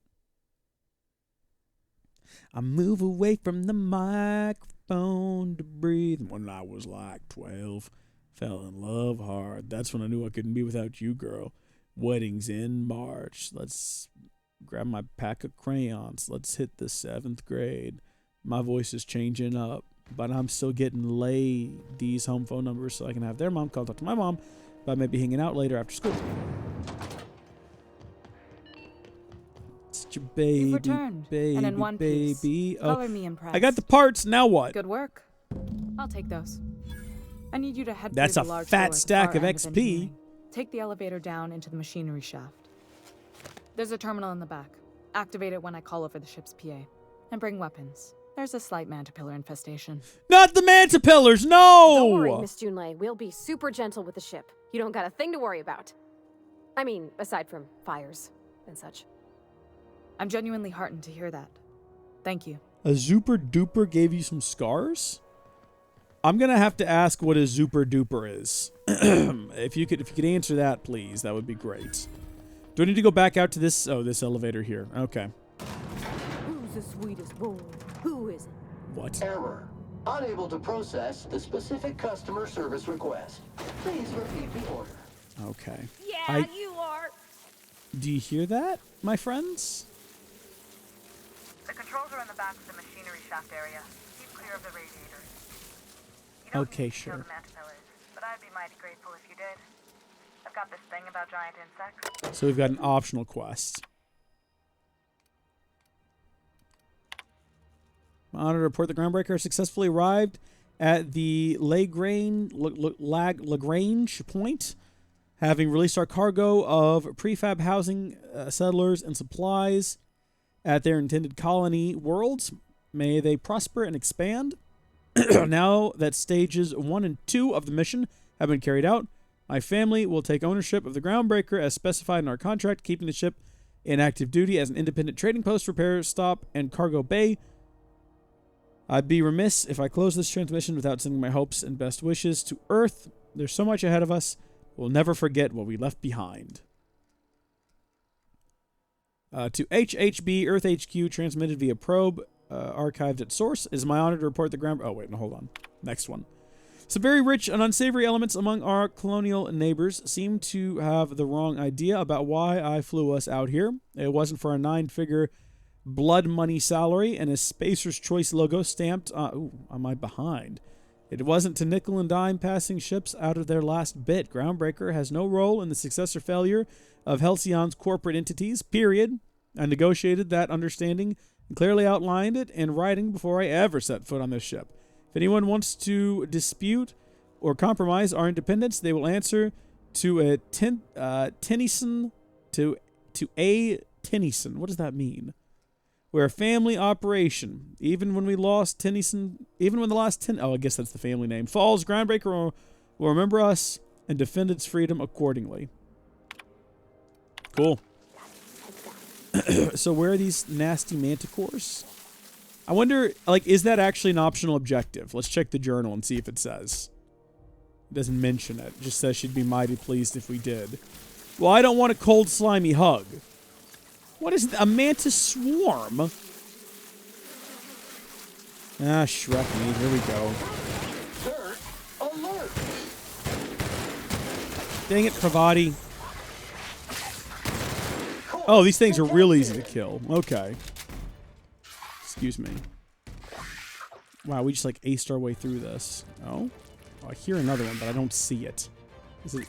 I move away from the microphone to breathe. When I was like 12, fell in love hard. That's when I knew I couldn't be without you, girl. Weddings in March. Let's grab my pack of crayons. Let's hit the 7th grade. My voice is changing up, but I'm still getting ladies' home phone numbers so I can have their mom call, talk to my mom about maybe hanging out later after school. It's your baby, You've returned, baby, and in one piece. baby. Oh, Color me impressed. I got the parts. Now what? Good work. I'll take those. I need you to head That's through a the large fat door at the stack far of end XP. engineering. Take the elevator down into the machinery shaft. There's a terminal in the back. Activate it when I call over the ship's PA. And bring weapons. There's a slight mantipillar infestation. Not the mantipillars, no! Don't worry, Miss Junlei. We'll be super gentle with the ship. You don't got a thing to worry about. I mean, aside from fires and such. I'm genuinely heartened to hear that. Thank you. A Zooper Duper gave you some scars? I'm gonna have to ask what a Zooper Duper is. If you could answer that, please, that would be great. Do I need to go back out to this? Oh, this elevator here. Okay. Who's the sweetest boy? Who is it? What? Error. Unable to process the specific customer service request. Please repeat the order. Okay. Yeah, you are. Do you hear that, my friends? The controls are in the back of the machinery shaft area. Keep clear of the radiators. You don't Okay, need to kill sure. the mantipillars, but I'd be mighty grateful if you did. I've got this thing about giant insects. So we've got an optional quest. I'm honored to report the Groundbreaker has successfully arrived at the Lagrange point, having released our cargo of prefab housing, settlers, and supplies at their intended colony worlds. May they prosper and expand. Now that stages 1 and 2 of the mission have been carried out, my family will take ownership of the Groundbreaker as specified in our contract, keeping the ship in active duty as an independent trading post, repair stop, and cargo bay. I'd be remiss if I close this transmission without sending my hopes and best wishes to Earth. There's so much ahead of us. We'll never forget what we left behind. To HHB, Earth HQ, transmitted via probe, archived at source. It is my honor to report the ground... Oh, wait, no, hold on. Next one. Some very rich and unsavory elements among our colonial neighbors seem to have the wrong idea about why I flew us out here. It wasn't for a 9-figure blood money salary and a Spacer's Choice logo stamped on my behind. It wasn't to nickel and dime passing ships out of their last bit. Groundbreaker has no role in the success or failure of Halcyon's corporate entities, period. I negotiated that understanding and clearly outlined it in writing before I ever set foot on this ship. If anyone wants to dispute or compromise our independence, they will answer to a Tennyson, to a Tennyson. What does that mean? We're a family operation. Even when we lost Tennyson, even when the last I guess that's the family name, falls, Groundbreaker will remember us and defend its freedom accordingly. Cool. So where are these nasty manticores? I wonder, like, is that actually an optional objective? Let's check the journal and see if it says. It doesn't mention it. It just says she'd be mighty pleased if we did. Well, I don't want a cold, slimy hug. What is a mantis swarm? Ah, Shrek me. Here we go. Alert! Dang it, Pravati. Oh, these things are real easy to kill. Okay. Excuse me. Wow, we just like aced our way through this. Oh? I hear another one, but I don't see it. It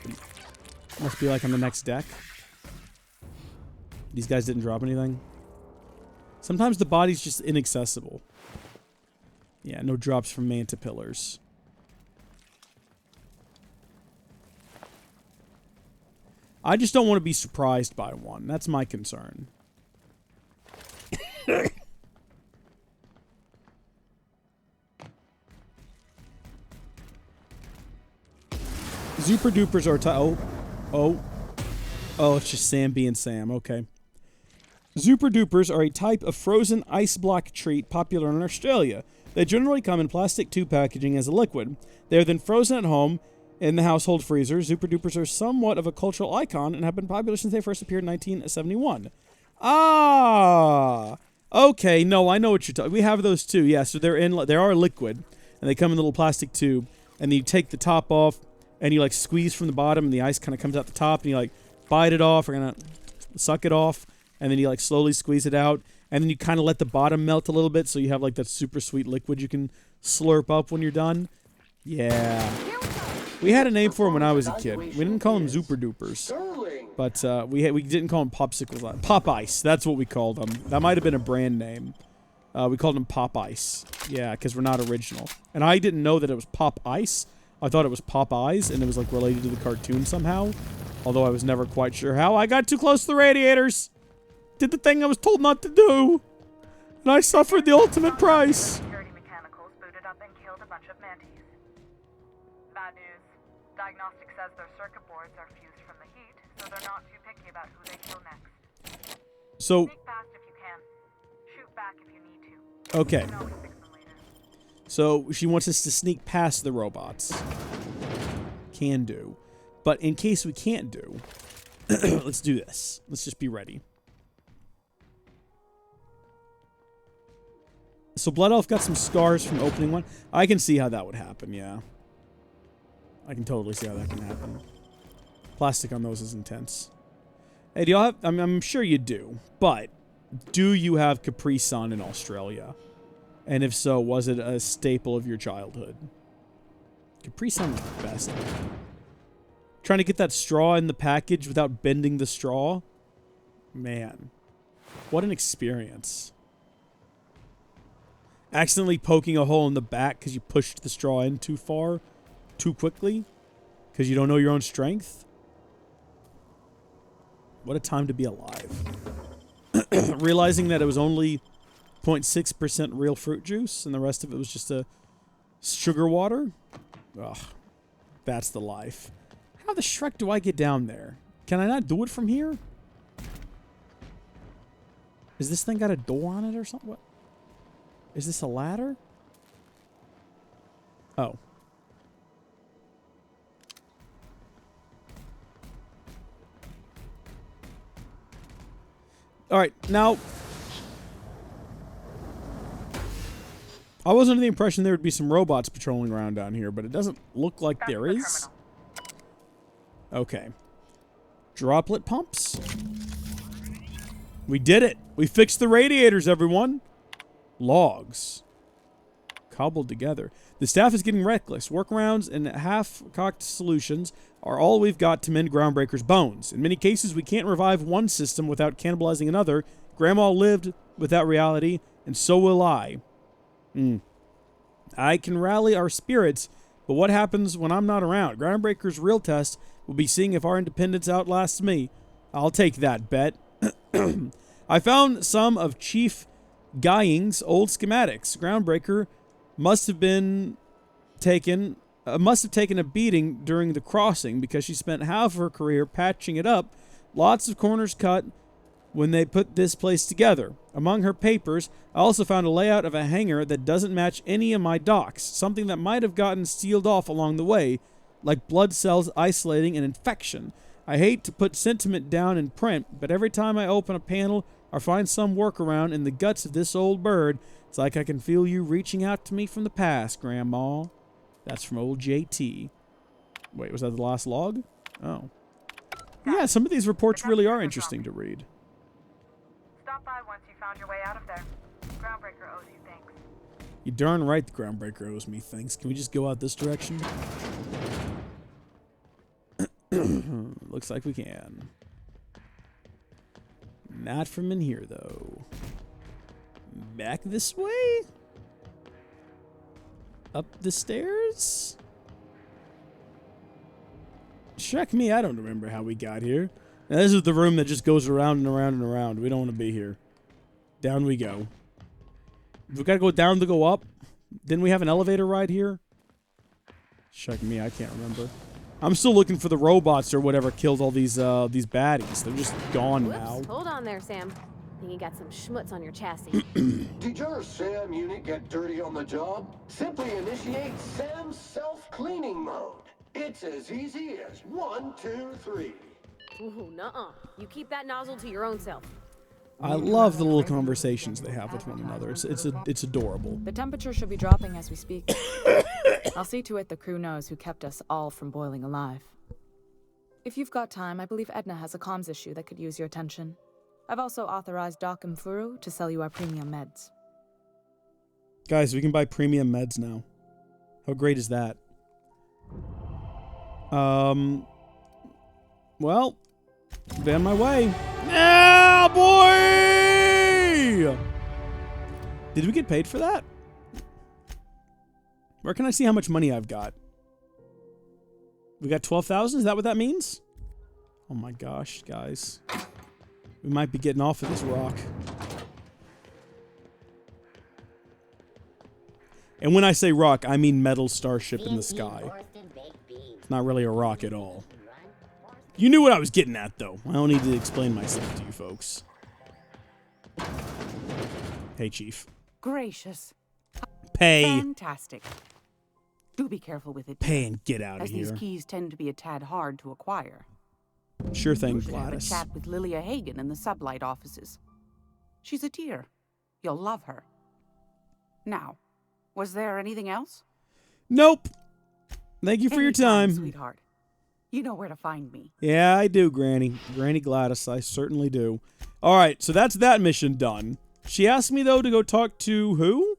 must be like on the next deck. These guys didn't drop anything. Sometimes the body's just inaccessible. Yeah, no drops from mantipillars. I just don't want to be surprised by one. That's my concern. Super Dupers are Oh, it's just Sam being Sam. Okay. Super Dupers are a type of frozen ice block treat popular in Australia. They generally come in plastic tube packaging as a liquid. They are then frozen at home in the household freezer. Super Dupers are somewhat of a cultural icon and have been popular since they first appeared in 1971. Ah! Okay, no, I know what you're talking. We have those too. Yeah, so they are liquid, and they come in a little plastic tube, and then you take the top off, and you like squeeze from the bottom, and the ice kind of comes out the top, and you like bite it off, or gonna suck it off, and then you like slowly squeeze it out, and then you kind of let the bottom melt a little bit, so you have like that super sweet liquid you can slurp up when you're done. Yeah. We had a name for them when I was a kid. We didn't call them Super Dupers, but we didn't call them popsicles. Pop Ice. That's what we called them. That might have been a brand name. We called them Pop Ice. Yeah, because we're not original. And I didn't know that it was Pop Ice. I thought it was Pop Eyes, and it was like related to the cartoon somehow. Although I was never quite sure how. I got too close to the radiators. Did the thing I was told not to do. And I suffered the ultimate price. Security mechanicals booted up and killed a bunch of mantis. Bad news. Diagnostic says their circuit boards are fused from the heat, so they're not too picky about who they kill next. So... Sneak past if you can. Shoot back if you need to. Okay. You can always fix them later. So she wants us to sneak past the robots. Can do. But in case we can't do, let's do this. Let's just be ready. So Blood Elf got some scars from opening one. I can see how that would happen, yeah. I can totally see how that can happen. Plastic on those is intense. Hey, do y'all have... I'm sure you do. But, do you have Capri Sun in Australia? And if so, was it a staple of your childhood? Capri Sun is the best. Trying to get that straw in the package without bending the straw? Man. What an experience. accidentally poking a hole in the back because you pushed the straw in too far, too quickly, because you don't know your own strength. What a time to be alive. Realizing that it was only 0.6% real fruit juice and the rest of it was just a sugar water. Ugh, that's the life. How the Shrek do I get down there? Can I not do it from here? Is this thing got a door on it or something? What? Is this a ladder? Oh. Alright, now... I was under the impression there would be some robots patrolling around down here, but it doesn't look like there is. Okay. Droplet pumps? We did it! We fixed the radiators, everyone! Logs. Cobbled together. The staff is getting reckless. Workarounds and half-cocked solutions are all we've got to mend Groundbreaker's bones. In many cases, we can't revive one system without cannibalizing another. Grandma lived with that reality, and so will I. I can rally our spirits, but what happens when I'm not around? Groundbreaker's real test will be seeing if our independence outlasts me. I'll take that bet. I found some of Chief Guying's old schematics. Groundbreaker must have taken a beating during the crossing because she spent half of her career patching it up. Lots of corners cut when they put this place together. Among her papers, I also found a layout of a hangar that doesn't match any of my docks, something that might have gotten sealed off along the way, like blood cells isolating an infection. I hate to put sentiment down in print, but every time I open a panel or find some workaround in the guts of this old bird, it's like I can feel you reaching out to me from the past, Grandma. That's from old JT. Wait, was that the last log? Oh. Yeah, some of these reports really are interesting to read. Stop by once you found your way out of there. Groundbreaker owes you thanks. You darn right the Groundbreaker owes me thanks. Can we just go out this direction? Looks like we can. Not from in here, though. Back this way? Up the stairs? Check me, I don't remember how we got here. Now, this is the room that just goes around and around and around. We don't want to be here. Down we go. We gotta go down to go up. Didn't we have an elevator ride here? Check me, I can't remember. I'm still looking for the robots or whatever killed all these baddies. They're just gone now. Hold on there, Sam. I think you got some schmutz on your chassis. Did your Sam unit get dirty on the job? Simply initiate Sam's self-cleaning mode. It's as easy as 1, 2, 3. Ooh, nuh-uh. You keep that nozzle to your own self. I love the little conversations they have with one another. It's adorable. The temperature should be dropping as we speak. I'll see to it the crew knows who kept us all from boiling alive. If you've got time, I believe Edna has a comms issue that could use your attention. I've also authorized Doc and Furu to sell you our premium meds. Guys, we can buy premium meds now. How great is that? Well, be on my way. Yeah, boy! Did we get paid for that? Where can I see how much money I've got? We got 12,000? Is that what that means? Oh my gosh, guys. We might be getting off of this rock. And when I say rock, I mean metal starship in the sky. It's not really a rock at all. You knew what I was getting at, though. I don't need to explain myself to you folks. Hey, Chief. Gracious. Pay. Fantastic. Do be careful with it. Pay and get out of here. As these keys tend to be a tad hard to acquire. Sure thing, You should have a Gladys. chat with Lilia Hagen in the sublight offices. She's a dear. You'll love her. Now, was there anything else? Nope. Thank you for your Anytime, time. sweetheart. You know where to find me. Yeah, I do, Granny. Granny Gladys, I certainly do. Alright, so that's that mission done. She asked me, though, to go talk to who?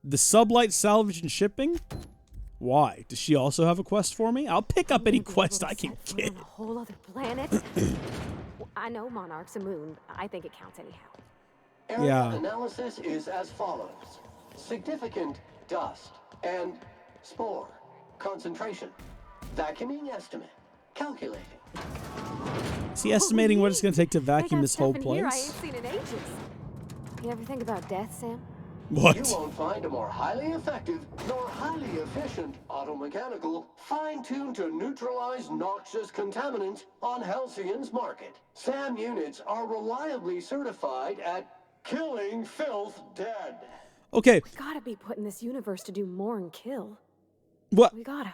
The Sublight Salvage and Shipping? Why? Does she also have a quest for me? I'll pick up any quest I can get. On a whole other planet? I know Monarch's a moon. I think it counts anyhow. Area Yeah. analysis is as follows. significant dust and spore concentration. Vacuuming estimate. Calculating. Is he estimating what it's going to take to vacuum this whole Stuff in here I place? ain't seen in ages. You ever think about death, Sam? What? You won't find a more highly effective nor highly efficient automechanical fine-tuned to neutralize noxious contaminants on Halcyon's market. SAM units are reliably certified at killing filth dead. Okay. We gotta be put in this universe to do more and kill. What? We gotta.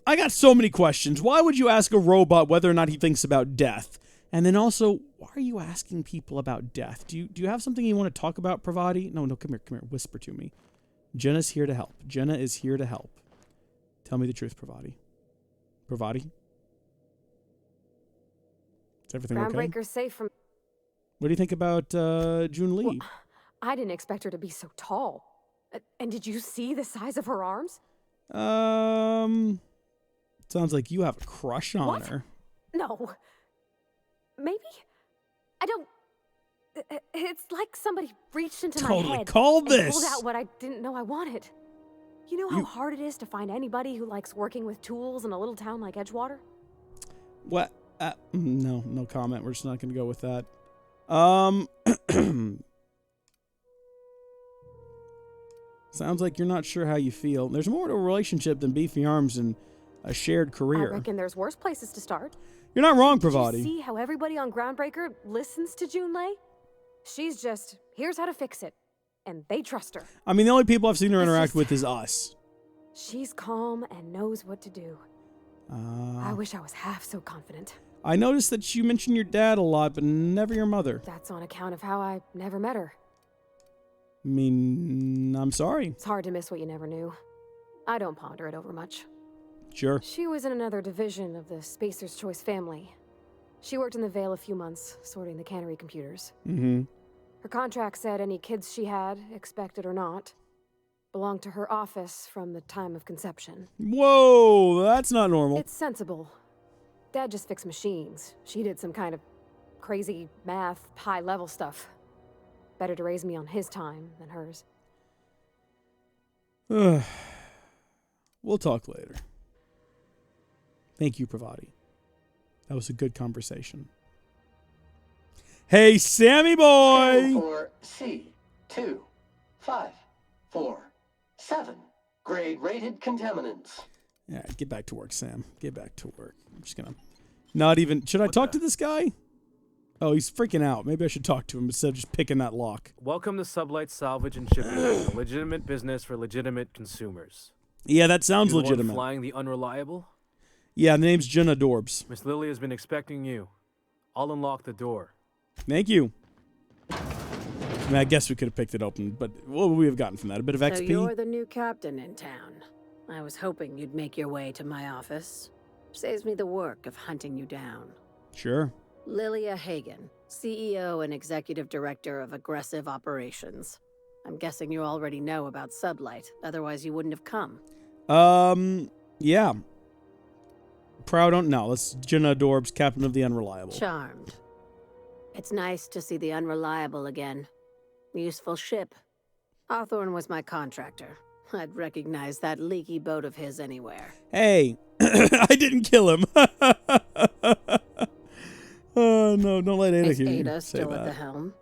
I got so many questions. Why would you ask a robot whether or not he thinks about death? And then also, why are you asking people about death? Do you have something you want to talk about, Pravati? No, come here. Whisper to me. Jenna's here to help. Jenna is here to help. Tell me the truth, Pravati. Pravati? Is everything okay? Groundbreaker's safe from... What do you think about June Lee? Well, I didn't expect her to be so tall. And did you see the size of her arms? Sounds like you have a crush on her. No. Maybe? I don't... It's like somebody reached into my head called and this. pulled out what I didn't know I wanted. You know how hard it is to find anybody who likes working with tools in a little town like Edgewater? What? No comment. We're just not going to go with that. Sounds like you're not sure how you feel. There's more to a relationship than beefy arms and a shared career. I reckon there's worse places to start. You're not wrong, Did Pravati. you see how everybody on Groundbreaker listens to Junlei? She's just, here's how to fix it. And they trust her. I mean, the only people I've seen her interact with is us. She's calm and knows what to do. I wish I was half so confident. I noticed that you mentioned your dad a lot, but never your mother. That's on account of how I never met her. I mean, I'm sorry. It's hard to miss what you never knew. I don't ponder it over much. Sure. She was in another division of the Spacer's Choice family. She worked in the Vale a few months, sorting the cannery computers. Mm-hmm. Her contract said any kids she had, expected or not, belonged to her office from the time of conception. Whoa, that's not normal. It's sensible. Dad just fixed machines. She did some kind of crazy math, high-level stuff. Better to raise me on his time than hers. We'll talk later. Thank you, Pravati. That was a good conversation. Hey, Sammy boy! For C25447 grade rated contaminants. Yeah, get back to work, Sam. Get back to work. I'm just gonna not even... Should I talk to this guy? Oh, he's freaking out. Maybe I should talk to him instead of just picking that lock. Welcome to Sublight Salvage and Shipping, a legitimate business for legitimate consumers. Yeah, that sounds You're the one legitimate. flying the Unreliable? Yeah, the name's Jenna Dorbs. Miss Lily has been expecting you. I'll unlock the door. Thank you. I mean, I guess we could have picked it open, but what would we have gotten from that? A bit of XP? So you're the new captain in town. I was hoping you'd make your way to my office. Saves me the work of hunting you down. Sure. Lilia Hagen, CEO and Executive Director of Aggressive Operations. I'm guessing you already know about Sublight, otherwise you wouldn't have come. Yeah. Let's Jenna Dorbs, Captain of the Unreliable. Charmed. It's nice to see the Unreliable again. Useful ship. Hawthorne was my contractor. I'd recognize that leaky boat of his anywhere. Hey, I didn't kill him. Oh, no, don't let Ada Is hear you Ada say still that. at the helm?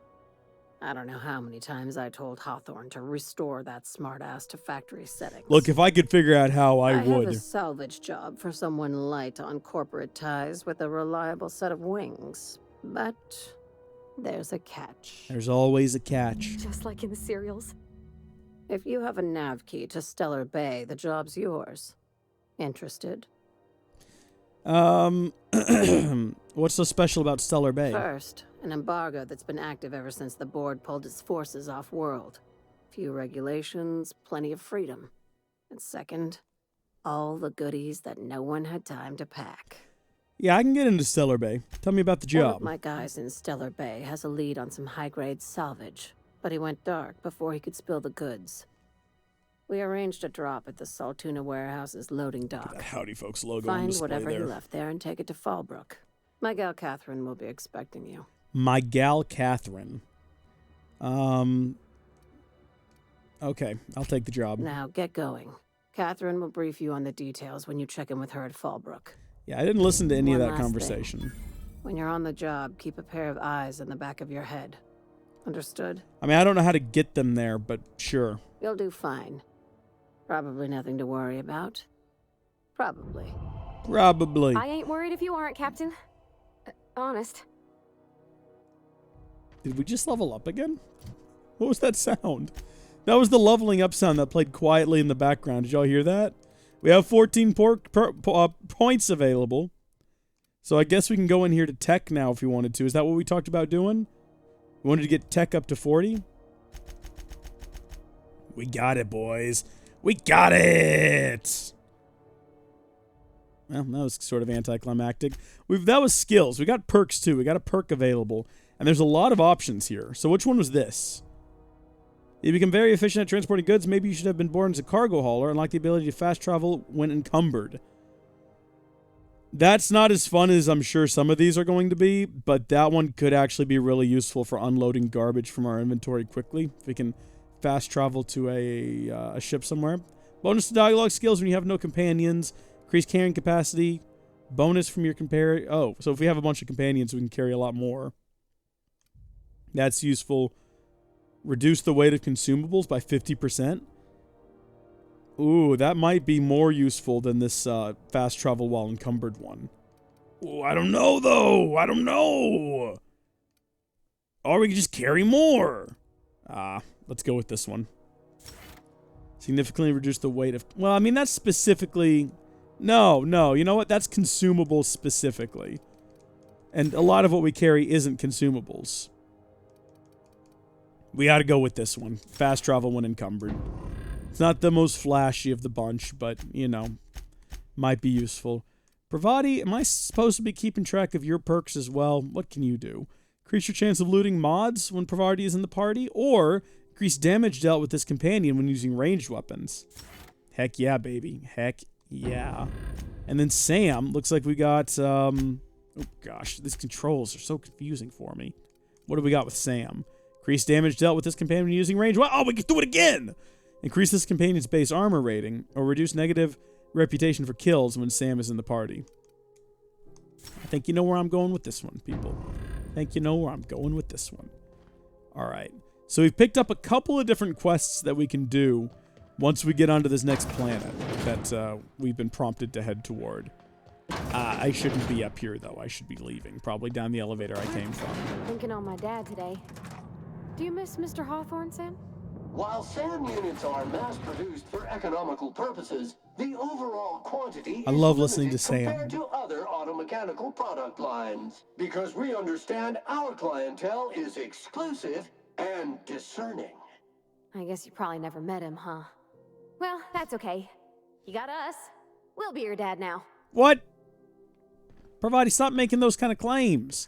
I don't know how many times I told Hawthorne to restore that smartass to factory settings. Look, if I could figure out how, I have would. a salvage job for someone light on corporate ties with a reliable set of wings. But there's a catch. There's always a catch. Just like in the serials. If you have a nav key to Stellar Bay, the job's yours. Interested? What's so special about Stellar Bay? First, an embargo that's been active ever since the board pulled its forces off-world. Few regulations, plenty of freedom. And second, all the goodies that no one had time to pack. Yeah, I can get into Stellar Bay. Tell me about the One job. of my guys in Stellar Bay has a lead on some high-grade salvage, but he went dark before he could spill the goods. We arranged a drop at the Saltuna warehouse's loading dock. That Howdy Folks logo on Find display whatever there. he left there and take it to Fallbrook. My gal Catherine will be expecting you. My gal Catherine. Okay, I'll take the job. Now get going. Catherine will brief you on the details when you check in with her at Fallbrook. Yeah, I didn't listen to any of One that last conversation. thing. When you're on the job, keep a pair of eyes in the back of your head. Understood? I mean, I don't know how to get them there, but sure. You'll do fine. Probably nothing to worry about. Probably. Probably. I ain't worried if you aren't, Captain. Honest. Did we just level up again? What was that sound? That was the leveling up sound that played quietly in the background. Did y'all hear that? We have 14 points available. So I guess we can go in here to tech now if we wanted to. Is that what we talked about doing? We wanted to get tech up to 40? We got it, boys. We got it! Well, that was sort of anticlimactic. That was skills. We got perks, too. We got a perk available. And there's a lot of options here. So which one was this? You become very efficient at transporting goods. Maybe you should have been born as a cargo hauler and lack the ability to fast travel when encumbered. That's not as fun as I'm sure some of these are going to be, but that one could actually be really useful for unloading garbage from our inventory quickly. If we can fast travel to a ship somewhere. Bonus to dialogue skills when you have no companions. Increase carrying capacity. Bonus from your Oh, so if we have a bunch of companions, we can carry a lot more. That's useful. Reduce the weight of consumables by 50%. Ooh, that might be more useful than this fast travel while encumbered one. Ooh, I don't know, though. I don't know. Or we could just carry more. Let's go with this one. Significantly reduce the weight of... Well, I mean, that's specifically... No. You know what? That's consumables specifically. And a lot of what we carry isn't consumables. We gotta go with this one. Fast travel when encumbered. It's not the most flashy of the bunch, but, you know, might be useful. Bravati, am I supposed to be keeping track of your perks as well? What can you do? Increase your chance of looting mods when Bravati is in the party, or increase damage dealt with this companion when using ranged weapons. Heck yeah, baby. Heck yeah. And then Sam, looks like we got, oh gosh, these controls are so confusing for me. What do we got with Sam? Increase damage dealt with this companion when using ranged weapons. Oh, we can do it again! Increase this companion's base armor rating, or reduce negative reputation for kills when Sam is in the party. I think you know where I'm going with this one, people. I think you know where I'm going with this one. Alright. So we've picked up a couple of different quests that we can do once we get onto this next planet that we've been prompted to head toward. I shouldn't be up here, though. I should be leaving. Probably down the elevator I came from. Thinking on my dad today. Do you miss Mr. Hawthorne, Sam? While SAM units are mass-produced for economical purposes, the overall quantity I love is listening to limited Sam. compared to other automechanical product lines, because we understand our clientele is exclusive and discerning. I guess you probably never met him, huh? Well, that's okay. You got us. We'll be your dad now. What? Bravati, stop making those kind of claims.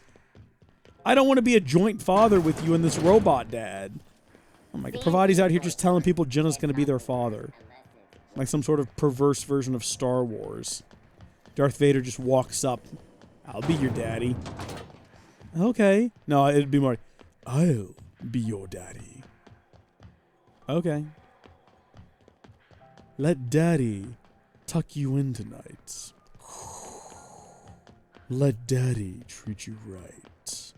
I don't want to be a joint father with you and this robot dad. Oh my god, Pravati's out here just telling people Jenna's going to be their father. Like some sort of perverse version of Star Wars. Darth Vader just walks up. I'll be your daddy. Okay. No, it'd be more, I'll be your daddy. Okay. Let daddy tuck you in tonight. Let daddy treat you right.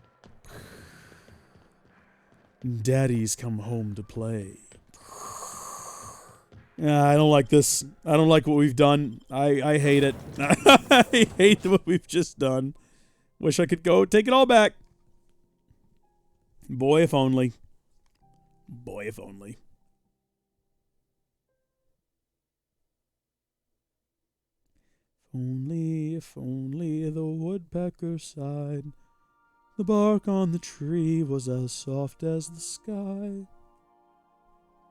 Daddy's come home to play. I don't like this. I don't like what we've done. I hate it. I hate what we've just done. Wish I could go take it all back. Boy, if only. Boy, if only. If only the woodpecker sighed. The bark on the tree was as soft as the sky,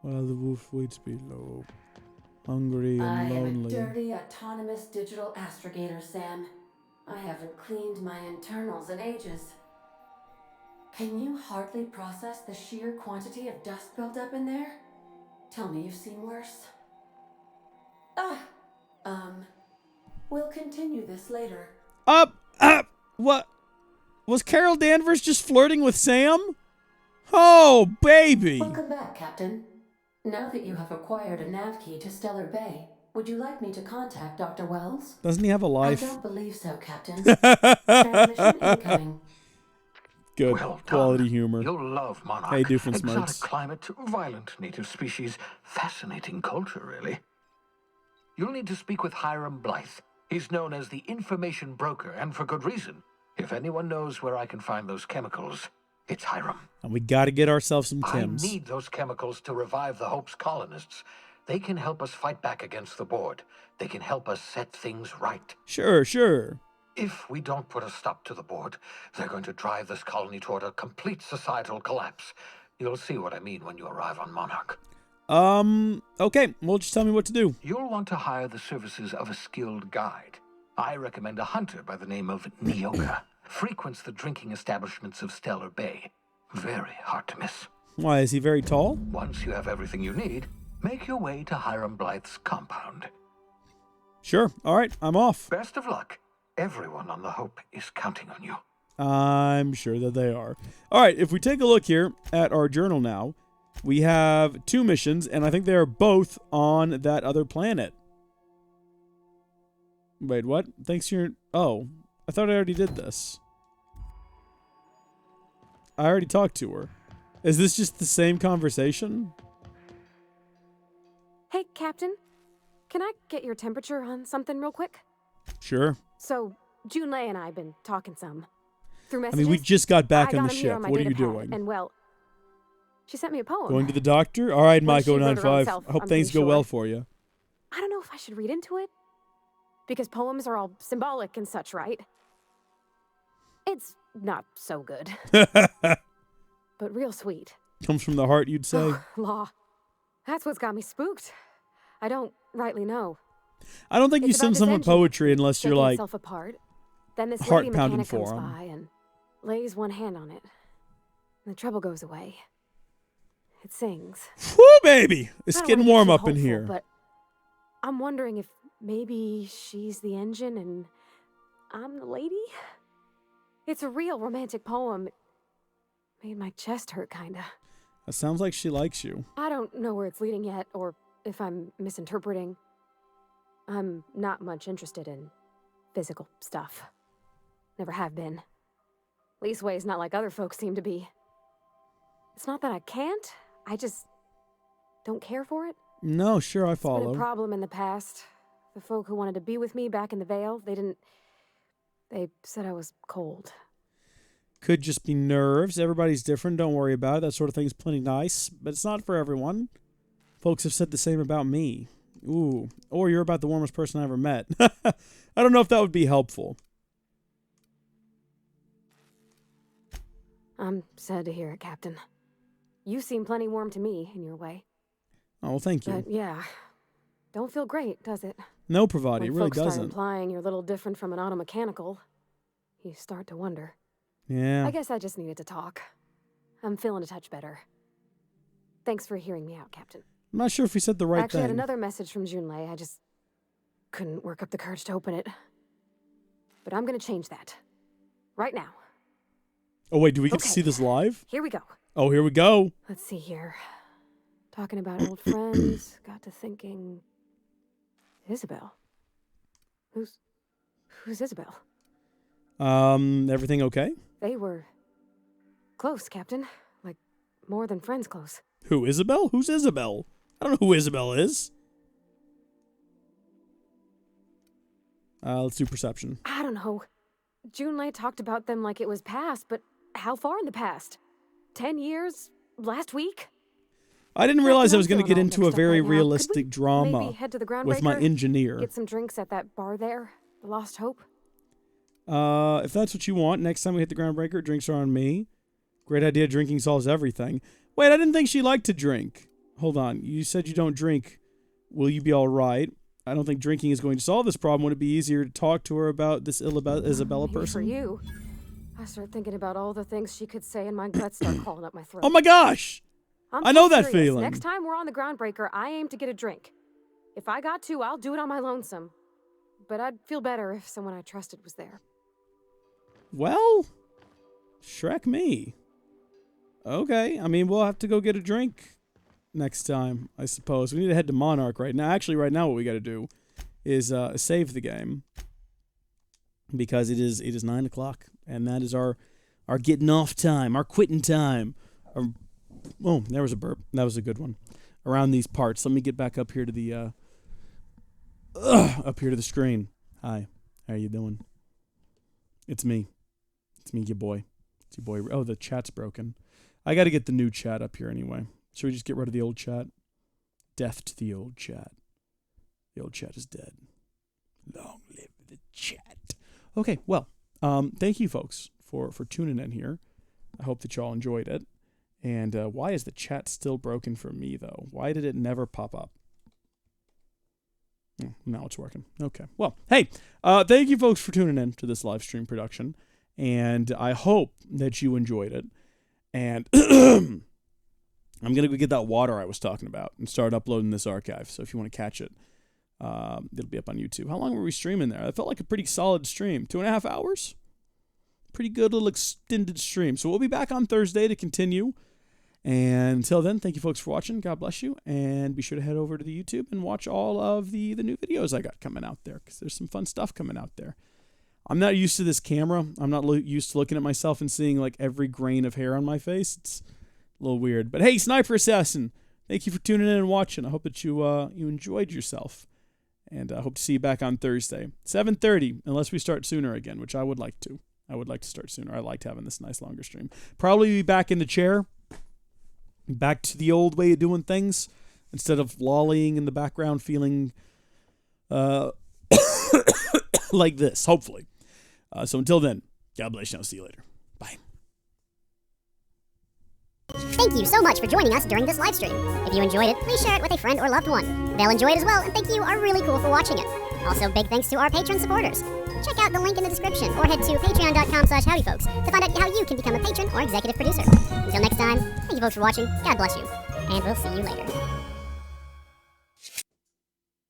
while the wolf waits below, hungry and lonely. I am a dirty, autonomous digital astrogator, Sam. I haven't cleaned my internals in ages. Can you hardly process the sheer quantity of dust built up in there? Tell me you've seen worse. We'll continue this later. What? Was Carol Danvers just flirting with Sam? Oh, baby! Welcome back, Captain. Now that you have acquired a nav key to Stellar Bay, would you like me to contact Dr. Wells? Doesn't he have a life? I don't believe so, Captain. Transmission incoming. Good. Well Quality done. humor. You'll love Monarch. Hey, Doofenshmirtz. Exotic climate, violent native species, fascinating culture, really. You'll need to speak with Hiram Blythe. He's known as the information broker, and for good reason. If anyone knows where I can find those chemicals, it's Hiram. And we got to get ourselves some Kims. I need those chemicals to revive the Hope's colonists. They can help us fight back against the Board. They can help us set things right. Sure, sure. If we don't put a stop to the Board, they're going to drive this colony toward a complete societal collapse. You'll see what I mean when you arrive on Monarch. Okay. Well, just tell me what to do. You'll want to hire the services of a skilled guide. I recommend a hunter by the name of Nyoka. Frequents the drinking establishments of Stellar Bay. Very hard to miss. Why, is he very tall? Once you have everything you need, make your way to Hiram Blythe's compound. Sure. All right. I'm off. Best of luck. Everyone on the Hope is counting on you. I'm sure that they are. All right. If we take a look here at our journal now, we have 2 missions, and I think they are both on that other planet. Wait, what? Thanks for your... Oh, I thought I already did this. I already talked to her. Is this just the same conversation? Hey, Captain. Can I get your temperature on something real quick? Sure. So, Junlei and I have been talking some. Through I messages. mean, we just got back on the him here ship. on my What are you data pad, doing? And well, she sent me a poem. Going to the doctor? All right, Well, she wrote it her own Mike095. self, I hope I'm things pretty go well sure. for you. I don't know if I should read into it. Because poems are all symbolic and such, right? It's not so good. But real sweet. Comes from the heart, you'd say. Law. That's what's got me spooked. I don't rightly know. I don't think you It's about send this someone engine poetry unless you're shaking like itself apart. Then this heart lady pounding mechanic comes for 'em. by and lays one hand on it. And the trouble goes away. It sings. Whoo, baby! It's I don't getting wanna get warm too up in hopeful, here. But I'm wondering if maybe she's the engine and I'm the lady? It's a real romantic poem. It made my chest hurt, kinda. That sounds like she likes you. I don't know where it's leading yet, or if I'm misinterpreting. I'm not much interested in physical stuff. Never have been. Leastways, not like other folks seem to be. It's not that I can't, I just don't care for it. No, sure, I It's been follow. a problem in the past. The folk who wanted to be with me back in the Vale, they said I was cold. Could just be nerves. Everybody's different. Don't worry about it. That sort of thing's plenty nice, but it's not for everyone. Folks have said the same about me. Ooh. Or you're about the warmest person I ever met. I don't know if that would be helpful. I'm sad to hear it, Captain. You seem plenty warm to me, in your way. Oh, well, thank you. But yeah, don't feel great, does it? No, Pravati, When it really folks start doesn't. implying you're a little different from an automechanical, you start to wonder. Yeah. I guess I just needed to talk. I'm feeling a touch better. Thanks for hearing me out, Captain. I'm not sure if we said the right I actually thing. had another message from Junlei. I just couldn't work up the courage to open it. But I'm gonna change that. Right now. Oh, wait, do we get to Okay. see this live? Here we go. Oh, here we go. Let's see here. Talking about old friends, got to thinking... Isabel? Who's Isabel? Everything okay? They were close, Captain. Like, more than friends close. Who, Isabel? Who's Isabel? I don't know who Isabel is. Let's do perception. I don't know. Junlei talked about them like it was past, but how far in the past? 10 years? Last week? I didn't realize I was I'm going to feeling get all into a mixed up very right now. Could we realistic drama maybe head to the with my Groundbreaker? engineer. Get some drinks at that bar there? The Lost Hope? If that's what you want, next time we hit the Groundbreaker, drinks are on me. Great idea, drinking solves everything. Wait, I didn't think she liked to drink. Hold on, you said you don't drink. Will you be all right? I don't think drinking is going to solve this problem. Would it be easier to talk to her about this Isabella Maybe for person? you. I start thinking about all the things she could say and my guts start crawling up my throat. Oh my gosh! I'm I know so that serious. feeling. Next time we're on the Groundbreaker, I aim to get a drink. If I got to, I'll do it on my lonesome. But I'd feel better if someone I trusted was there. Well, Shrek me. Okay, I mean, we'll have to go get a drink. next time, I suppose. We need to head to Monarch right now. Actually, right now what we got to do is save the game. Because it is 9 o'clock, and that is our getting off time, our quitting time. Oh, there was a burp. That was a good one. Around these parts. Let me get back up here to the screen. Hi, how you doing? It's me. It's me, your boy. It's your boy. Oh, the chat's broken. I got to get the new chat up here anyway. Should we just get rid of the old chat? Death to the old chat. The old chat is dead. Long live the chat. Okay, well, thank you folks for tuning in here. I hope that y'all enjoyed it. And why is the chat still broken for me, though? Why did it never pop up? Oh, now it's working. Okay, well, hey, thank you folks for tuning in to this live stream production. And I hope that you enjoyed it. And I'm going to go get that water I was talking about and start uploading this archive. So if you want to catch it, it'll be up on YouTube. How long were we streaming there? That felt like a pretty solid stream. 2.5 hours? Pretty good little extended stream. So we'll be back on Thursday to continue. And until then, thank you folks for watching. God bless you. And be sure to head over to the YouTube and watch all of the new videos I got coming out there. Because there's some fun stuff coming out there. I'm not used to this camera. I'm not used to looking at myself and seeing like every grain of hair on my face. It's a little weird. But hey, Sniper Assassin, thank you for tuning in and watching. I hope that you enjoyed yourself. And I hope to see you back on Thursday, 7:30, unless we start sooner again, which I would like to. I would like to start sooner. I liked having this nice longer stream. Probably be back in the chair, back to the old way of doing things, instead of lollying in the background, feeling like this, hopefully. So until then, God bless you. I'll see you later. Bye. Thank you so much for joining us during this live stream. If you enjoyed it, please share it with a friend or loved one. They'll enjoy it as well, and thank you are really cool for watching it. Also, big thanks to our patron supporters. Check out the link in the description or head to patreon.com/howdyfolks to find out how you can become a patron or executive producer. Until next time, thank you folks for watching, God bless you, and we'll see you later.